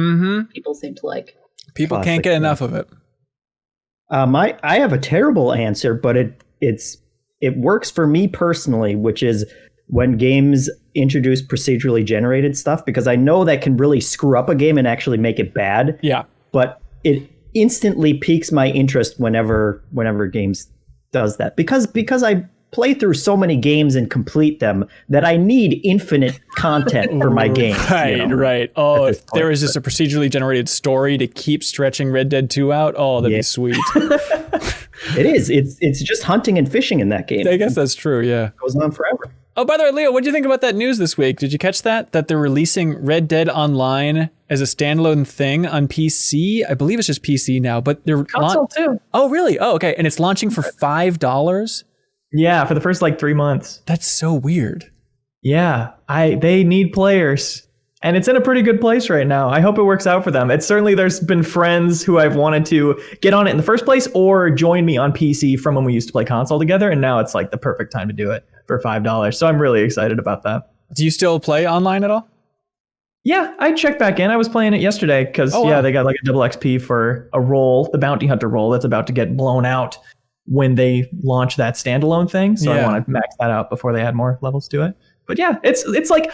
People seem to like. People Classic, can't get enough of it. I have a terrible answer, but it works for me personally, which is when games introduce procedurally generated stuff, because I know that can really screw up a game and actually make it bad. Yeah. But it instantly piques my interest whenever games does that, because I play through so many games and complete them that I need infinite content for my games. Right. Oh, if there was just a procedurally generated story to keep stretching Red Dead 2 out, oh, that'd be sweet. It is. It's just hunting and fishing in that game. I guess that's true, yeah. It goes on forever. Oh, by the way, Leo, what do you think about that news this week? Did you catch that? That they're releasing Red Dead Online as a standalone thing on PC? I believe it's just PC now, but they're Console too. Oh, really? Oh, okay. And it's launching for $5? Yeah, for the first like 3 months. That's so weird. Yeah, they need players. And it's in a pretty good place right now. I hope it works out for them. It's certainly, there's been friends who I've wanted to get on it in the first place or join me on PC from when we used to play console together. And now it's like the perfect time to do it for $5. So I'm really excited about that. Do you still play online at all? Yeah, I checked back in. I was playing it yesterday because, they got like a double XP for a role, the bounty hunter role that's about to get blown out when they launch that standalone thing. So I want to max that out before they add more levels to it. But yeah, it's like,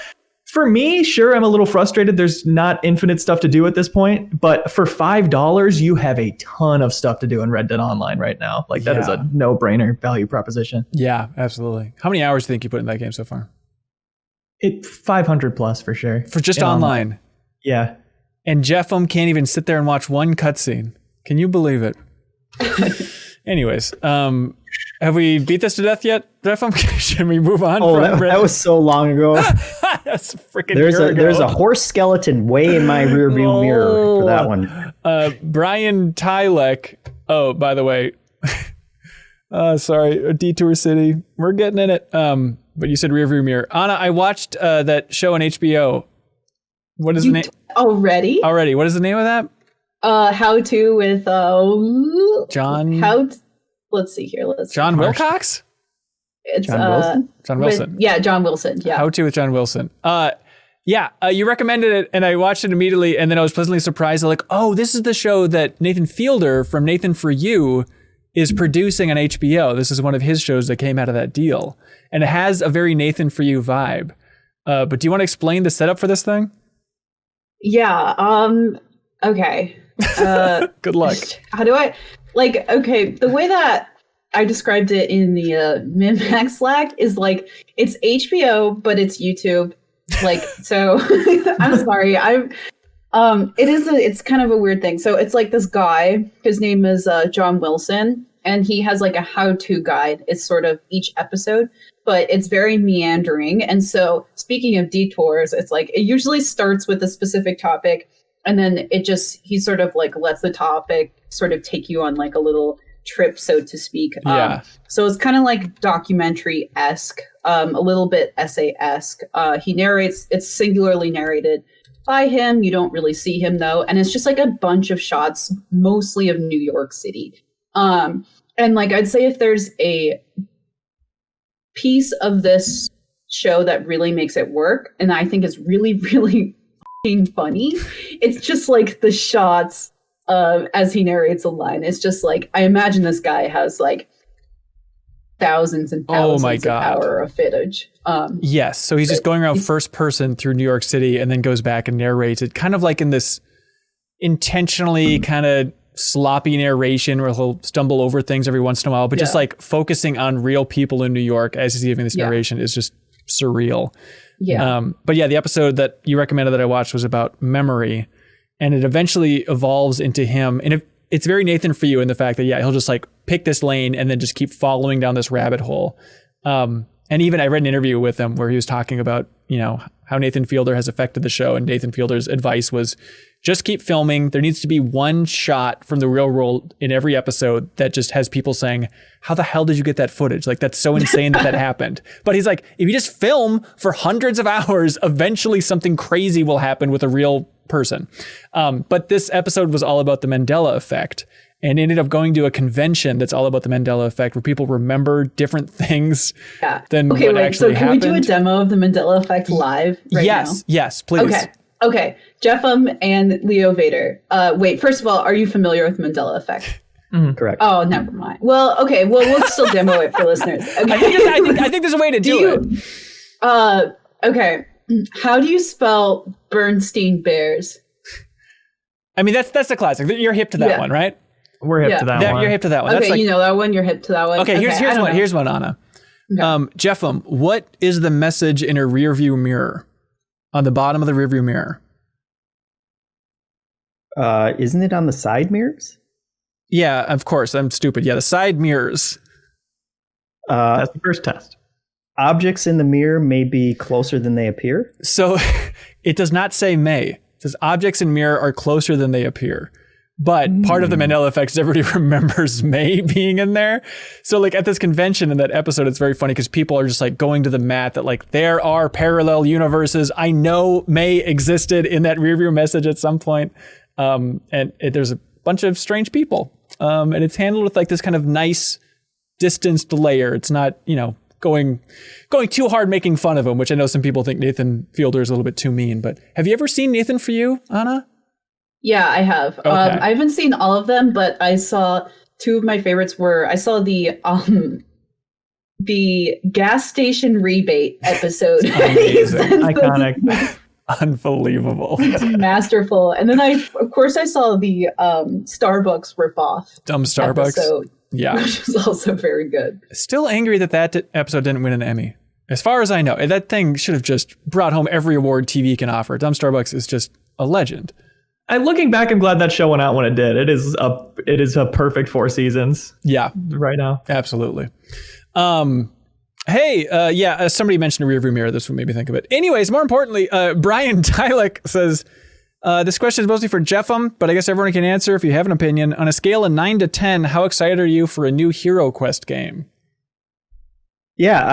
for me, sure, I'm a little frustrated. There's not infinite stuff to do at this point, but for $5, you have a ton of stuff to do in Red Dead Online right now. Like that is a no-brainer value proposition. Yeah, absolutely. How many hours do you think you put in that game so far? 500 plus for sure. For just online? Yeah. And Jeff can't even sit there and watch one cutscene. Can you believe it? Anyways, have we beat this to death yet, Jeff? Should we move on? Oh, that was so long ago. That's freaking. There's a horse skeleton way in my rearview mirror for that one. Brian Tylek. Oh, by the way, sorry, Detour City. We're getting in it. But you said rearview mirror. Anna, I watched that show on HBO. What is the name? Already? What is the name of that? How to with John. Let's see here. John Wilcox. It's John Wilson. John Wilson. John Wilson. Yeah. How to with John Wilson. You recommended it, and I watched it immediately, and then I was pleasantly surprised. Like, oh, this is the show that Nathan Fielder from Nathan For You is producing on HBO. This is one of his shows that came out of that deal, and it has a very Nathan For You vibe. But do you want to explain the setup for this thing? Yeah. Okay. Good luck. How do I okay, the way that I described it in the MinnMax Slack is like it's HBO, but it's YouTube. Like, so I'm sorry. It's kind of a weird thing. So it's like this guy, his name is John Wilson, and he has like a how-to guide. It's sort of each episode, but it's very meandering. And so speaking of detours, it's like it usually starts with a specific topic, and then he sort of like lets the topic sort of take you on like a little trip, so to speak. Yeah. So it's kind of like documentary-esque, a little bit essay-esque. He narrates, it's singularly narrated by him. You don't really see him though. And it's just like a bunch of shots, mostly of New York City. And like, I'd say if there's a piece of this show that really makes it work, and I think is really, really funny, it's just like the shots as he narrates a line. It's just like, I imagine this guy has like thousands and thousands of hour of footage. Yes, so he's just going around first person through New York City and then goes back and narrates it, kind of like in this intentionally kind of sloppy narration where he'll stumble over things every once in a while, but just like focusing on real people in New York as he's giving this narration is just surreal. Yeah. But yeah, the episode that you recommended that I watched was about memory, and it eventually evolves into him. And it's very Nathan for you in the fact that, he'll just like pick this lane and then just keep following down this rabbit hole. And even I read an interview with him where he was talking about, how Nathan Fielder has affected the show. And Nathan Fielder's advice was just keep filming. There needs to be one shot from the real world in every episode that just has people saying, how the hell did you get that footage? Like, that's so insane that happened. But he's like, if you just film for hundreds of hours, eventually something crazy will happen with a real person. But this episode was all about the Mandela effect, and ended up going to a convention that's all about the Mandela effect, where people remember different things than what actually happened. Can we do a demo of the Mandela effect live right now? Yes, please. Okay. Jeffem and Leo Vader. Wait, first of all, are you familiar with Mandela effect? Correct. Oh, never mind. Well, okay. Well, we'll still demo it for listeners. Okay. I think there's a way to do it. Okay. How do you spell Bernstein Bears? I mean, that's the classic. You're hip to that one, right? We're hip to that one. You're hip to that one. Okay, that's you know that one. You're hip to that one. Okay, here's one, Anna. Okay. Jeffem, what is the message in a rearview mirror? On the bottom of the rearview mirror. Isn't it on the side mirrors? Yeah, of course. I'm stupid. Yeah, the side mirrors. That's the first test. Objects in the mirror may be closer than they appear. So it does not say may. It says objects in mirror are closer than they appear. But part of the Mandela effect is everybody remembers May being in there. So like at this convention in that episode, it's very funny because people are just like going to the mat that like there are parallel universes. I know May existed in that rearview message at some point. There's a bunch of strange people. And it's handled with like this kind of nice distanced layer. It's not, going too hard making fun of him, which I know some people think Nathan Fielder is a little bit too mean. But have you ever seen Nathan For You, Anna? Yeah, I have. Okay. I haven't seen all of them, but I saw two of my favorites I saw the gas station rebate episode. Amazing. Iconic. Unbelievable. Masterful. And then I saw the Starbucks ripoff. Dumb Starbucks. Episode, yeah. Which is also very good. Still angry that episode didn't win an Emmy. As far as I know, that thing should have just brought home every award TV can offer. Dumb Starbucks is just a legend. Looking back, I'm glad that show went out when it did. It is a perfect 4 seasons. Yeah, right now. Absolutely. Somebody mentioned a rearview mirror. This would make me think of it. Anyways, more importantly, Brian Tylek says, this question is mostly for Jeffem, but I guess everyone can answer if you have an opinion. On a scale of 9 to 10, how excited are you for a new Hero Quest game? Yeah,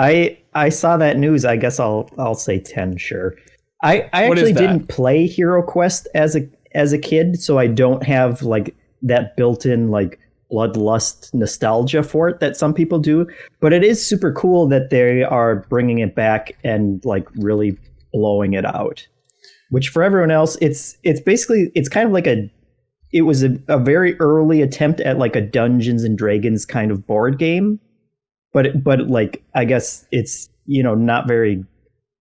I saw that news. I guess I'll say 10, sure. I actually didn't play Hero Quest as a kid, so I don't have like that built-in like bloodlust nostalgia for it that some people do. But it is super cool that they are bringing it back and like really blowing it out. Which for everyone else, it's kind of like it was a very early attempt at like a Dungeons and Dragons kind of board game, but like I guess it's not very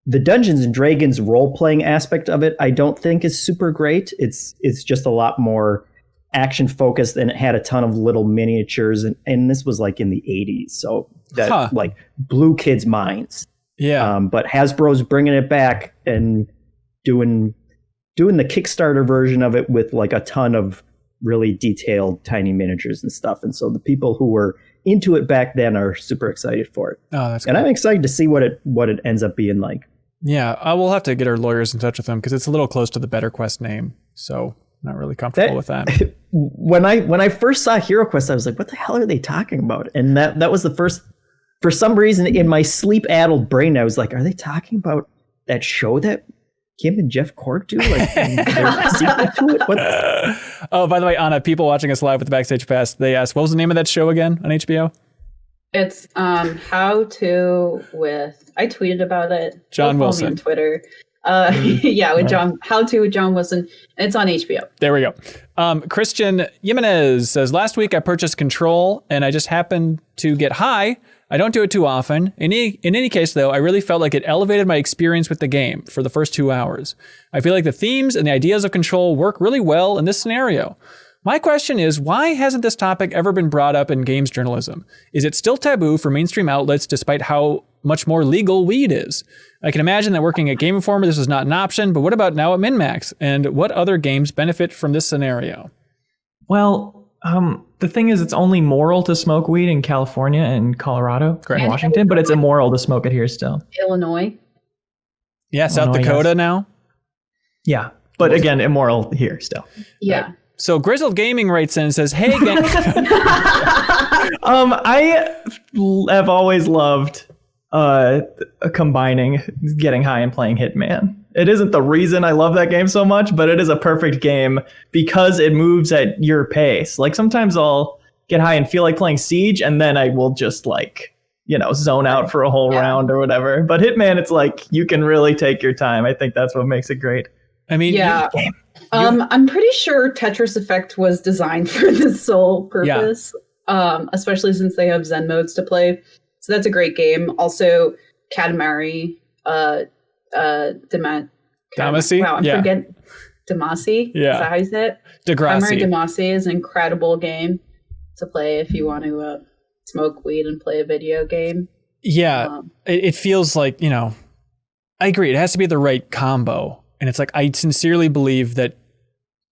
the Dungeons and Dragons role-playing aspect of it, I don't think is super great. It's just a lot more action focused, and it had a ton of little miniatures, and this was like in the 80s, so that like blew kids' minds. Yeah. But Hasbro's bringing it back and doing the Kickstarter version of it with like a ton of really detailed tiny miniatures and stuff. And so the people who were into it back then are super excited for it. Oh, that's and cool. I'm excited to see what it ends up being like. Yeah, we'll have to get our lawyers in touch with them because it's a little close to the Better Quest name. So not really comfortable with that. When I first saw Hero Quest, I was like, what the hell are they talking about? And that was the first, for some reason in my sleep-addled brain, I was like, are they talking about that show that Kim and Jeff Cork do? Like, there's a sequel to it? What? Oh, by the way, Anna, people watching us live with the Backstage Pass, they asked, what was the name of that show again on HBO? It's How To with, I tweeted about it. John Follow Wilson. me on Twitter. Yeah, with John, How To with John Wilson. And it's on HBO. There we go. Christian Jimenez says, last week I purchased Control and I just happened to get high. I don't do it too often. In any case, though, I really felt like it elevated my experience with the game for the first 2 hours. I feel like the themes and the ideas of Control work really well in this scenario. My question is, why hasn't this topic ever been brought up in games journalism? Is it still taboo for mainstream outlets despite how much more legal weed is? I can imagine that working at Game Informer, this is not an option, but what about now at MinnMax? And what other games benefit from this scenario? Well, the thing is, it's only moral to smoke weed in California and Colorado and Washington, but it's immoral to smoke it here still. Illinois. Yeah, South Dakota yes. now. Yeah, but again, immoral here still. Yeah. Right. So Grizzled Gaming writes in and says, hey, gang. I have always loved combining getting high and playing Hitman. It isn't the reason I love that game so much, but it is a perfect game because it moves at your pace. Like sometimes I'll get high and feel like playing Siege, and then I will just like, zone out for a whole round or whatever. But Hitman, it's like you can really take your time. I think that's what makes it great. I mean, yeah. I'm pretty sure Tetris Effect was designed for this sole purpose, especially since they have Zen modes to play. So that's a great game. Also, Katamari, Damacy? Wow, I forget. Damacy? Yeah. Is that how you say it? Degrassi. Katamari Damacy is an incredible game to play if you want to smoke weed and play a video game. Yeah, it feels like, I agree. It has to be the right combo. And it's like, I sincerely believe that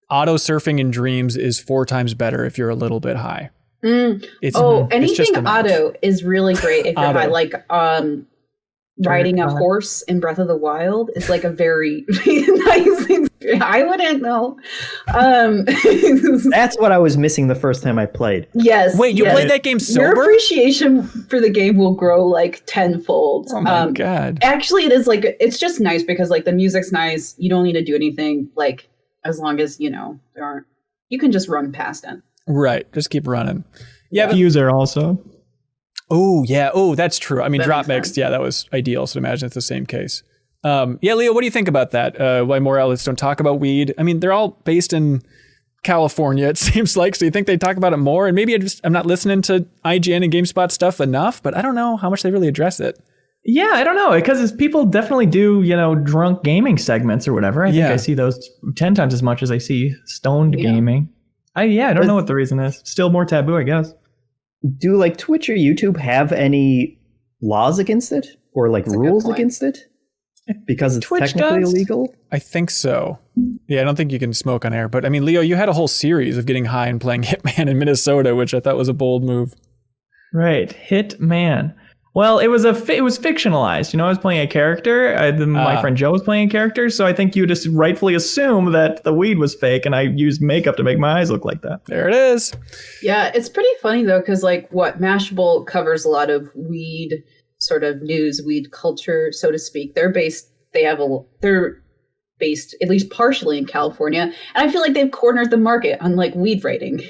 auto surfing in dreams is 4 times better if you're a little bit high. Anything auto is really great if you're high. Like riding a horse in Breath of the Wild is like a very nice thing. I wouldn't know. That's what I was missing the first time I played. Yes. Wait, you played that game sober? Your appreciation for the game will grow like tenfold. Oh my God. Actually, it is like, it's just nice because like the music's nice. You don't need to do anything, like as long as, there aren't, you can just run past it. Right. Just keep running. Yeah. User also. Oh, yeah. Oh, that's true. I mean, That drop makes mix. sense. Yeah, that was ideal. So imagine it's the same case. Yeah, Leo, what do you think about that? Why more outlets don't talk about weed? I mean, they're all based in California, it seems like. So you think they talk about it more? And maybe I'm not listening to IGN and GameSpot stuff enough, but I don't know how much they really address it. Yeah, I don't know, because people definitely do, drunk gaming segments or whatever. I think I see those 10 times as much as I see stoned gaming. I don't know what the reason is. Still more taboo, I guess. Do like Twitch or YouTube have any laws against it or like rules against it? Because it's Twitch technically does. illegal? I think so. Yeah, I don't think you can smoke on air. But I mean, Leo, you had a whole series of getting high and playing Hitman in Minnesota, which I thought was a bold move. Right, Hitman. Well, it was fictionalized. I was playing a character. My friend Joe was playing a character. So I think you just rightfully assume that the weed was fake, and I used makeup to make my eyes look like that. There it is. Yeah, it's pretty funny though, because like Mashable covers a lot of weed sort of news, weed culture, so to speak. They're based at least partially in California, and I feel like they've cornered the market on like weed rating.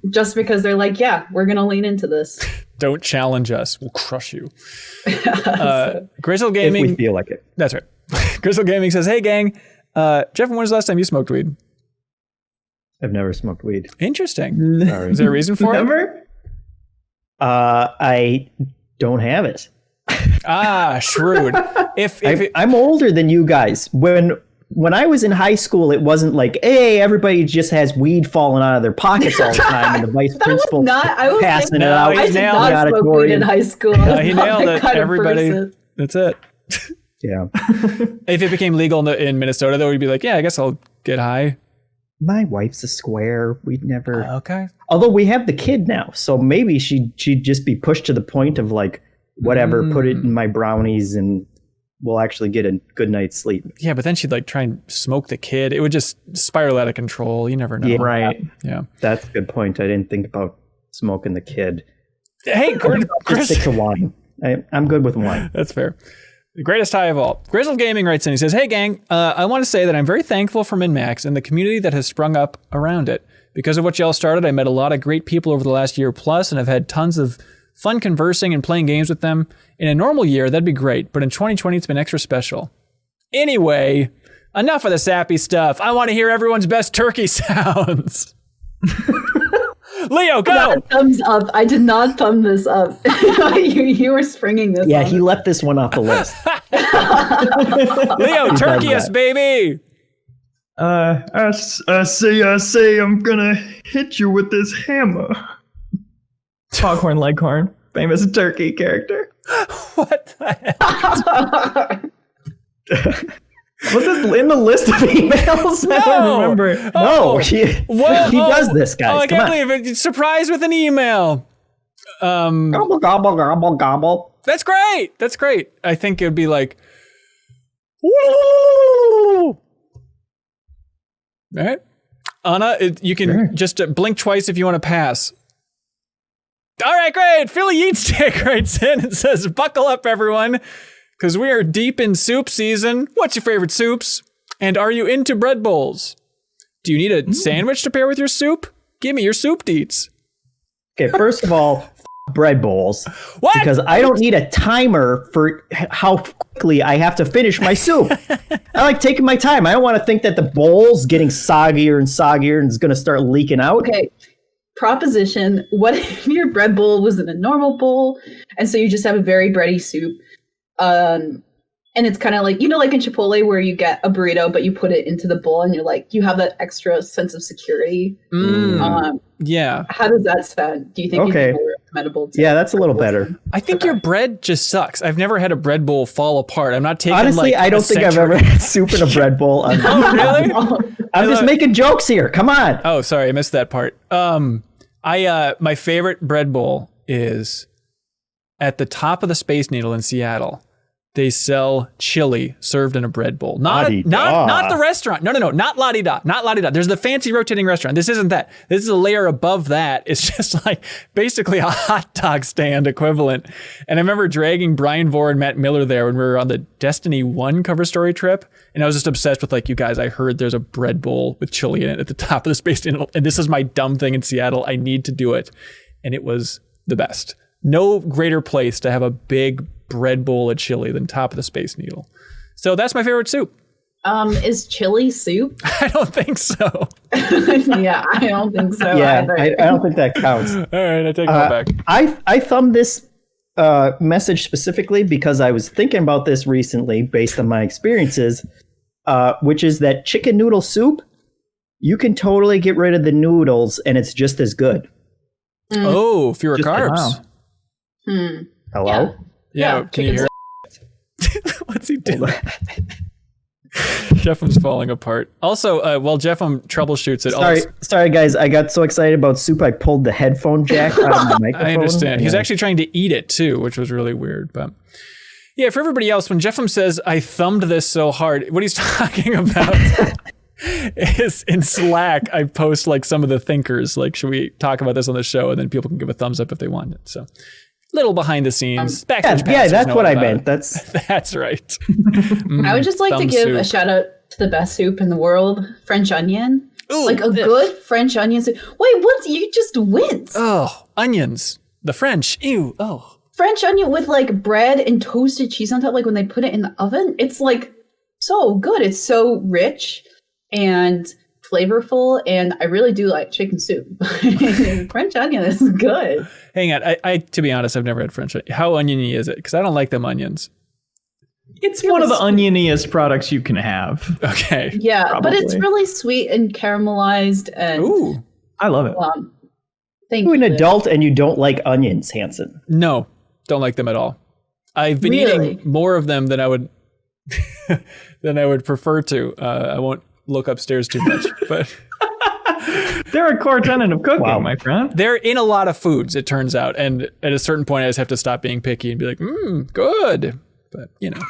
Just because they're like, yeah, we're gonna lean into this. Don't challenge us. We'll crush you. Grizzle Gaming. If we feel like it. That's right. Grizzle Gaming says, hey, gang. Jeff, when was the last time you smoked weed? I've never smoked weed. Interesting. Sorry. Is there a reason for it? Never? I don't have it. Shrewd. I'm older than you guys. When I was in high school, it wasn't like, hey, everybody just has weed falling out of their pockets all the time, and the vice principal passing it out. I did not smoke weed in high school. He nailed it. Everybody. That's it. Yeah. If it became legal in Minnesota, though, we'd be like, yeah, I guess I'll get high. My wife's a square. We'd never. Okay. Although we have the kid now, so maybe she'd just be pushed to the point of like, whatever, put it in my brownies and we'll actually get a good night's sleep. Yeah, but then she'd like try and smoke the kid. It would just spiral out of control. You never know. Yeah, Right. Yeah. That's a good point. I didn't think about smoking the kid. Hey, Just Chris. stick to wine. I'm good with wine. That's fair. The greatest high of all. Grizzled Gaming writes in. He says, hey, gang, I want to say that I'm very thankful for MinnMax and the community that has sprung up around it. Because of what y'all started, I met a lot of great people over the last year plus, and I've had tons of fun conversing and playing games with them. In a normal year, that'd be great, but in 2020, it's been extra special. Anyway, enough of the sappy stuff. I want to hear everyone's best turkey sounds. Leo, go! Thumbs up. I did not thumb this up. you were springing this. Yeah, on he left this one off the list. Leo, turkey us, baby! I say I'm gonna hit you with this hammer. Foghorn Leghorn, famous turkey character. What the heck? Was this in the list of emails? I don't remember. No, he does this, guys. Oh, I Come can't on. believe it. Surprised with an email. Gobble, gobble, gobble, gobble. That's great. That's great. I think it would be like, woo! All right. Anna, you can just blink twice if you want to pass. All right, great. Philly Yeatstick writes in and says, buckle up, everyone, because we are deep in soup season. What's your favorite soups? And are you into bread bowls? Do you need a sandwich to pair with your soup? Give me your soup deets. Okay, first of all, bread bowls. What? Because I don't need a timer for how quickly I have to finish my soup. I like taking my time. I don't want to think that the bowl's getting soggier and soggier and is going to start leaking out. Okay. Proposition. What if your bread bowl was in a normal bowl, and so you just have a very bready soup? And it's kind of like, like in Chipotle where you get a burrito, but you put it into the bowl and you're like, you have that extra sense of security. Yeah. How does that sound? Do you think it'd be more recommendable to? Yeah, that's a little better. I think your bread just sucks. I've never had a bread bowl fall apart. I'm not taking Honestly, I don't think I've ever had soup in a bread bowl. Oh, really? I'm just making jokes here. Come on. Oh, sorry, I missed that part. My favorite bread bowl is at the top of the Space Needle in Seattle. They sell chili served in a bread bowl. Not the restaurant. No, not la-di-da. Not la-di-da. There's the fancy rotating restaurant. This isn't that. This is a layer above that. It's just like basically a hot dog stand equivalent. And I remember dragging Brian Vore and Matt Miller there when we were on the Destiny 1 cover story trip. And I was just obsessed with like, you guys, I heard there's a bread bowl with chili in it at the top of the Space Needle. And this is my dumb thing in Seattle. I need to do it. And it was the best. No greater place to have a big bread bowl of chili than top of the Space Needle. So that's my favorite soup. Is chili soup? I don't think so. Yeah, I don't think so either. I don't think that counts. All right, I take that back. I thumbed this message specifically because I was thinking about this recently based on my experiences, which is that chicken noodle soup, you can totally get rid of the noodles and it's just as good. Oh, fewer carbs. Hello? Yeah, can you hear it? What's he doing? Jeffem's falling apart. Also, while Jeffem troubleshoots it. Sorry, guys. I got so excited about soup, I pulled the headphone jack out of my microphone. I understand. He's actually trying to eat it too, which was really weird. But yeah, for everybody else, when Jeffem says, I thumbed this so hard, what he's talking about is in Slack, I post like some of the thinkers. Like, should we talk about this on the show? And then people can give a thumbs up if they want it. So little behind the scenes. Yeah, that's what I meant. That's right. I would just like to give a shout out to the best soup in the world, French onion. Ooh, like a good French onion soup. Wait, what? You just wince. Oh, onions. The French. Ew. Oh. French onion with like bread and toasted cheese on top, like when they put it in the oven. It's like so good. It's so rich and flavorful, and I really do like chicken soup. French onion is good. Hang on, I to be honest, I've never had French onion. How oniony is it? Because I don't like them onions. It's one of the onioniest products you can have. Okay. Yeah, Probably. but it's really sweet and caramelized, and Ooh. I love it. thank You're you. an adult and you don't like onions, Hanson. No, don't like them at all. I've been Really? eating more of them than I would prefer to. I won't look upstairs too much, but They're a core tenet of cooking, my friend. they're in a lot of foods, it turns out. And at a certain point, I just have to stop being picky and be like, good. But, you know,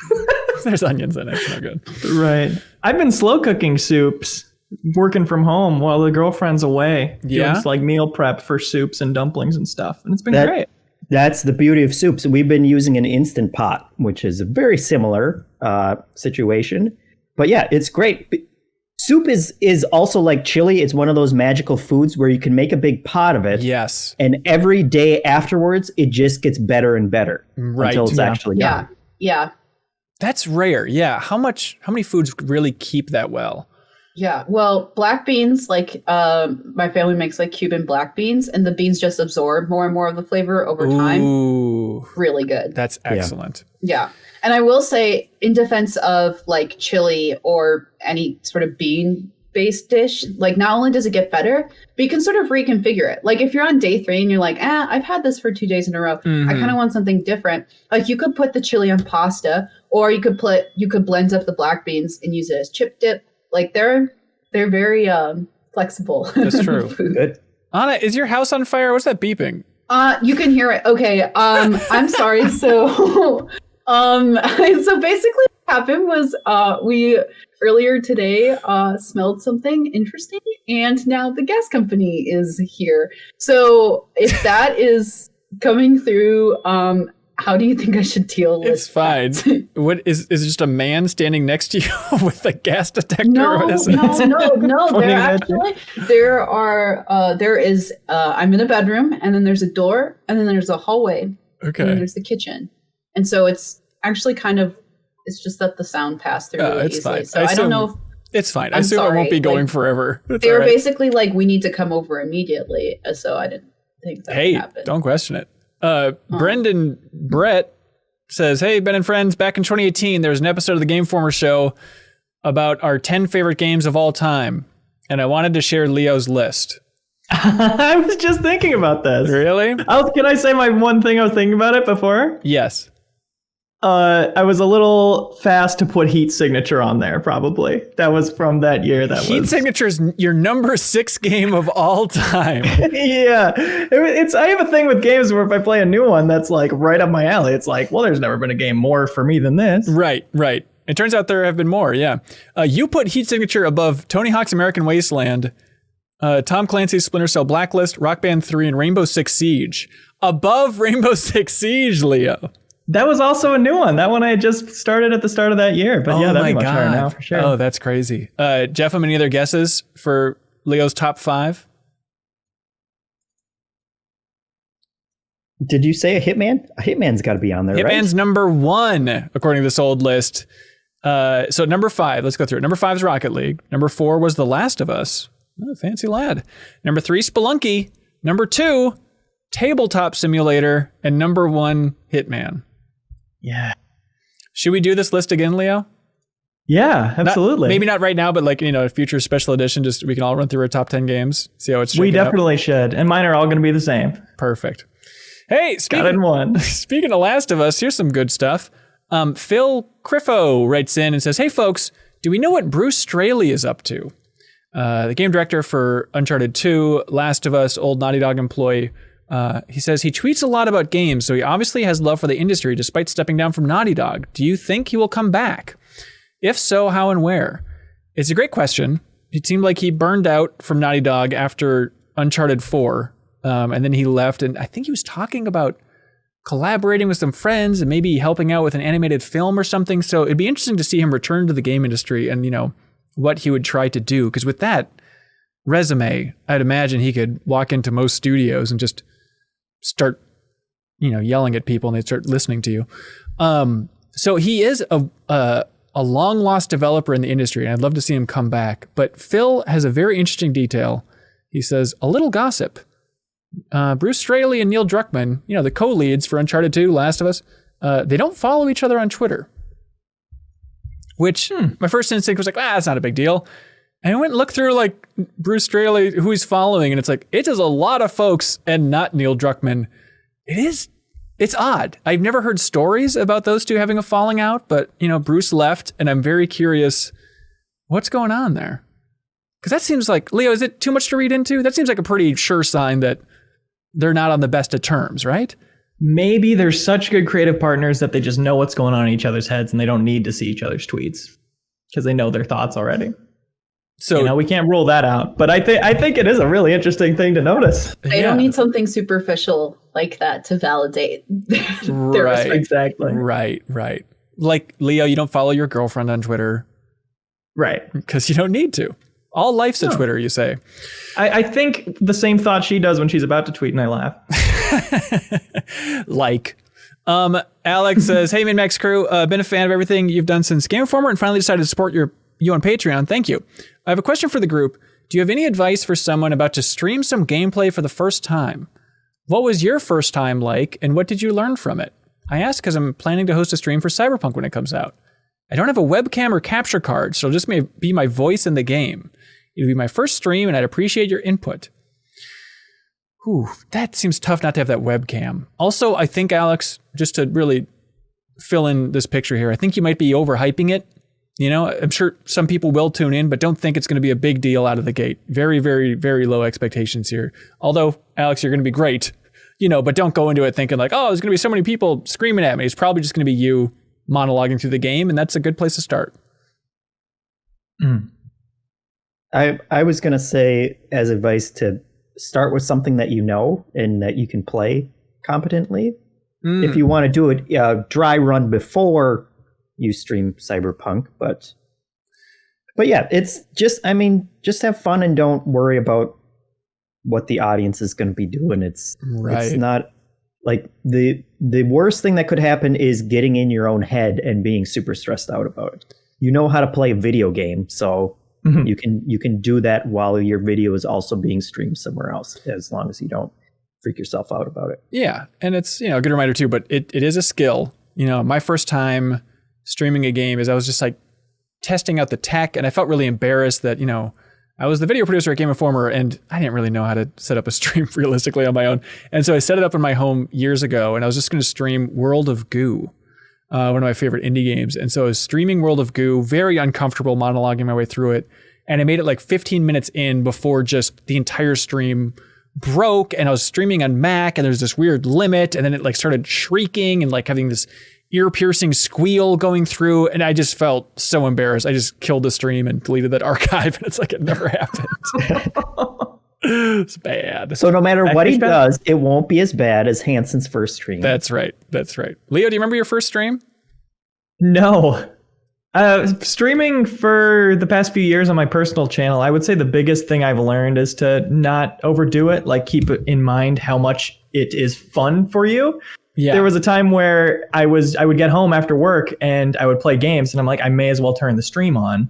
there's onions in it. It's no good. Right. I've been slow cooking soups, working from home while the girlfriend's away. Yeah? Doing just like meal prep for soups and dumplings and stuff. And it's been That- great. That's the beauty of soups. We've been using an Instant Pot, which is a very similar situation. But yeah, it's great. Soup is also like chili. It's one of those magical foods where you can make a big pot of it. Yes. And every day afterwards, it just gets better and better Right. until it's Yeah. actually Yeah, done. yeah, That's rare. Yeah. How many foods really keep that well? yeah. Well, black beans, like my family makes like Cuban black beans, and the beans just absorb more and more of the flavor over time. Ooh, Really good. that's excellent. Yeah. And I will say, in defense of like chili or any sort of bean based dish, like not only does it get better, but you can sort of reconfigure it. Like if you're on day 3 and you're like, I've had this for 2 days in a row. I kind of want something different. Like you could put the chili on pasta, or you could blend up the black beans and use it as chip dip. Like they're very flexible. That's true. food. Good. Anna, is your house on fire? What's that beeping? You can hear it. Okay. I'm sorry. So so basically what happened was we earlier today smelled something interesting, and now the gas company is here. So if that is coming through, how do you think I should deal with It's fine. What is it just a man standing next to you with a gas detector? No, What is it? no. Pointing There at you. actually, there is, I'm in a bedroom, and then there's a door, and then there's a hallway, and then Okay. there's the kitchen. And so it's actually it's just that the sound passed through really It's easily. fine. So I don't know if It's fine. I I'm assume it won't sorry, be going like, forever. It's they all were right. basically like, we need to come over immediately. So I didn't think that would Hey, happen. don't question it. Brendan Brett says, hey, Ben and friends, back in 2018, there was an episode of the Game Informer show about our 10 favorite games of all time. And I wanted to share Leo's list. I was just thinking about this. Really? Can I say my one thing I was thinking about it before? Yes. I was a little fast to put Heat Signature on there, probably. That was from that year. Heat Signature is your number 6 game of all time. Yeah. I have a thing with games where if I play a new one that's like right up my alley, it's like, well, there's never been a game more for me than this. Right. It turns out there have been more, yeah. You put Heat Signature above Tony Hawk's American Wasteland, Tom Clancy's Splinter Cell Blacklist, Rock Band 3, and Rainbow Six Siege. Above Rainbow Six Siege, Leo. That was also a new one. That one I just started at the start of that year. But yeah, that'd be much higher now for sure. Oh, that's crazy. Jeff, any other guesses for Leo's top 5? Did you say a Hitman? A Hitman's got to be on there, Hitman's right? number 1, according to this old list. So number 5, let's go through it. Number 5 is Rocket League. Number 4 was The Last of Us. Oh, fancy lad. Number 3, Spelunky. Number 2, Tabletop Simulator. And number 1, Hitman. Yeah. Should we do this list again, Leo? Yeah, absolutely. Maybe not right now, but like, a future special edition, just we can all run through our top 10 games, see how it's We shaking out. definitely should. And mine are all going to be the same. Perfect. Hey, Got it in one. Speaking of Last of Us, here's some good stuff. Phil Criffo writes in and says, hey, folks, do we know what Bruce Straley is up to? The game director for Uncharted 2, Last of Us, old Naughty Dog employee. He says he tweets a lot about games, so he obviously has love for the industry despite stepping down from Naughty Dog. Do you think he will come back? If so, how and where? It's a great question. It seemed like he burned out from Naughty Dog after Uncharted 4, and then he left, and I think he was talking about collaborating with some friends and maybe helping out with an animated film or something. So it'd be interesting to see him return to the game industry and, what he would try to do. Because with that resume, I'd imagine he could walk into most studios and just start, yelling at people and they'd start listening to you. So he is a a long lost developer in the industry, and I'd love to see him come back. But Phil has a very interesting detail. He says, a little gossip. Bruce Straley and Neil Druckmann, the co-leads for Uncharted 2, Last of Us, they don't follow each other on Twitter. Which my first instinct was like, that's not a big deal. And I went and looked through like Bruce Straley, who he's following, and it's like, it is a lot of folks and not Neil Druckmann. It's odd. I've never heard stories about those two having a falling out, but Bruce left, and I'm very curious what's going on there. Because that seems like, Leo, is it too much to read into? That seems like a pretty sure sign that they're not on the best of terms, right? Maybe they're such good creative partners that they just know what's going on in each other's heads and they don't need to see each other's tweets because they know their thoughts already. So we can't rule that out. But I think it is a really interesting thing to notice. They don't need something superficial like that to validate their right. Exactly. Right. Like, Leo, you don't follow your girlfriend on Twitter. Right. Because you don't need to. All life's a Twitter, you say. I think the same thought she does when she's about to tweet, and I laugh. Alex says, hey, MinnMax crew, been a fan of everything you've done since Game Informer and finally decided to support you on Patreon. Thank you. I have a question for the group. Do you have any advice for someone about to stream some gameplay for the first time? What was your first time like, and what did you learn from it? I ask because I'm planning to host a stream for Cyberpunk when it comes out. I don't have a webcam or capture card, so it'll just be my voice in the game. It'll be my first stream, and I'd appreciate your input. Whew, that seems tough not to have that webcam. Also, I think, Alex, just to really fill in this picture here, I think you might be overhyping it. I'm sure some people will tune in, but don't think it's going to be a big deal out of the gate. Very, very, very low expectations here. Although, Alex, you're going to be great, but don't go into it thinking like, oh, there's going to be so many people screaming at me. It's probably just going to be you monologuing through the game, and that's a good place to start. I was going to say, as advice, to start with something that you know and that you can play competently. If you want to do it, dry run before you stream Cyberpunk, but yeah, it's just have fun and don't worry about what the audience is going to be doing. It's not like the worst thing that could happen is getting in your own head and being super stressed out about it. You know how to play a video game, so you can do that while your video is also being streamed somewhere else, as long as you don't freak yourself out about it. Yeah, and it's a good reminder too, but it is a skill. My first time streaming a game is I was just like testing out the tech, and I felt really embarrassed that I was the video producer at Game Informer, and I didn't really know how to set up a stream realistically on my own. And so I set it up in my home years ago, and I was just going to stream World of Goo, one of my favorite indie games. And so I was streaming World of Goo, very uncomfortable, monologuing my way through it. And I made it like 15 minutes in before just the entire stream broke, and I was streaming on Mac, and there's this weird limit, and then it like started shrieking and like having this ear-piercing squeal going through, and I just felt so embarrassed. I just killed the stream and deleted that archive, and it's like it never happened. It's bad. So no matter what he does, it won't be as bad as Hanson's first stream. That's right. Leo, do you remember your first stream? No. Streaming for the past few years on my personal channel, I would say the biggest thing I've learned is to not overdo it. Like, keep in mind how much it is fun for you. Yeah. There was a time where I would get home after work and I would play games, and I'm like, I may as well turn the stream on.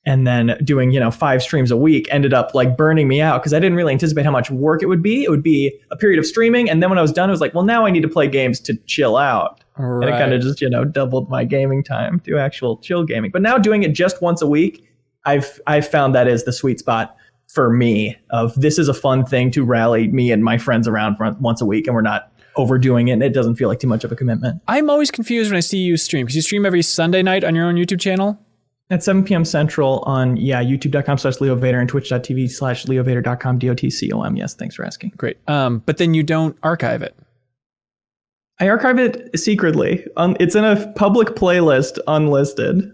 And then doing, 5 streams a week ended up like burning me out because I didn't really anticipate how much work it would be. It would be a period of streaming. And then when I was done, I was like, well, now I need to play games to chill out. Right. And it kind of just, doubled my gaming time to actual chill gaming. But now doing it just once a week, I've found that is the sweet spot for me of this is a fun thing to rally me and my friends around once a week, and we're not overdoing it, and it doesn't feel like too much of a commitment. I'm always confused when I see you stream, because you stream every Sunday night on your own YouTube channel? At 7 p.m. Central on, youtube.com/LeoVader and twitch.tv/LeoVader.com, DOTCOM. Yes, thanks for asking. Great. But then you don't archive it. I archive it secretly. It's in a public playlist, unlisted.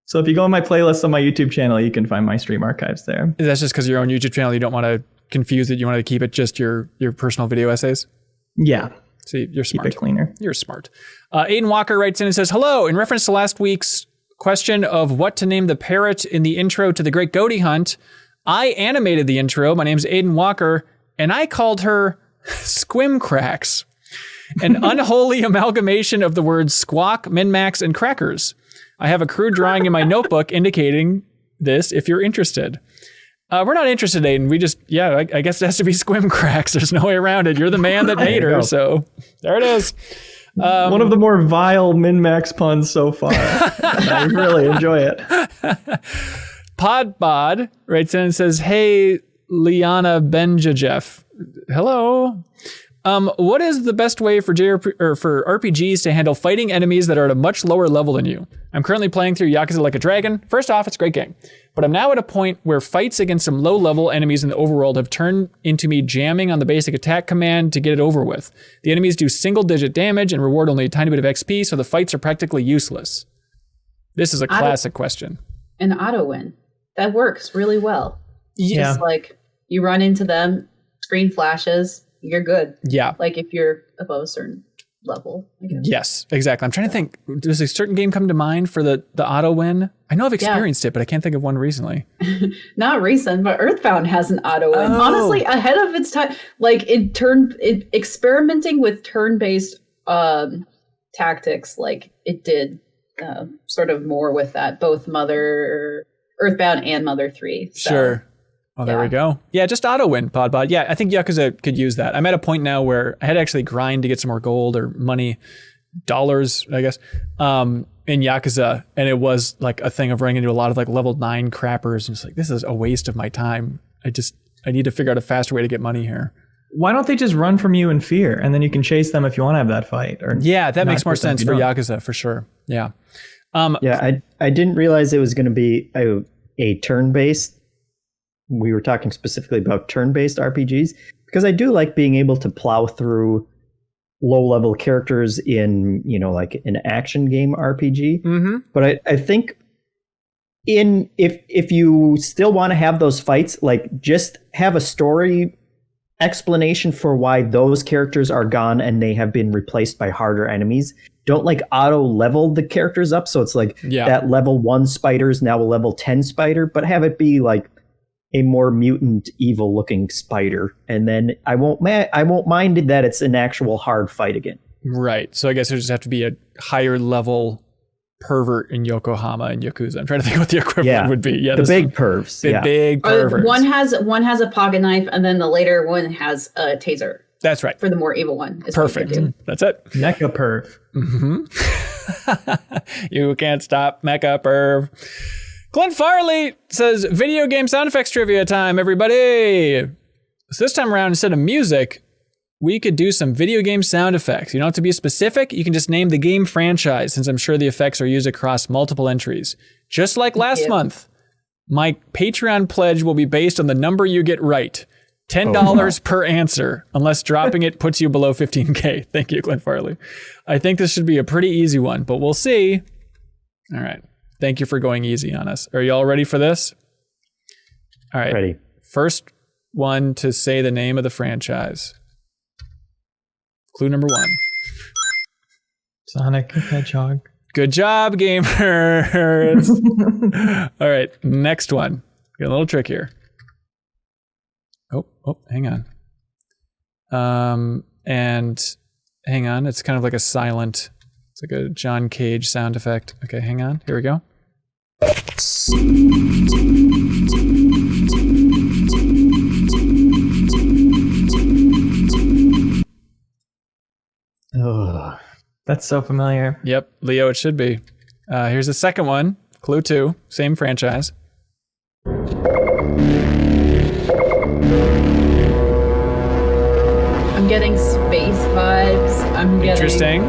So if you go on my playlist on my YouTube channel, you can find my stream archives there. That's just because your own YouTube channel, you don't want to confuse it. You want to keep it just your personal video essays? Yeah. See, you're smart. Keep it cleaner. You're smart. Aiden Walker writes in and says, hello, in reference to last week's question of what to name the parrot in the intro to The Great Goaty Hunt, I animated the intro. My name's Aiden Walker, and I called her Squimcracks. An unholy amalgamation of the words squawk, MinnMax, and crackers. I have a crude drawing in my notebook indicating this if you're interested. We're not interested, Aiden. We just, I guess it has to be Squim Cracks. There's no way around it. You're the man that made her, so there it is. One of the more vile MinnMax puns so far. I really enjoy it. Podbod writes in and says, "Hey, Liana Benjajeff. Hello. What is the best way for RPGs to handle fighting enemies that are at a much lower level than you? I'm currently playing through Yakuza Like a Dragon. First off, it's a great game. But I'm now at a point where fights against some low-level enemies in the overworld have turned into me jamming on the basic attack command to get it over with. The enemies do single-digit damage and reward only a tiny bit of XP, so the fights are practically useless." This is a classic question. An auto win. That works really well. Yeah. Just like you run into them, screen flashes, you're good. Yeah. Like if you're above a certain level. I guess. Yes, exactly. I'm trying to think, does a certain game come to mind for the auto win? I know I've experienced it, but I can't think of one recently. Not recent, but Earthbound has an auto win. Oh. Honestly, ahead of its time. Like experimenting with turn-based tactics, like it did sort of more with that, both Earthbound and Mother 3. So. Sure. Oh, there we go. Yeah, just auto win, Podbod. Yeah, I think Yakuza could use that. I'm at a point now where I had to actually grind to get some more gold or money, dollars, I guess, in Yakuza. And it was like a thing of running into a lot of like level 9 crappers. And it's like, this is a waste of my time. I need to figure out a faster way to get money here. Why don't they just run from you in fear, and then you can chase them if you want to have that fight? Or yeah, that makes more sense for Yakuza, for sure. Yeah. I didn't realize it was going to be a turn-based. We were talking specifically about turn-based RPGs because I do like being able to plow through low-level characters in, like an action game RPG. Mm-hmm. But I think if you still want to have those fights, like just have a story explanation for why those characters are gone and they have been replaced by harder enemies. Don't like auto level the characters up, so it's like that level 1 spider is now a level 10 spider, but have it be like a more mutant, evil-looking spider, and then I won't mind that it's an actual hard fight again. Right. So I guess there just have to be a higher level pervert in Yokohama and Yakuza. I'm trying to think what the equivalent would be. Yeah, the big pervs. The big perverts. One has a pocket knife, and then the later one has a taser. That's right. For the more evil one. Perfect. That's it. Mecha perv. Mm-hmm. You can't stop Mecha perv. Clint Farley says, video game sound effects trivia time, everybody. So this time around, instead of music, we could do some video game sound effects. You don't have to be specific. You can just name the game franchise, since I'm sure the effects are used across multiple entries. Just like last month, my Patreon pledge will be based on the number you get right. $10 per answer, unless dropping it puts you below 15K. Thank you, Clint Farley. I think this should be a pretty easy one, but we'll see. All right. Thank you for going easy on us. Are you all ready for this? All right. Ready. First one to say the name of the franchise. Clue number 1. Sonic the Hedgehog. Good job, gamers. All right. Next one. Got a little trick here. Oh, hang on. And hang on. It's kind of like a silent, it's like a John Cage sound effect. Okay, hang on. Here we go. Oh, that's so familiar. Yep, Leo, it should be. Here's the second one. Clue 2, same franchise. I'm getting space vibes. Interesting.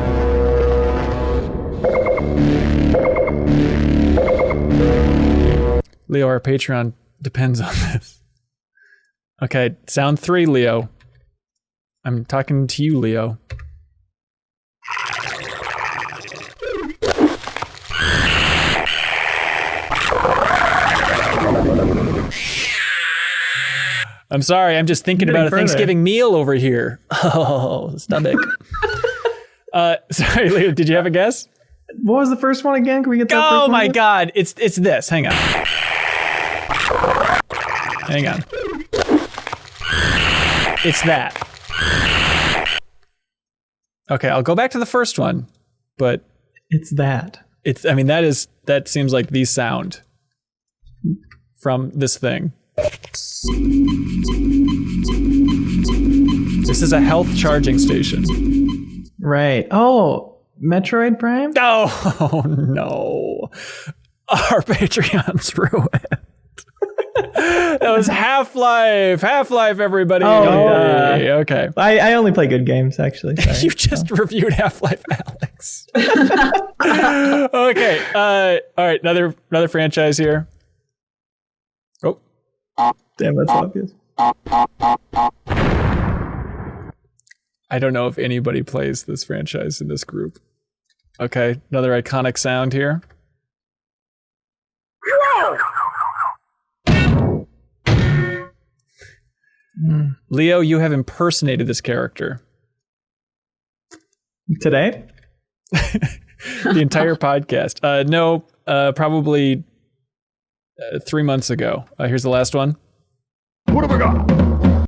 Leo, our Patreon depends on this. Okay, sound 3, Leo. I'm talking to you, Leo. I'm sorry, I'm just thinking about a Thanksgiving meal over here. Oh, stomach. Sorry, Leo, did you have a guess? What was the first one again? Can we get that first one? Oh my God, it's this. Hang on. Hang on. It's that. Okay, I'll go back to the first one, but It's that. I mean, that seems like the sound from this thing. This is a health charging station. Right. Oh, Metroid Prime? Oh no. Our Patreon's ruined. That was Half-Life. Half-Life, everybody. Oh, yeah. Okay. I only play good games, actually. Sorry. You just reviewed Half-Life, Alex. Okay. All right. Another franchise here. Oh. Damn, that's obvious. I don't know if anybody plays this franchise in this group. Okay. Another iconic sound here. Leo, you have impersonated this character. Today? The entire podcast. No, probably 3 months ago. Here's the last one. What have I got?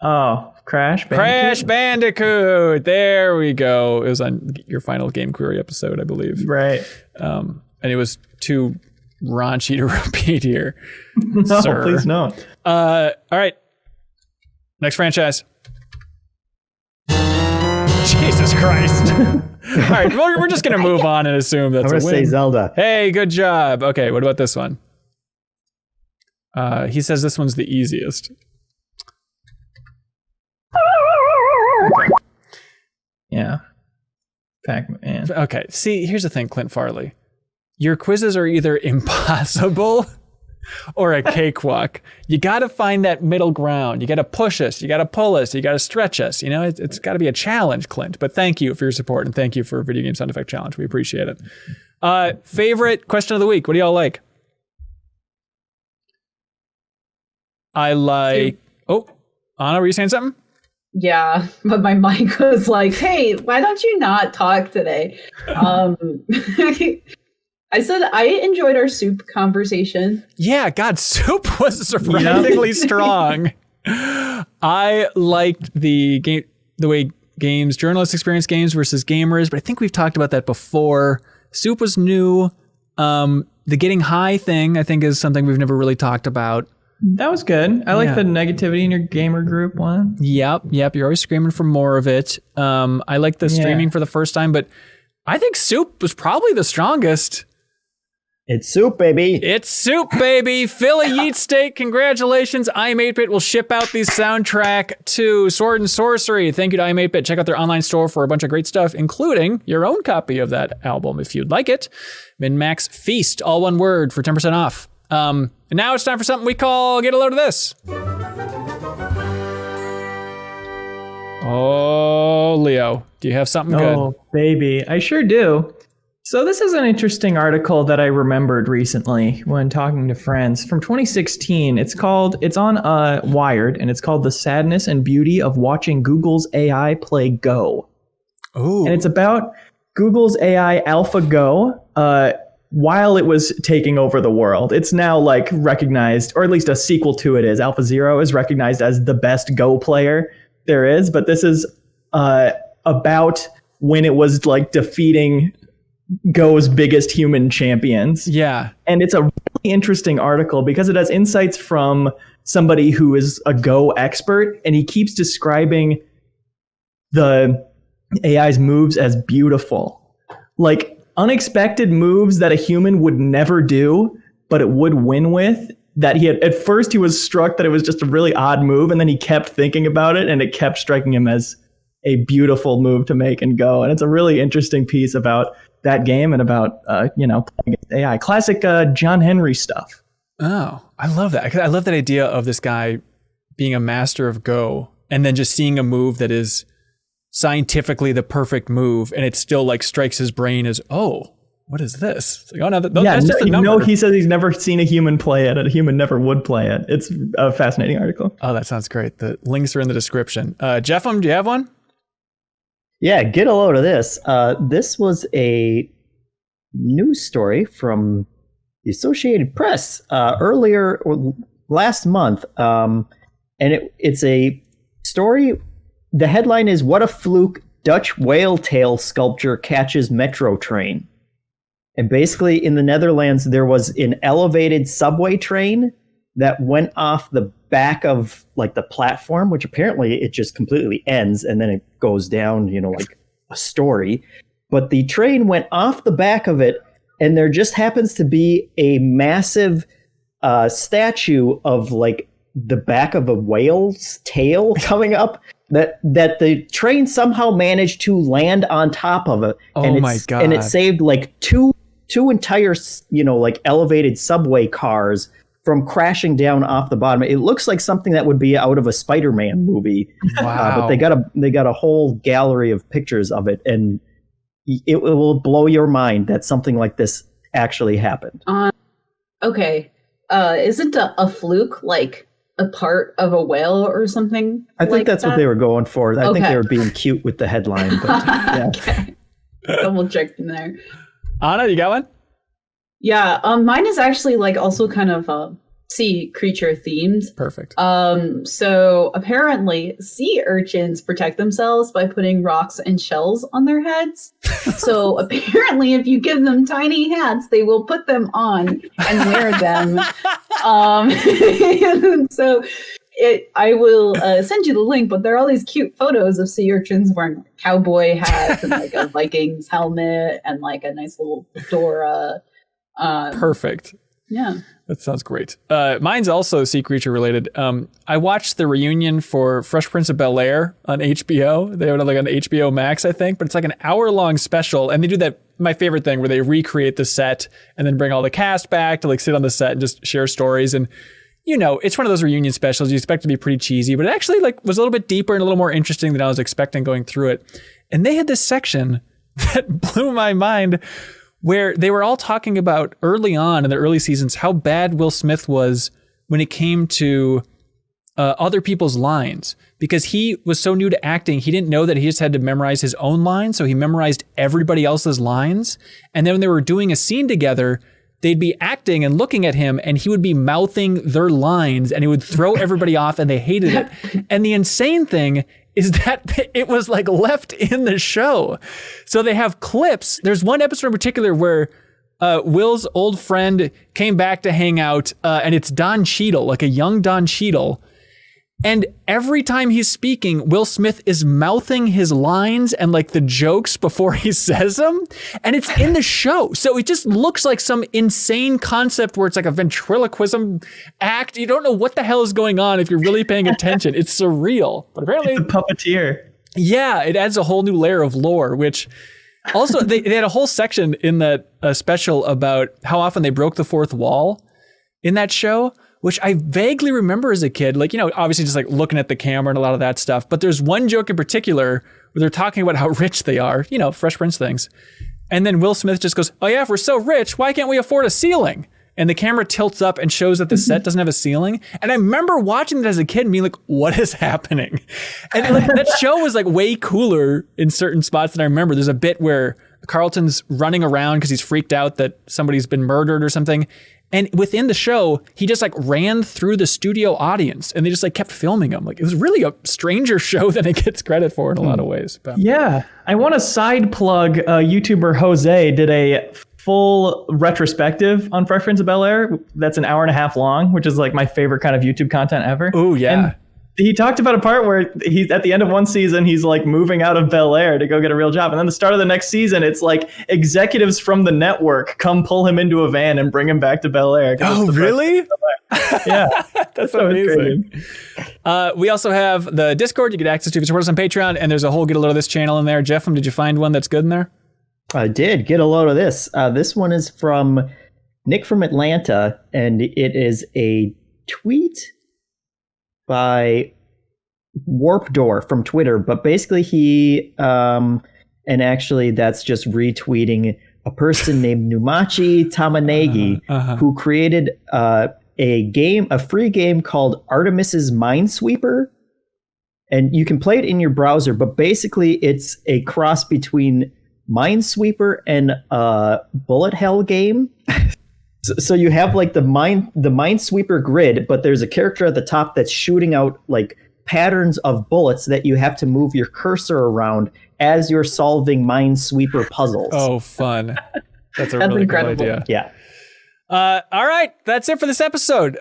Oh, Crash Bandicoot? Crash Bandicoot. There we go. It was on your final Game Query episode, I believe. Right. And it was too raunchy to repeat here. No, sir. please no. All right. Next franchise. Jesus Christ. All right, we're just going to move on and assume that's I'm a going to win. say Zelda. Hey, good job. Okay, what about this one? He says this one's the easiest. Yeah. Pac-Man. Okay, see, here's the thing, Clint Farley. Your quizzes are either impossible or a cakewalk. You got to find that middle ground. You got to push us. You got to pull us. You got to stretch us. You know, it's got to be a challenge, Clint. But thank you for your support, and thank you for Video Game Sound Effect Challenge. We appreciate it. Favorite question of the week. What do y'all like? I like... Oh, Anna, were you saying something? Yeah, but my mic was like, hey, why don't you not talk today? I said I enjoyed our soup conversation. Yeah, God, soup was surprisingly strong. I liked the way journalists experience games versus gamers, but I think we've talked about that before. Soup was new. The getting high thing, I think, is something we've never really talked about. That was good. I like the negativity in your gamer group one. Yep. You're always screaming for more of it. I like the streaming for the first time, but I think soup was probably the strongest. It's soup, baby. It's soup, baby. Philly Yeet Steak, congratulations. I'm8bit will ship out the soundtrack to Sword and Sorcery. Thank you to I'm8bit. Check out their online store for a bunch of great stuff, including your own copy of that album if you'd like it. MinnMax Feast, all one word, for 10% off. And now it's time for something we call Get a Load of This. Oh, Leo, do you have something good? Oh, baby. I sure do. So this is an interesting article that I remembered recently when talking to friends from 2016. It's on Wired, and it's called The Sadness and Beauty of Watching Google's AI Play Go. Oh. And it's about Google's AI AlphaGo while it was taking over the world. It's now like recognized, or at least a sequel to it is. AlphaZero is recognized as the best Go player there is, but this is about when it was like defeating Go's biggest human champions. Yeah. And it's a really interesting article because it has insights from somebody who is a Go expert, and he keeps describing the AI's moves as beautiful. Like unexpected moves that a human would never do, but it would win with. That he had, at first he was struck that it was just a really odd move, and then he kept thinking about it, and it kept striking him as a beautiful move to make and Go. And it's a really interesting piece about that game and about playing against AI. Classic John Henry stuff. Oh, I love that. I love that idea of this guy being a master of Go and then just seeing a move that is scientifically the perfect move, and it still like strikes his brain as, oh, what is this? It's like, oh no, that's just a number. No, he says he's never seen a human play it, and a human never would play it. It's a fascinating article. Oh, that sounds great. The links are in the description. Jeffem, do you have one? Yeah, get a load of this. This was a news story from the Associated Press earlier or last month, and it's a story. The headline is "What a Fluke! Dutch whale tail sculpture catches metro train. And basically in the Netherlands, there was an elevated subway train that went off the back of like the platform, which apparently it just completely ends and then it goes down, like a story. But the train went off the back of it, and there just happens to be a massive statue of like the back of a whale's tail coming up that the train somehow managed to land on top of it. Oh my God. And it saved like two entire, like elevated subway cars from crashing down off the bottom. It looks like something that would be out of a Spider-Man movie. Wow. But they got a whole gallery of pictures of it, and it will blow your mind that something like this actually happened. Okay. Isn't a fluke like a part of a whale or something? I think that's what they were going for. I think Okay. they were being cute with the headline. But yeah. Okay. Double checked in there. Anna, you got one? Yeah, mine is actually like also kind of sea creature themed. Perfect. So apparently sea urchins protect themselves by putting rocks and shells on their heads. So apparently if you give them tiny hats, they will put them on and wear them. So I will send you the link, but there are all these cute photos of sea urchins wearing like, cowboy hats and like a Vikings helmet and like a nice little fedora. Perfect. Yeah. That sounds great. Mine's also sea creature related. I watched the reunion for Fresh Prince of Bel-Air on HBO. They have it like on HBO Max, I think, but it's like an hour-long special, and they do that, my favorite thing, where they recreate the set and then bring all the cast back to like sit on the set and just share stories. And it's one of those reunion specials you expect to be pretty cheesy, but it actually like was a little bit deeper and a little more interesting than I was expecting going through it. And they had this section that blew my mind, where they were all talking about early on in the early seasons how bad Will Smith was when it came to other people's lines, because he was so new to acting. He didn't know that he just had to memorize his own lines, so he memorized everybody else's lines. And then when they were doing a scene together, they'd be acting and looking at him, and he would be mouthing their lines, and he would throw everybody off, and they hated it. And the insane thing is that it was like left in the show. So they have clips. There's one episode in particular where Will's old friend came back to hang out, and it's Don Cheadle, like a young Don Cheadle. And every time he's speaking, Will Smith is mouthing his lines and like the jokes before he says them. And it's in the show. So it just looks like some insane concept where it's like a ventriloquism act. You don't know what the hell is going on if you're really paying attention. It's surreal. But apparently, It's a puppeteer. yeah, it adds a whole new layer of lore, which also they had a whole section in that special about how often they broke the fourth wall in that show, which I vaguely remember as a kid, like, obviously just like looking at the camera and a lot of that stuff. But there's one joke in particular where they're talking about how rich they are, Fresh Prince things. And then Will Smith just goes, "Oh yeah, if we're so rich, why can't we afford a ceiling?" And the camera tilts up and shows that the set doesn't have a ceiling. And I remember watching it as a kid and being like, what is happening? And like that show was like way cooler in certain spots than I remember. There's a bit where Carlton's running around because he's freaked out that somebody's been murdered or something. And within the show, he just like ran through the studio audience and they just like kept filming him. Like it was really a stranger show than it gets credit for in a lot of ways. But. Yeah. I want to side plug YouTuber Jose did a full retrospective on Fresh Prince of Bel-Air. That's an hour and a half long, which is like my favorite kind of YouTube content ever. Oh, yeah. And he talked about a part where he's at the end of one season, he's like moving out of Bel-Air to go get a real job. And then the start of the next season, it's like executives from the network come pull him into a van and bring him back to Bel-Air. Oh, really? Yeah. That's so amazing. We also have the Discord you get access to if you support us on Patreon. And there's a whole Get a Load of This channel in there. Jeff, did you find one that's good in there? I did get a load of this. This one is from Nick from Atlanta, and it is a tweet by Warp Door from Twitter. But basically a And actually, that's just retweeting a person named Numachi Tamanagi, who created a free game called Artemis's Minesweeper. And you can play it in your browser, but basically it's a cross between Minesweeper and a bullet hell game. So you have like the Minesweeper grid, but there's a character at the top that's shooting out like patterns of bullets that you have to move your cursor around as you're solving Minesweeper puzzles. Oh, fun. That's a really incredible. cool idea. Yeah. All right, that's it for this episode.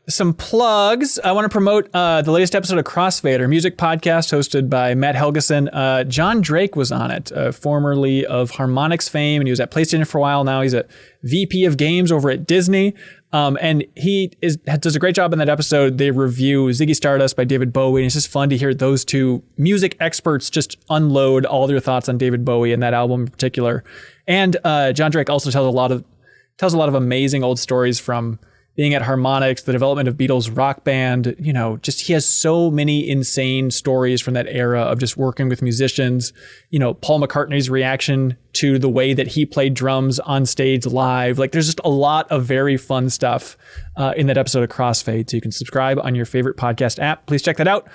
Some plugs. I want to promote the latest episode of Crossfade, our music podcast hosted by Matt Helgeson. John Drake was on it, formerly of Harmonix fame, and he was at PlayStation for a while. Now he's a VP of games over at Disney. And he does a great job in that episode. They review Ziggy Stardust by David Bowie, and it's just fun to hear those two music experts just unload all their thoughts on David Bowie and that album in particular. And John Drake also tells a lot of amazing old stories from being at Harmonix, the development of Beatles Rock Band. You know, just he has so many insane stories from that era of just working with musicians. You know, Paul McCartney's reaction to the way that he played drums on stage live. Like, there's just a lot of very fun stuff in that episode of Crossfade. So you can subscribe on your favorite podcast app. Please check that out.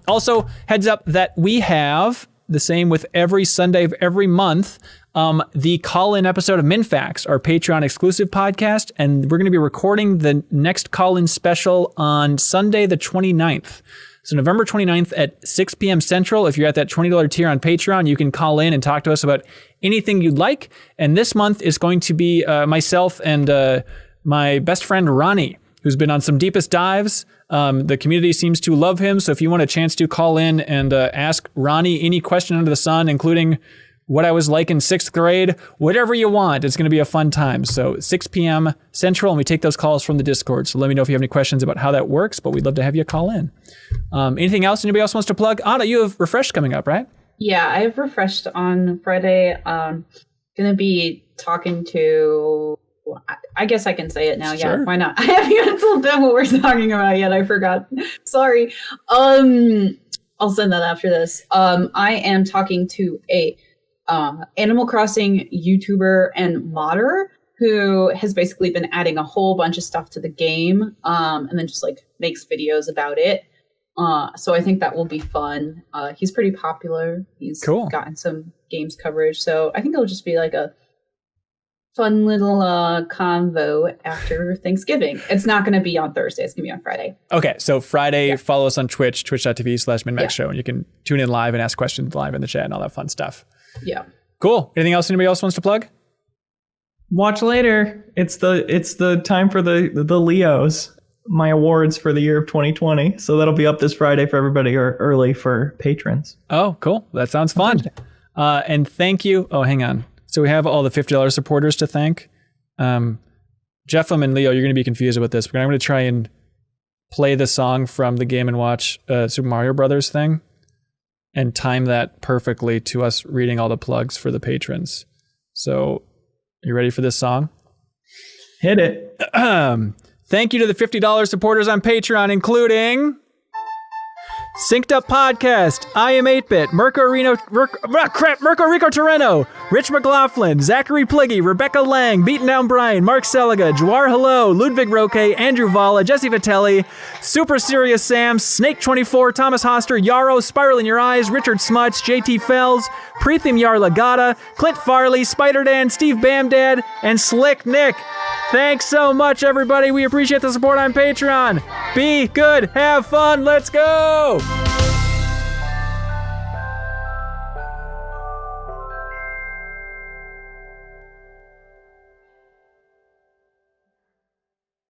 Also, heads up that we have the same with every Sunday of every month, the call-in episode of MinnMax, our Patreon exclusive podcast. And we're going to be recording the next call-in special on Sunday, the 29th. So November 29th at 6 p.m. Central. If you're at that $20 tier on Patreon, you can call in and talk to us about anything you'd like. And this month is going to be myself and my best friend Ronnie, who's been on some deepest dives. The community seems to love him. So if you want a chance to call in and ask Ronnie any question under the sun, including what I was like in 6th grade, whatever you want, it's going to be a fun time. So 6 p.m. Central, and we take those calls from the Discord. So let me know if you have any questions about how that works, but we'd love to have you call in. Anything else anybody else wants to plug? Anna, you have Refresh coming up, right? Yeah, I have Refreshed on Friday. Going to be talking to... I guess I can say it now. Sure. Yeah, why not? I haven't even told them what we're talking about yet. I forgot. Sorry. I'll send that after this. I am talking to a Animal Crossing YouTuber and modder who has basically been adding a whole bunch of stuff to the game, and then just like makes videos about it. So I think that will be fun. He's pretty popular. He's gotten some games coverage, so I think it'll just be like a fun little convo after Thanksgiving. It's not going to be on Thursday. It's going to be on Friday. Okay, so Friday, follow us on Twitch, twitch.tv/MinnMax Show, and you can tune in live and ask questions live in the chat and all that fun stuff. Yeah. Cool. Anything else anybody else wants to plug? Watch later. It's the time for the Leos, my awards for the year of 2020. So that'll be up this Friday for everybody, or early for patrons. Oh, cool. That sounds fun. And thank you. Oh, hang on. So we have all the $50 supporters to thank. Jeffem and Leo, you're going to be confused about this, but I'm going to try and play the song from the Game & Watch Super Mario Brothers thing and time that perfectly to us reading all the plugs for the patrons. So, you ready for this song? Hit it. Thank you to the $50 supporters on Patreon, including... Synced Up Podcast, I Am 8-Bit, Mirko Arico-Torreno, Rich McLaughlin, Zachary Pligge, Rebekah Lang, BeatenDownBrian, Mark Seliga, Jawarhello, Ludwig Roque, Andrew Vala, Jesse Vitelli, SuperSeriousSam, Snake24, Thomas Hoster, Yarrow, SpiralInYourEyes, Richard Smuts, JT Fels, Preetham Yarlagadda, Clint Farley, Spider-Dan, Steve Bamdad, and SlyckNic. Thanks so much, everybody. We appreciate the support on Patreon. Be good, have fun, let's go!